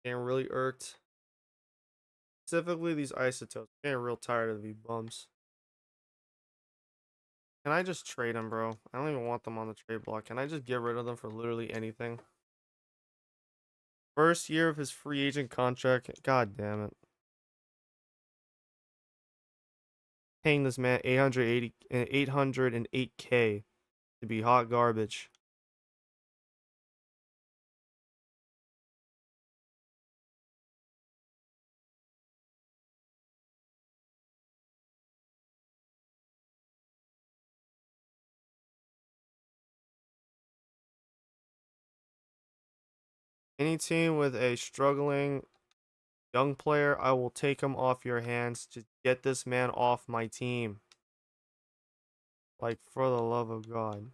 Getting really irked. Specifically these isotopes. Getting real tired of these bums. Can I just trade them, bro? I don't even want them on the trade block. Can I just get rid of them for literally anything? First year of his free agent contract. God damn it. Paying this man 808K to be hot garbage. Any team with a struggling young player, I will take him off your hands to get this man off my team. Like, for the love of God.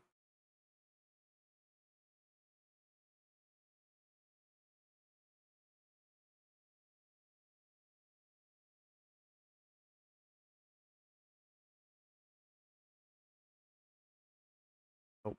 Nope.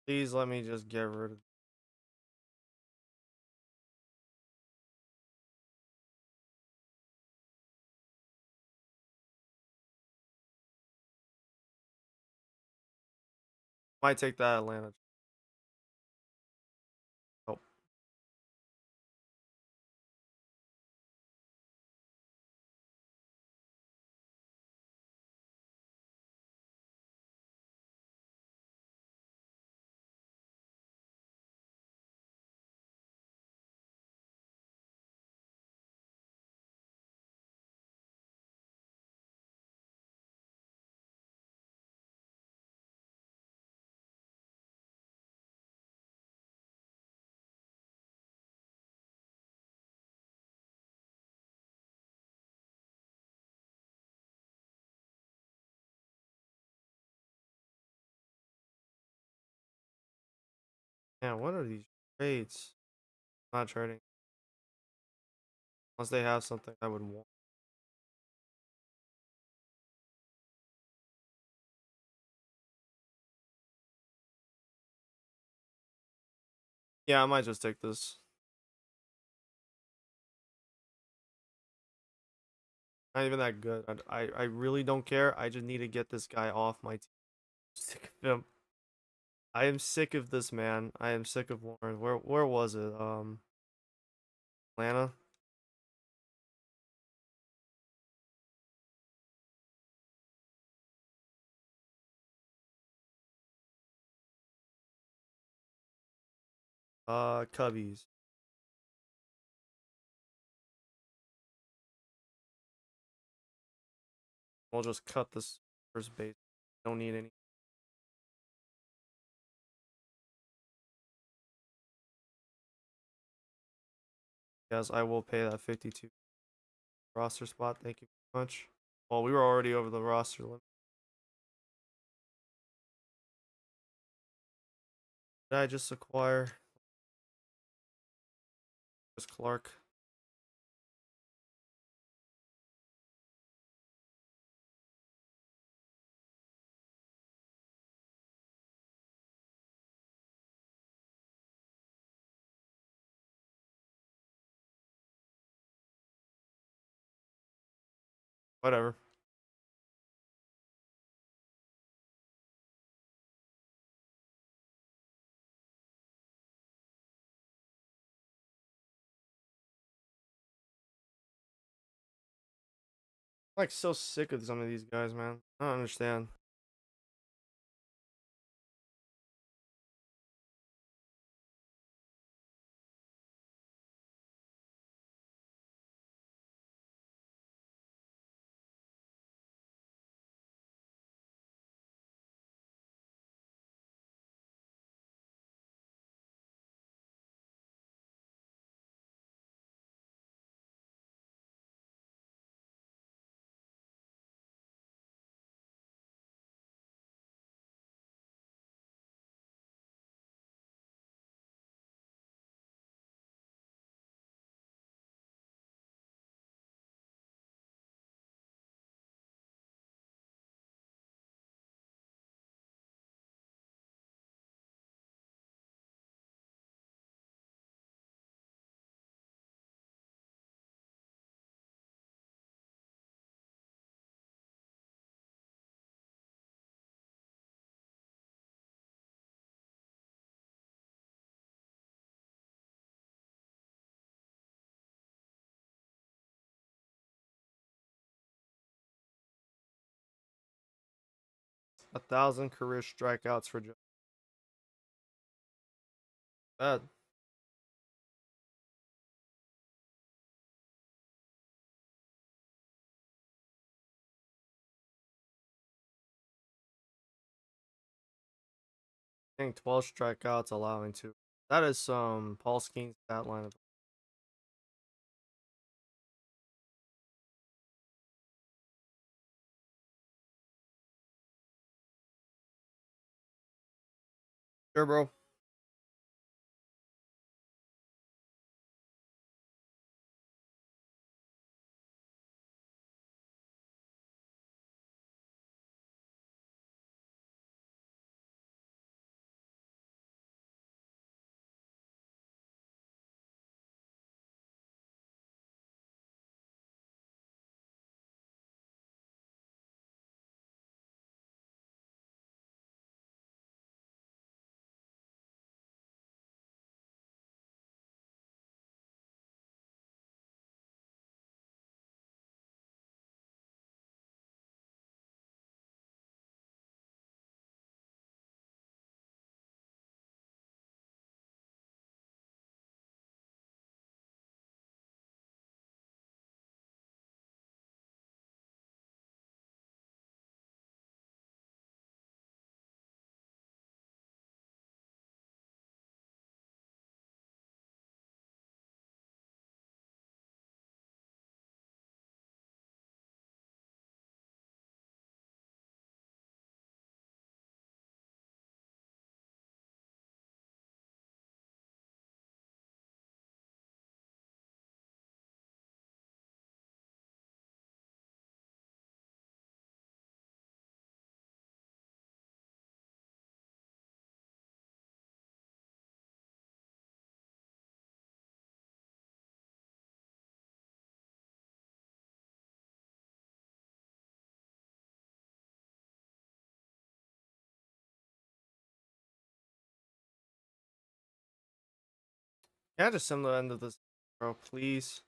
Please let me just get rid of. Might take that Atlanta. Oh, man, what are these trades? I'm not trading unless they have something I would want. Yeah, I might just take this. Not even that good. I really don't care. I just need to get this guy off my team. Sick of him. I am sick of this man. I am sick of Warren. Where was it? Atlanta. Cubbies. We'll just cut this first base. Don't need any. Yes, I will pay that 52 roster spot. Thank you very much. Well, we were already over the roster limit. Did I just acquire Chris Clark? Whatever. I'm like so sick of some of these guys, man. I don't understand. A thousand career strikeouts for Joe. Bad. Getting 12 strikeouts, allowing two. That is some Paul Skeens stat line. Sure, bro. Can I just sim the end of this, bro? Please.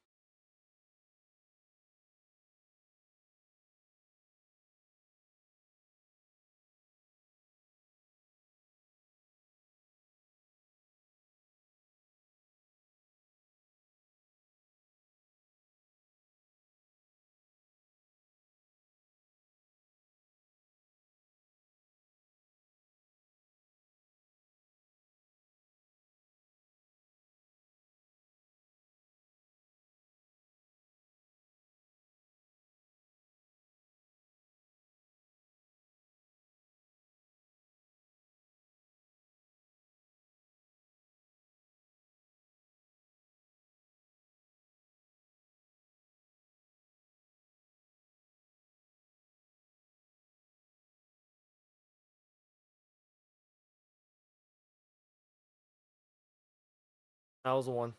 That was the one.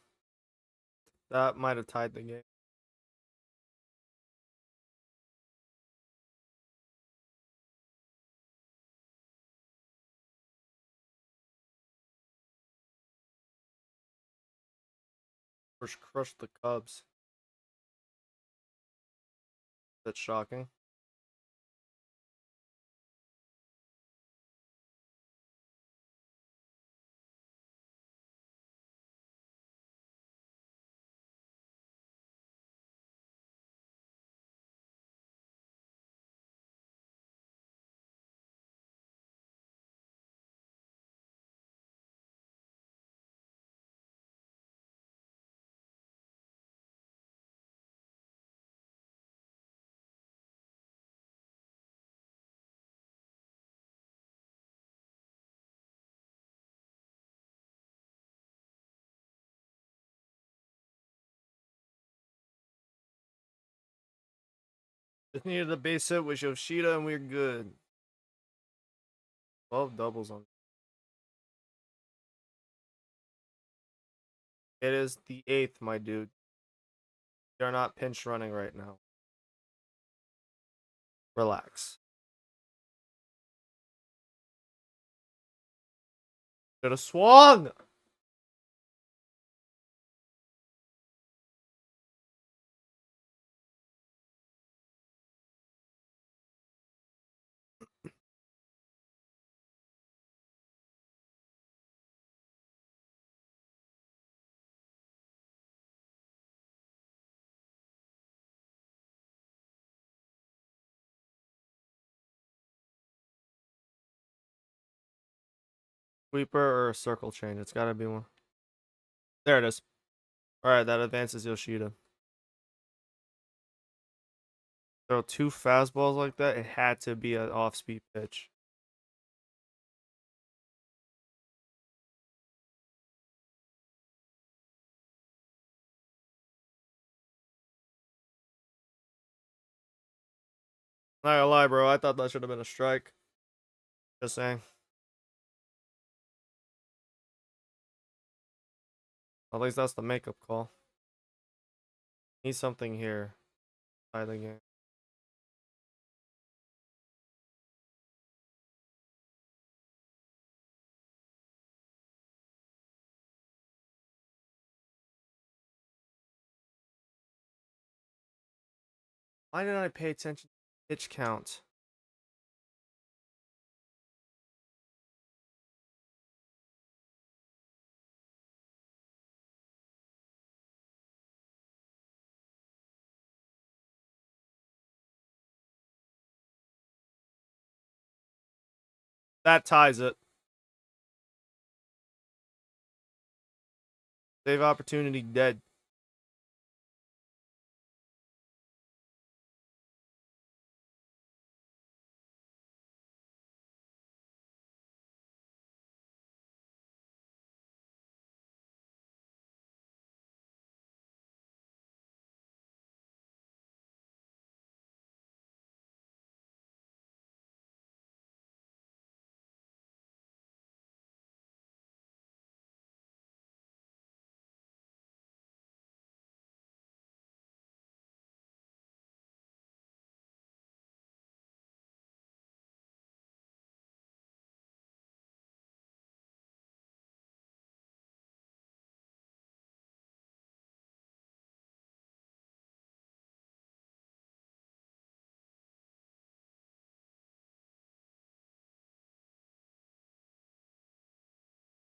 That might have tied the game. First crushed the Cubs. That's shocking. Just needed a base hit with Yoshida and we're good. 12 doubles on. It is the 8th, my dude. You're not pinch running right now. Relax. Should have swung! Sweeper or circle change? It's gotta be one. There it is. Alright, that advances Yoshida. Throw 2 fastballs like that, it had to be an off-speed pitch. Not gonna lie, bro. I thought that should have been a strike. Just saying. At least that's the makeup call. Need something here. Tie the game. Why didn't I pay attention to pitch count? That ties it. Save opportunity dead.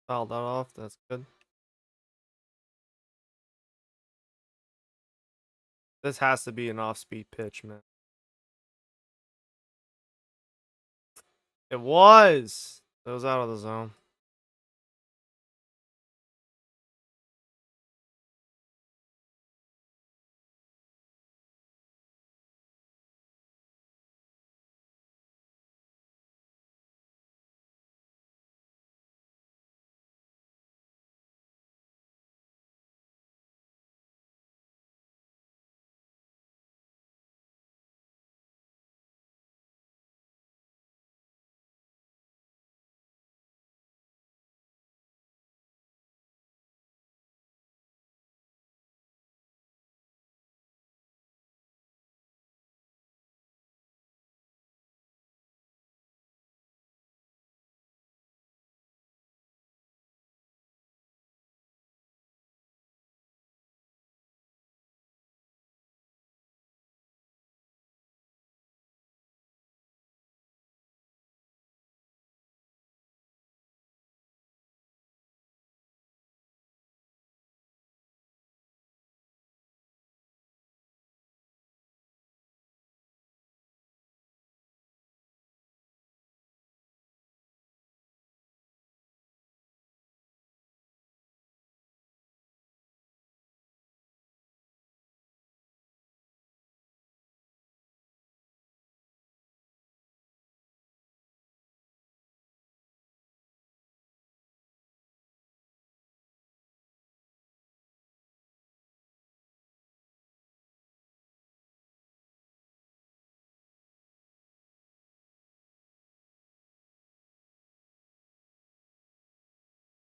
Foul that off. That's good. This has to be an off-speed pitch, man. It was. It was out of the zone.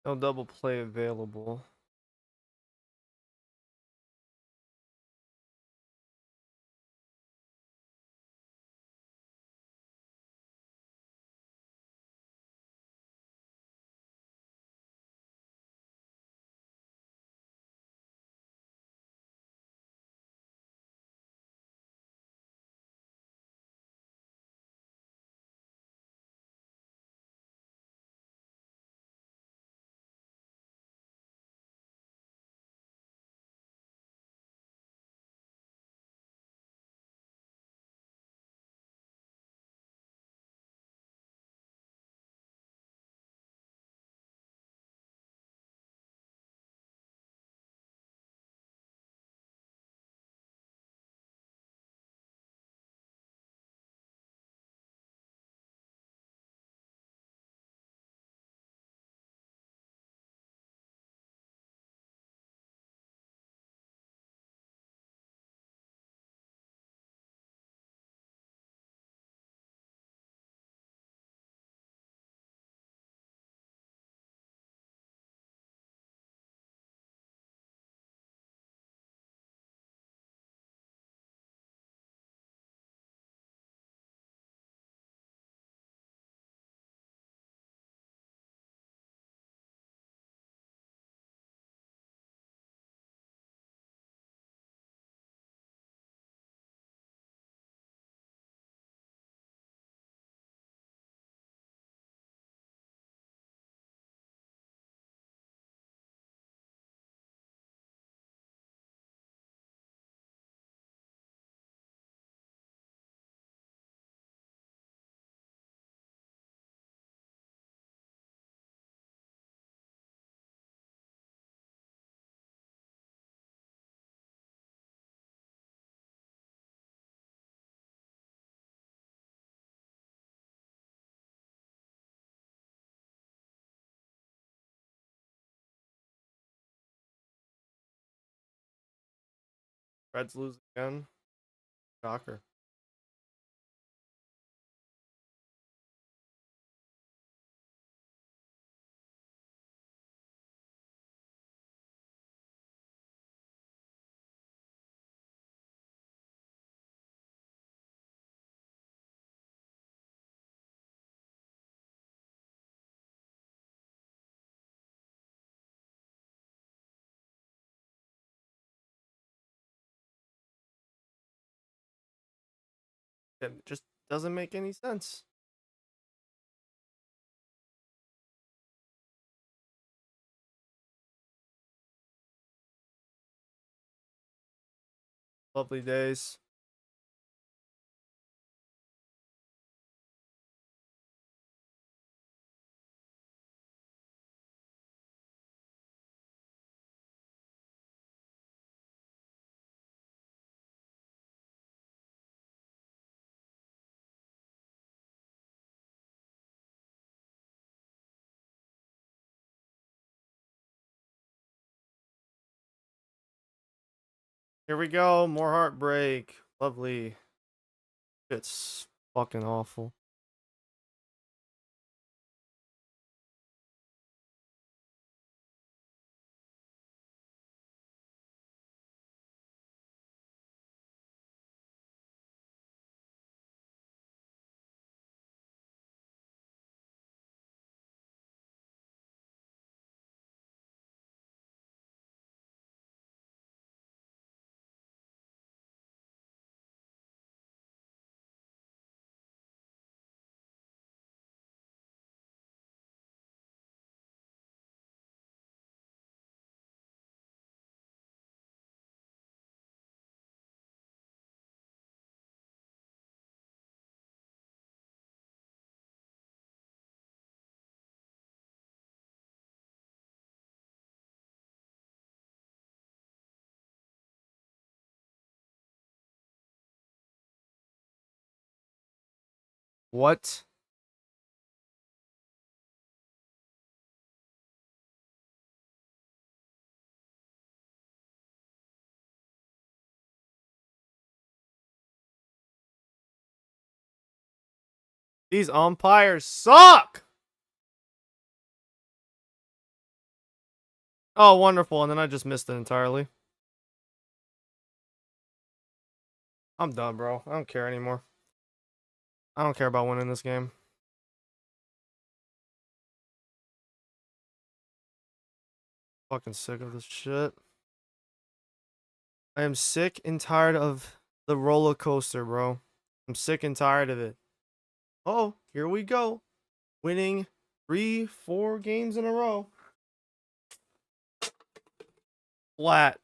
No double play available. Reds lose again. Shocker. It just doesn't make any sense. Lovely days. Here we go. More heartbreak. Lovely. It's fucking awful. What? These umpires suck. Oh, wonderful. And then I just missed it entirely. I'm done, bro. I don't care anymore. I don't care about winning this game. Fucking sick of this shit. I am sick and tired of the roller coaster, bro. I'm sick and tired of it. Oh, here we go. Winning 3, 4 games in a row. Flat.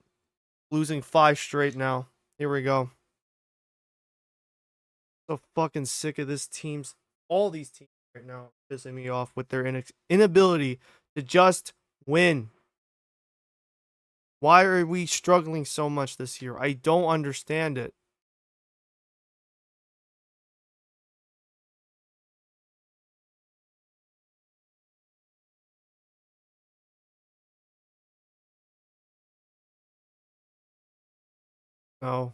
Losing 5 straight now. Here we go. So fucking sick of this team's, all these teams right now pissing me off with their inability to just win. Why are we struggling so much this year? I don't understand it. No.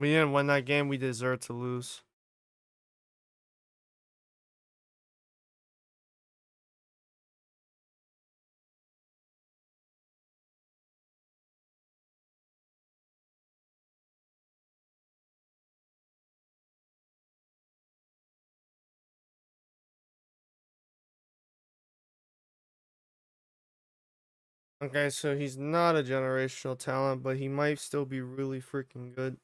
We didn't win that game. We deserve to lose. Okay, so he's not a generational talent, but he might still be really freaking good.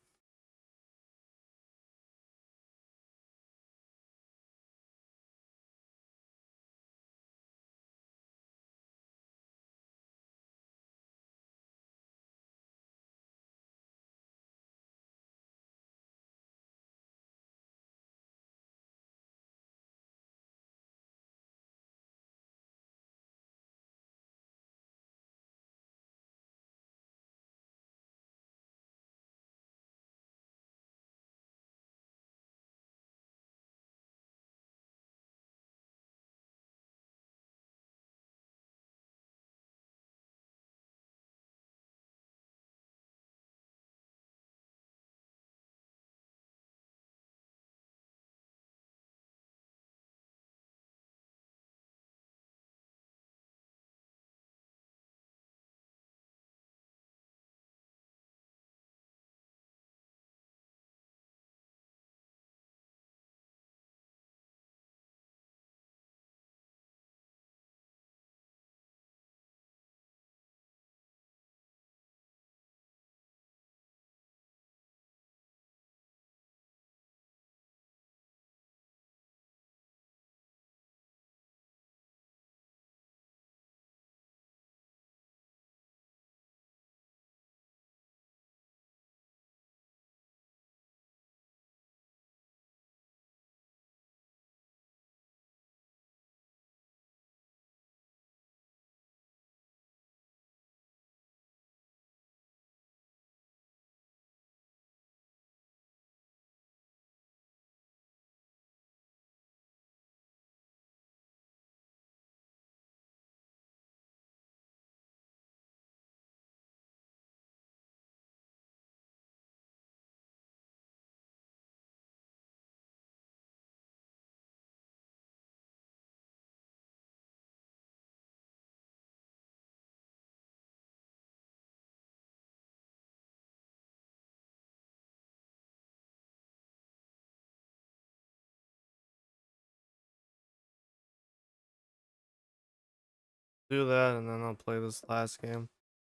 Do that, and then I'll play this last game.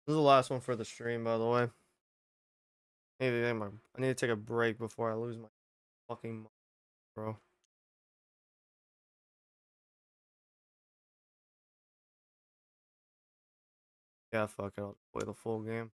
This is the last one for the stream, by the way. I need to take a break before I lose my fucking mind, bro. Yeah, fuck it. I'll play the full game.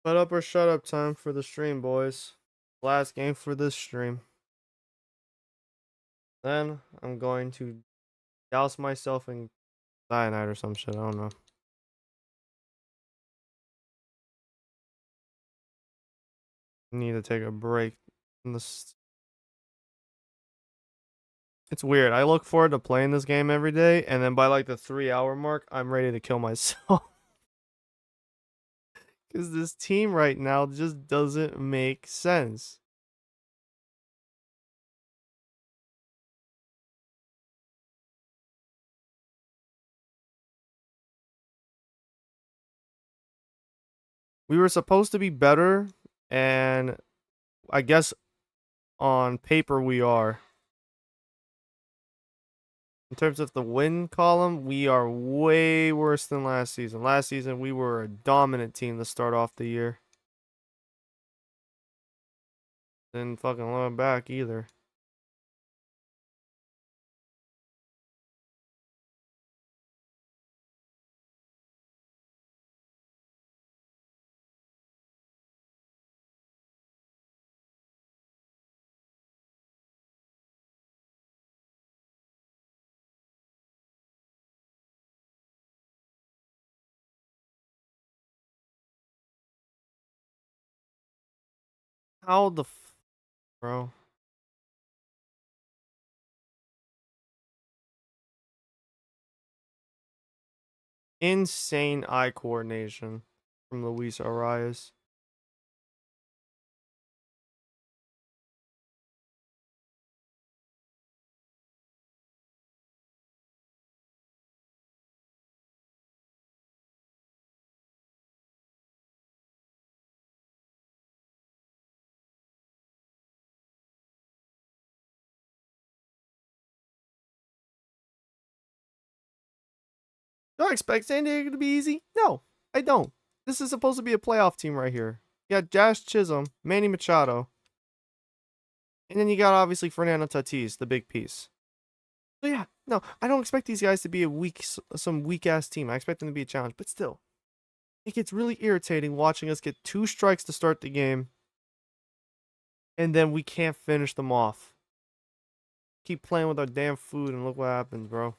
Put up or shut up time for the stream, boys. Last game for this stream. Then I'm going to douse myself in cyanide or some shit. I don't know. Need to take a break. It's weird. I look forward to playing this game every day, and then by like the 3 hour mark, I'm ready to kill myself. Because this team right now just doesn't make sense. We were supposed to be better, and I guess on paper we are. In terms of the win column, we are way worse than last season. Last season, we were a dominant team to start off the year. Didn't fucking look back either. How the bro? Insane eye coordination from Luis Arias. Do I expect San Diego to be easy? No, I don't. This is supposed to be a playoff team right here. You got Josh Chisholm, Manny Machado, and then you got obviously Fernando Tatis, the big piece. So yeah, no, I don't expect these guys to be some weak ass team. I expect them to be a challenge, but still, it gets really irritating watching us get 2 strikes to start the game, and then we can't finish them off. Keep playing with our damn food, and look what happens, bro.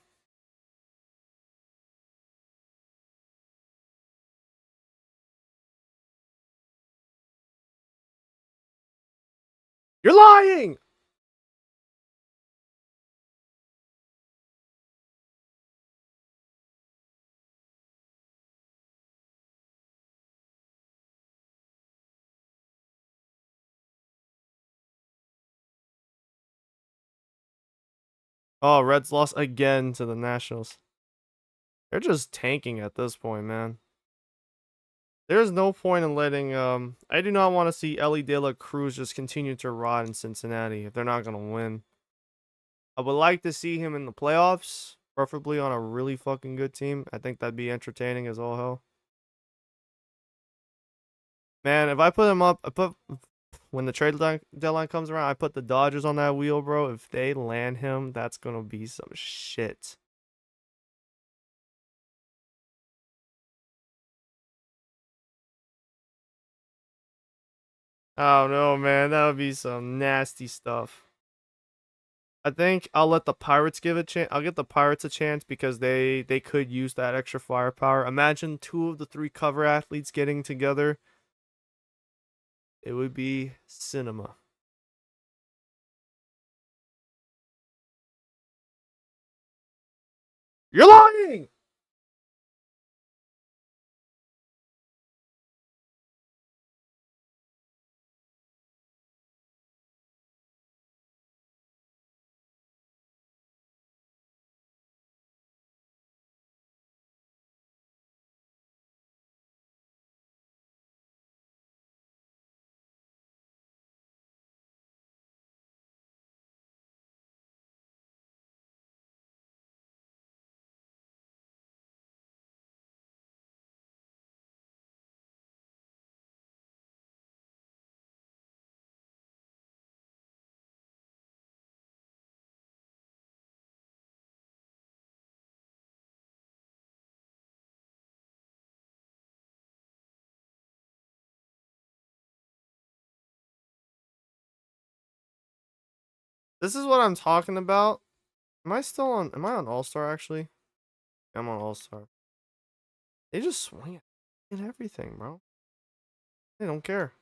You're lying! Oh, Reds lost again to the Nationals. They're just tanking at this point, man. There's no point in letting I do not want to see Ellie De La Cruz just continue to rot in Cincinnati if they're not gonna win. I would like to see him in the playoffs, preferably on a really fucking good team. I think that'd be entertaining as all hell. Man, if I put him up, when the trade deadline comes around, I put the Dodgers on that wheel, bro. If they land him, that's gonna be some shit. Oh no, man, that would be some nasty stuff. I think I'll let the Pirates give a chance. I'll get the Pirates a chance because they could use that extra firepower. Imagine two of the three cover athletes getting together. It would be cinema. You're lying. This is what I'm talking about. Am I still on? Am I on All Star actually? I'm on All Star. They just swing at everything, bro. They don't care.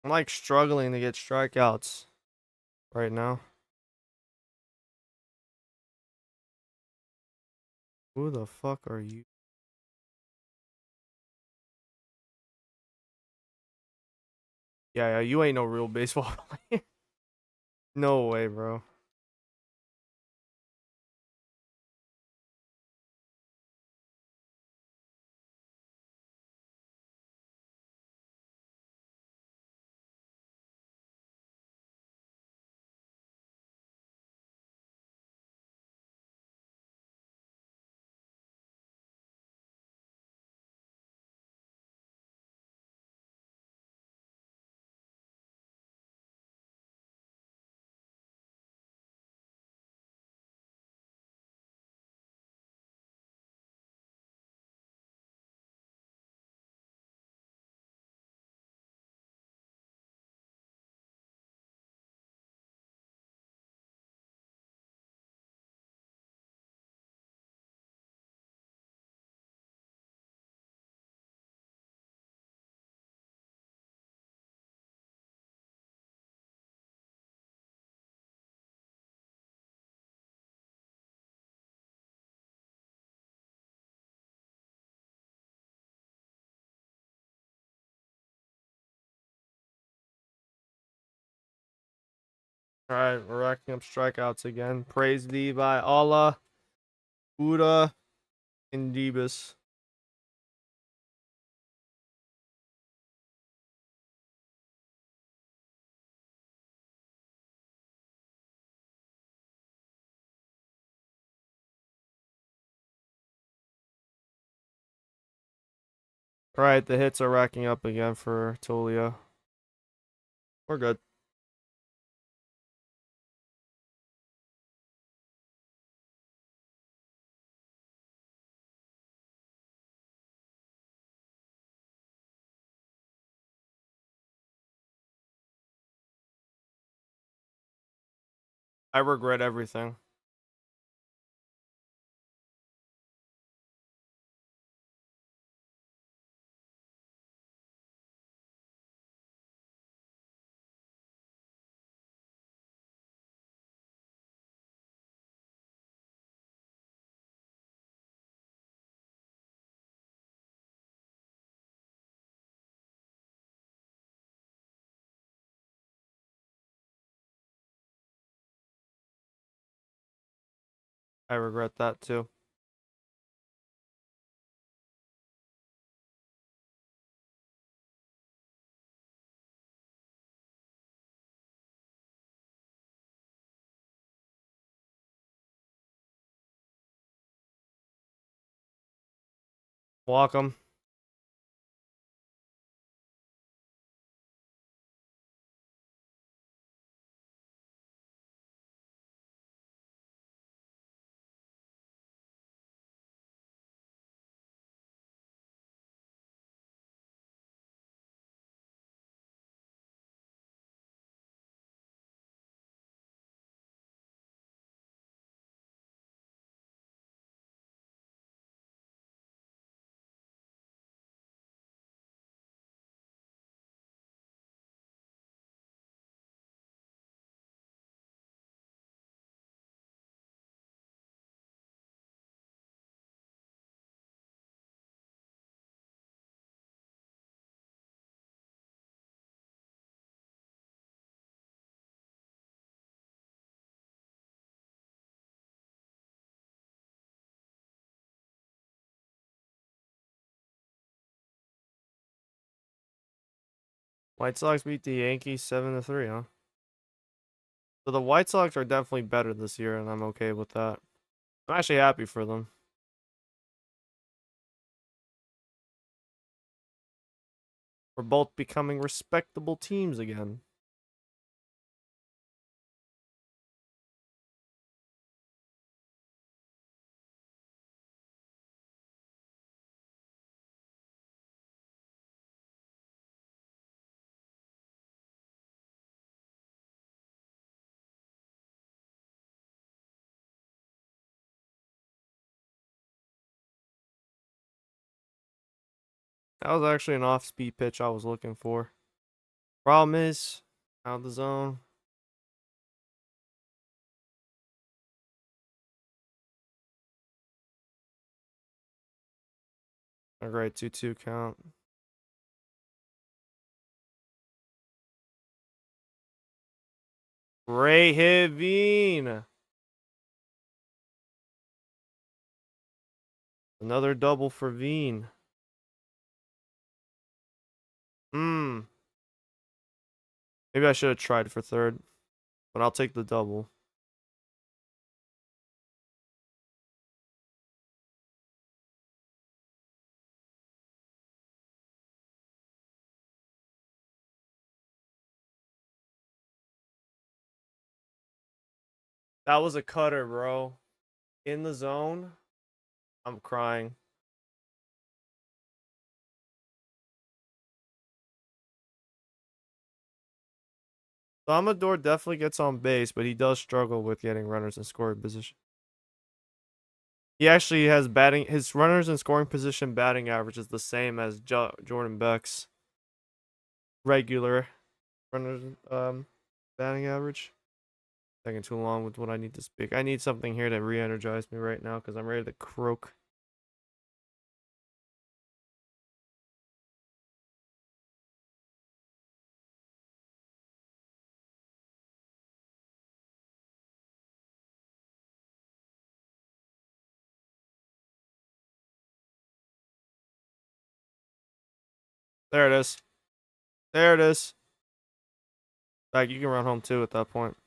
I'm like struggling to get strikeouts right now. Who the fuck are you? Yeah, yeah, you ain't no real baseball player. No way, bro. All right, we're racking up strikeouts again. Praise be by Allah, Buddha, and Debus. All right, the hits are racking up again for Tulia. We're good. I regret everything. I regret that too. Welcome. White Sox beat the Yankees 7-3, huh? So the White Sox are definitely better this year, and I'm okay with that. I'm actually happy for them. We're both becoming respectable teams again. That was actually an off-speed pitch I was looking for. Problem is, out of the zone. A great 2-2 count. Great hit, Veen. Another double for Veen. Hmm. Maybe I should have tried for third, but I'll take the double. That was a cutter, bro. In the zone. I'm crying. Amador definitely gets on base, but he does struggle with getting runners in scoring position. He actually has batting. His runners in scoring position batting average is the same as Jordan Beck's regular runners batting average. Taking too long with what I need to speak. I need something here to re-energize me right now because I'm ready to croak. There it is. There it is. Like you can run home too at that point.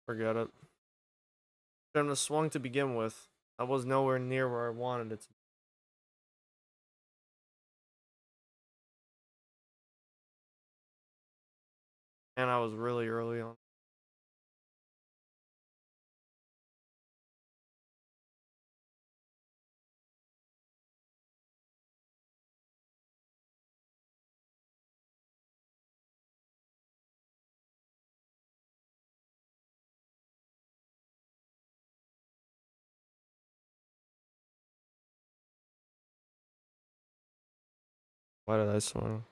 Forget it. Shouldn't have swung to begin with. I was nowhere near where I wanted it to. And I was really early on. Why did I swing?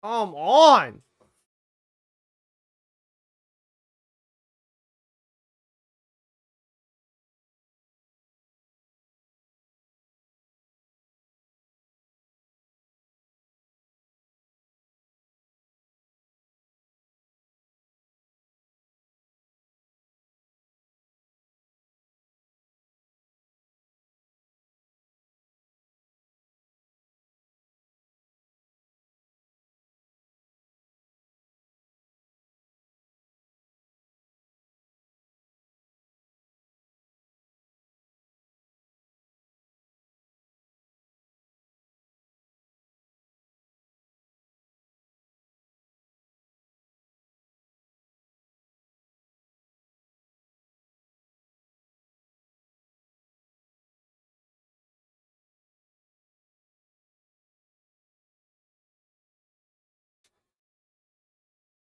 Come on.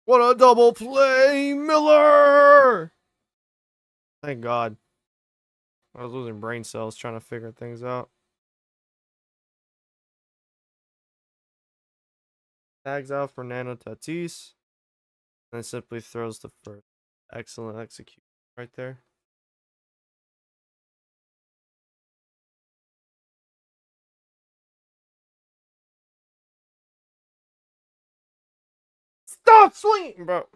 What a double play, Miller! Thank God. I was losing brain cells trying to figure things out. Tags out Fernando Tatis. And simply throws the first. Excellent execution right there. Stop swinging, bro.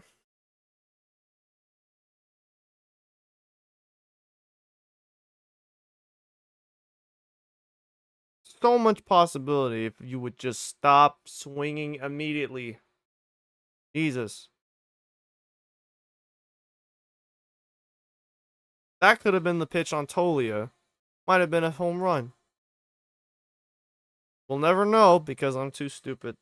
So much possibility if you would just stop swinging immediately. Jesus. That could have been the pitch on Tolia. Might have been a home run. We'll never know because I'm too stupid.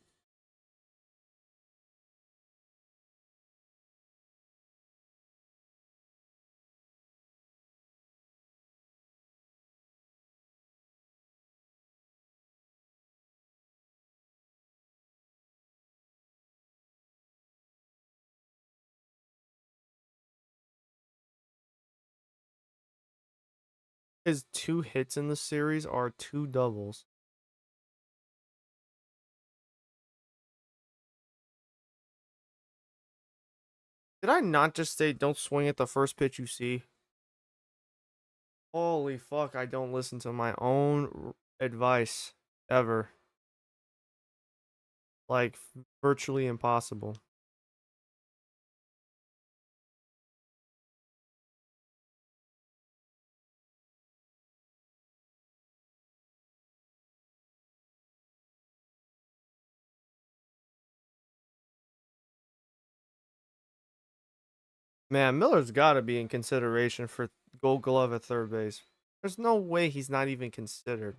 His 2 hits in the series are 2 doubles. Did I not just say don't swing at the first pitch you see? Holy fuck, I don't listen to my own advice ever. Like, virtually impossible. Man, Miller's got to be in consideration for Gold Glove at third base. There's no way he's not even considered.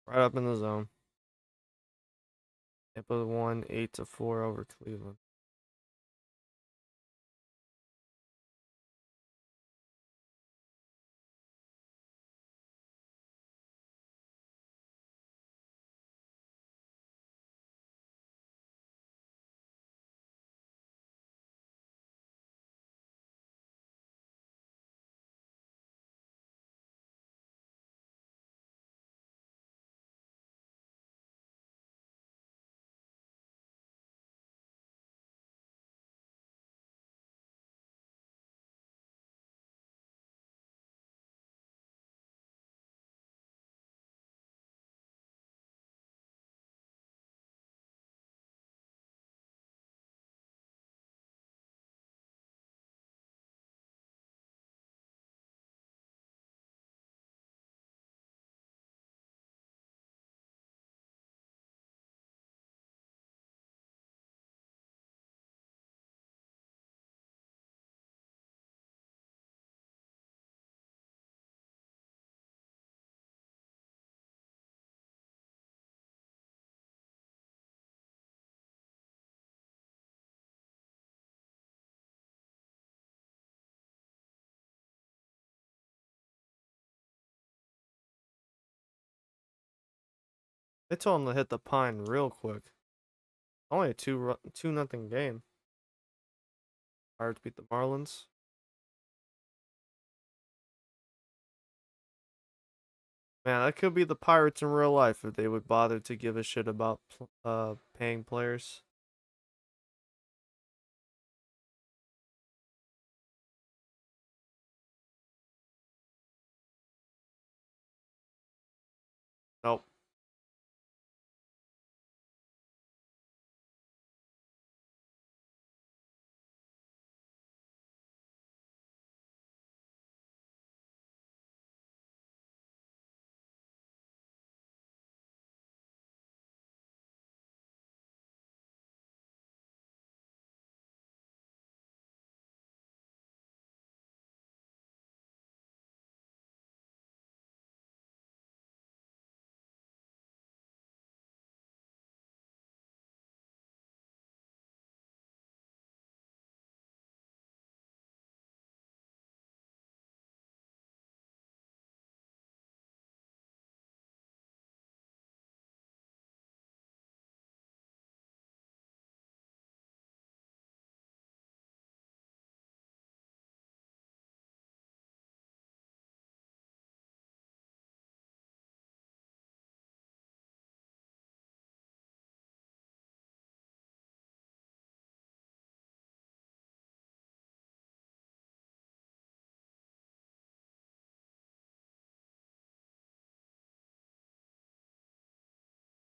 Right up in the zone. Tampa won 8-4 over Cleveland. They told him to hit the pine real quick. Only a 2-0 game. Pirates beat the Marlins. Man, that could be the Pirates in real life if they would bother to give a shit about paying players. Nope.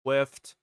Whiffed.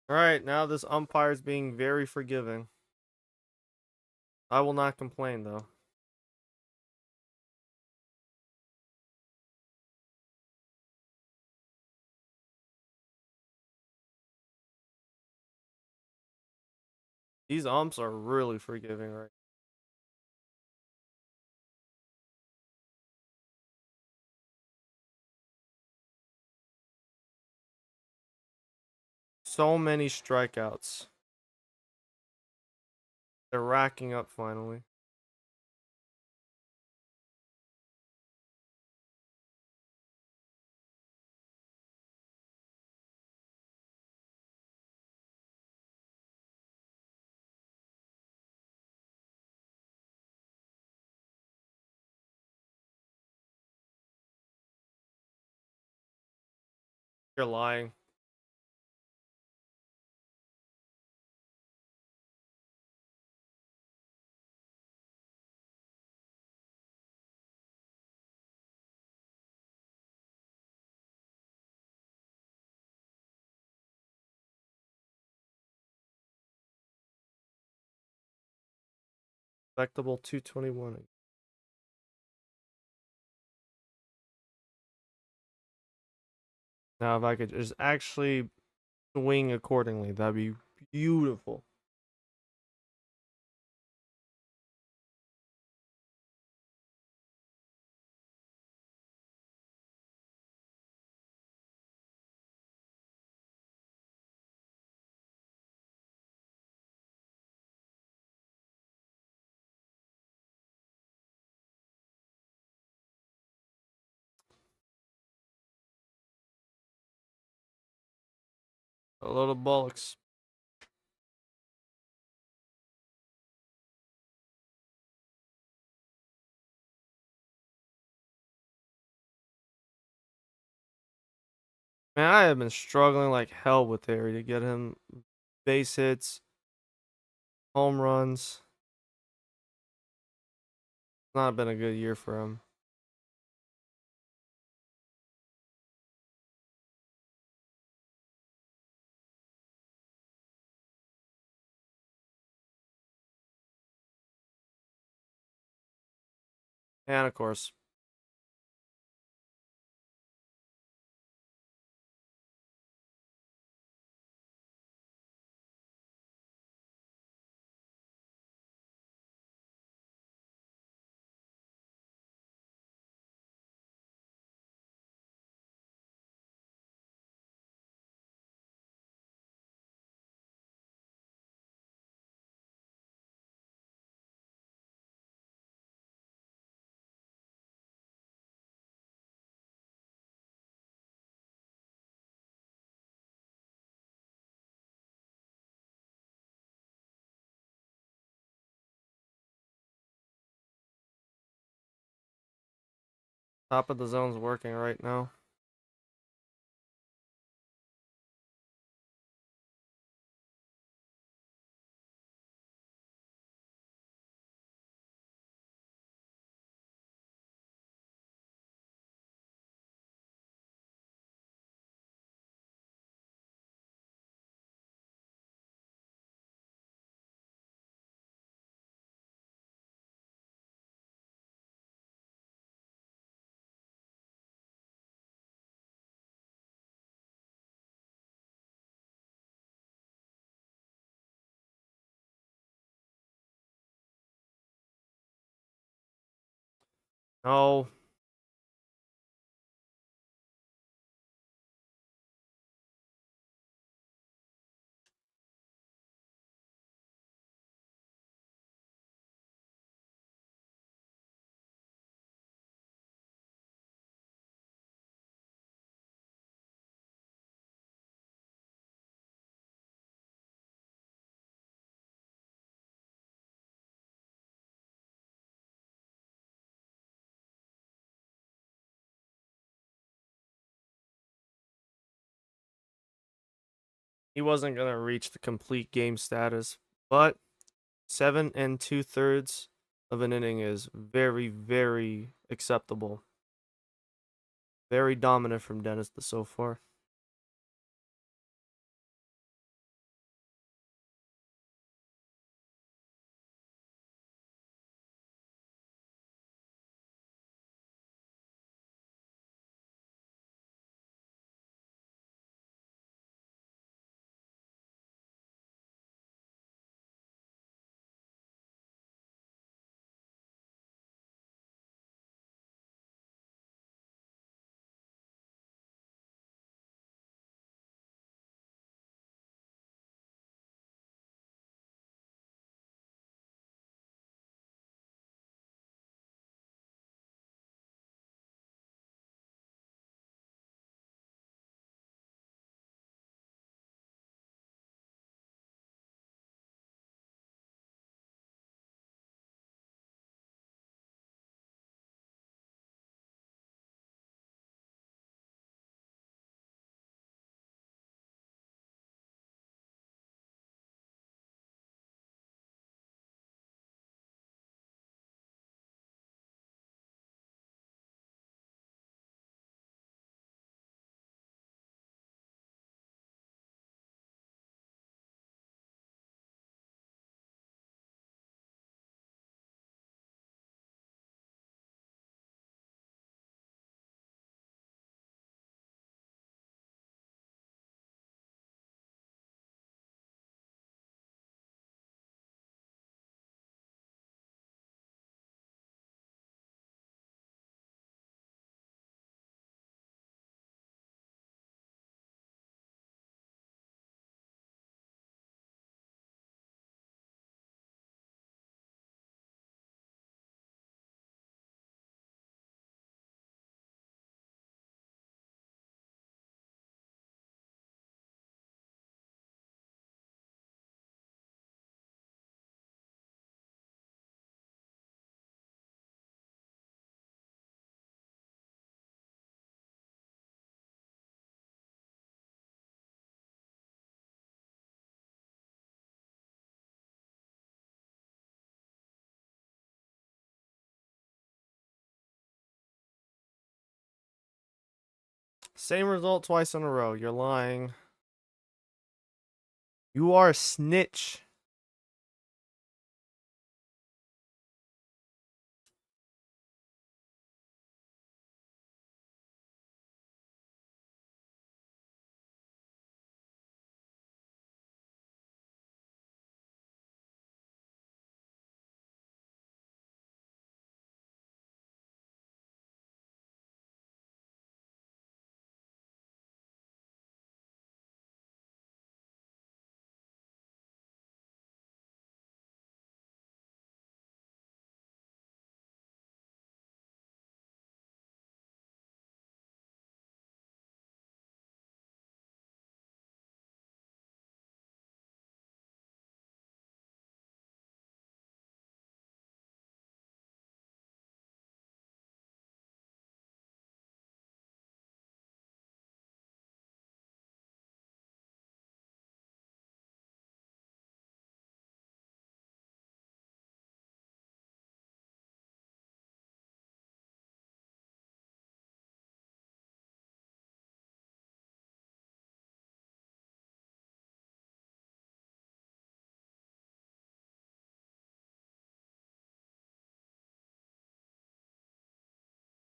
All right, now this umpire's being very forgiving. I will not complain though. These umps are really forgiving right. So many strikeouts. They're racking up finally. You're lying. Respectable 221. Now if I could just actually swing accordingly, that'd be beautiful. A load of bollocks. Man, I have been struggling like hell with Harry to get him base hits, home runs. Not been a good year for him. And of course, top of the zone's working right now. No, he wasn't gonna reach the complete game status, but 7 2/3 of an inning is very, very acceptable. Very dominant from Dennis so far. Same result twice in a row. You're lying. You are a snitch.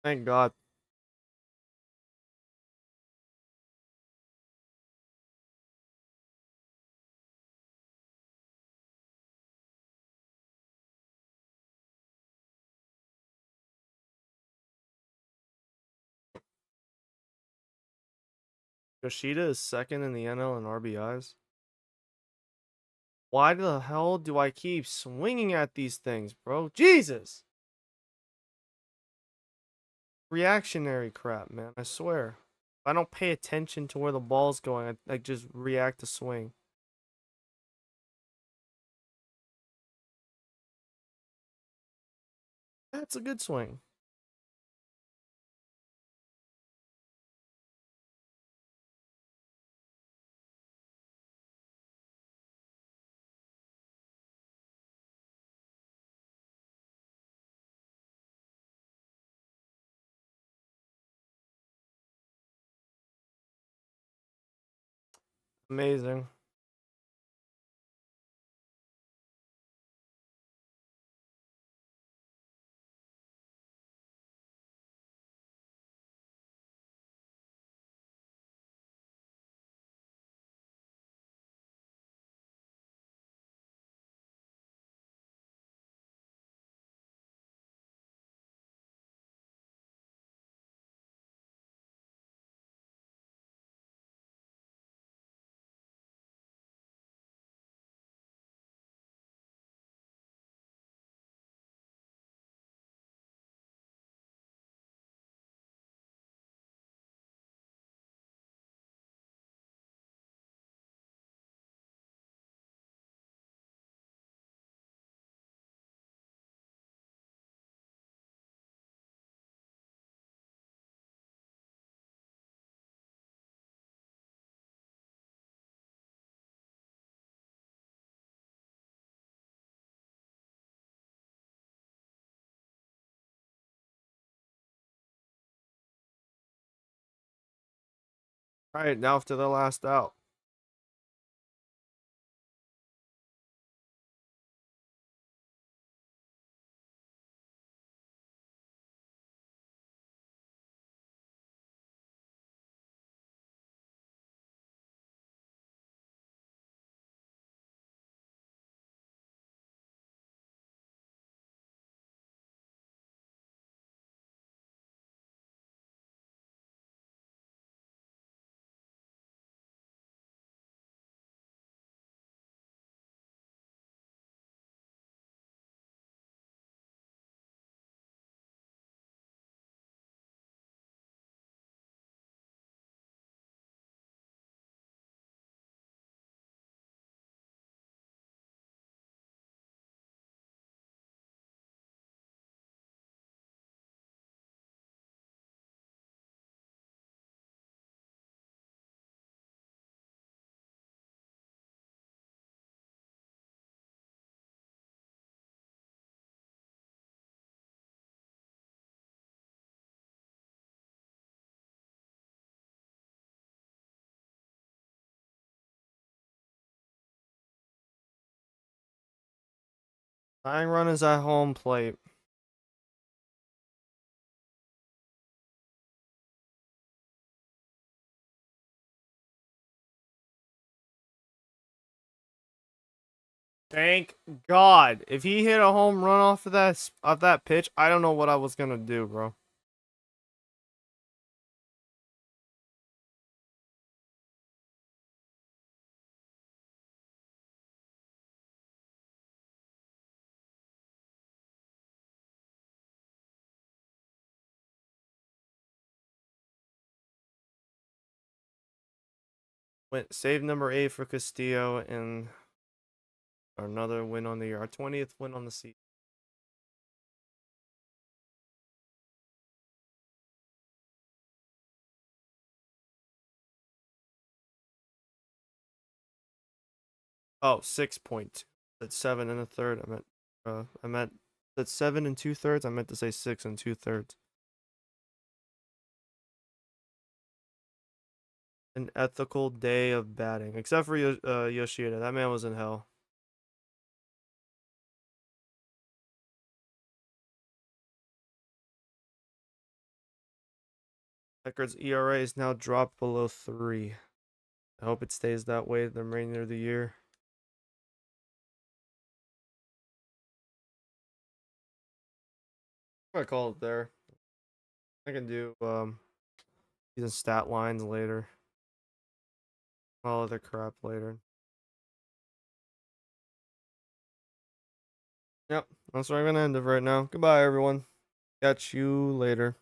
Thank God. Yoshida is second in the NL in RBIs. Why the hell do I keep swinging at these things, bro? Jesus! Reactionary crap, man. I swear. If I don't pay attention to where the ball's going, I just react to swing. That's a good swing. Amazing. Alright, now to the last out. Tying run is at home plate. Thank God. If he hit a home run off that pitch, I don't know what I was gonna do, bro. Went save number 8 for Castillo and another win on the year. Our 20th win on the season. Oh, 6.2. That's 7 and a third. I meant that's 7 and 2/3. I meant to say 6 and 2/3. An ethical day of batting, except for Yoshida. That man was in hell. Eckerd's ERA is now dropped below 3. I hope it stays that way the remainder of the year. I call it there. I can do season stat lines later. All other crap later. Yep, that's where I'm gonna end it right now. Goodbye, everyone. Catch you later.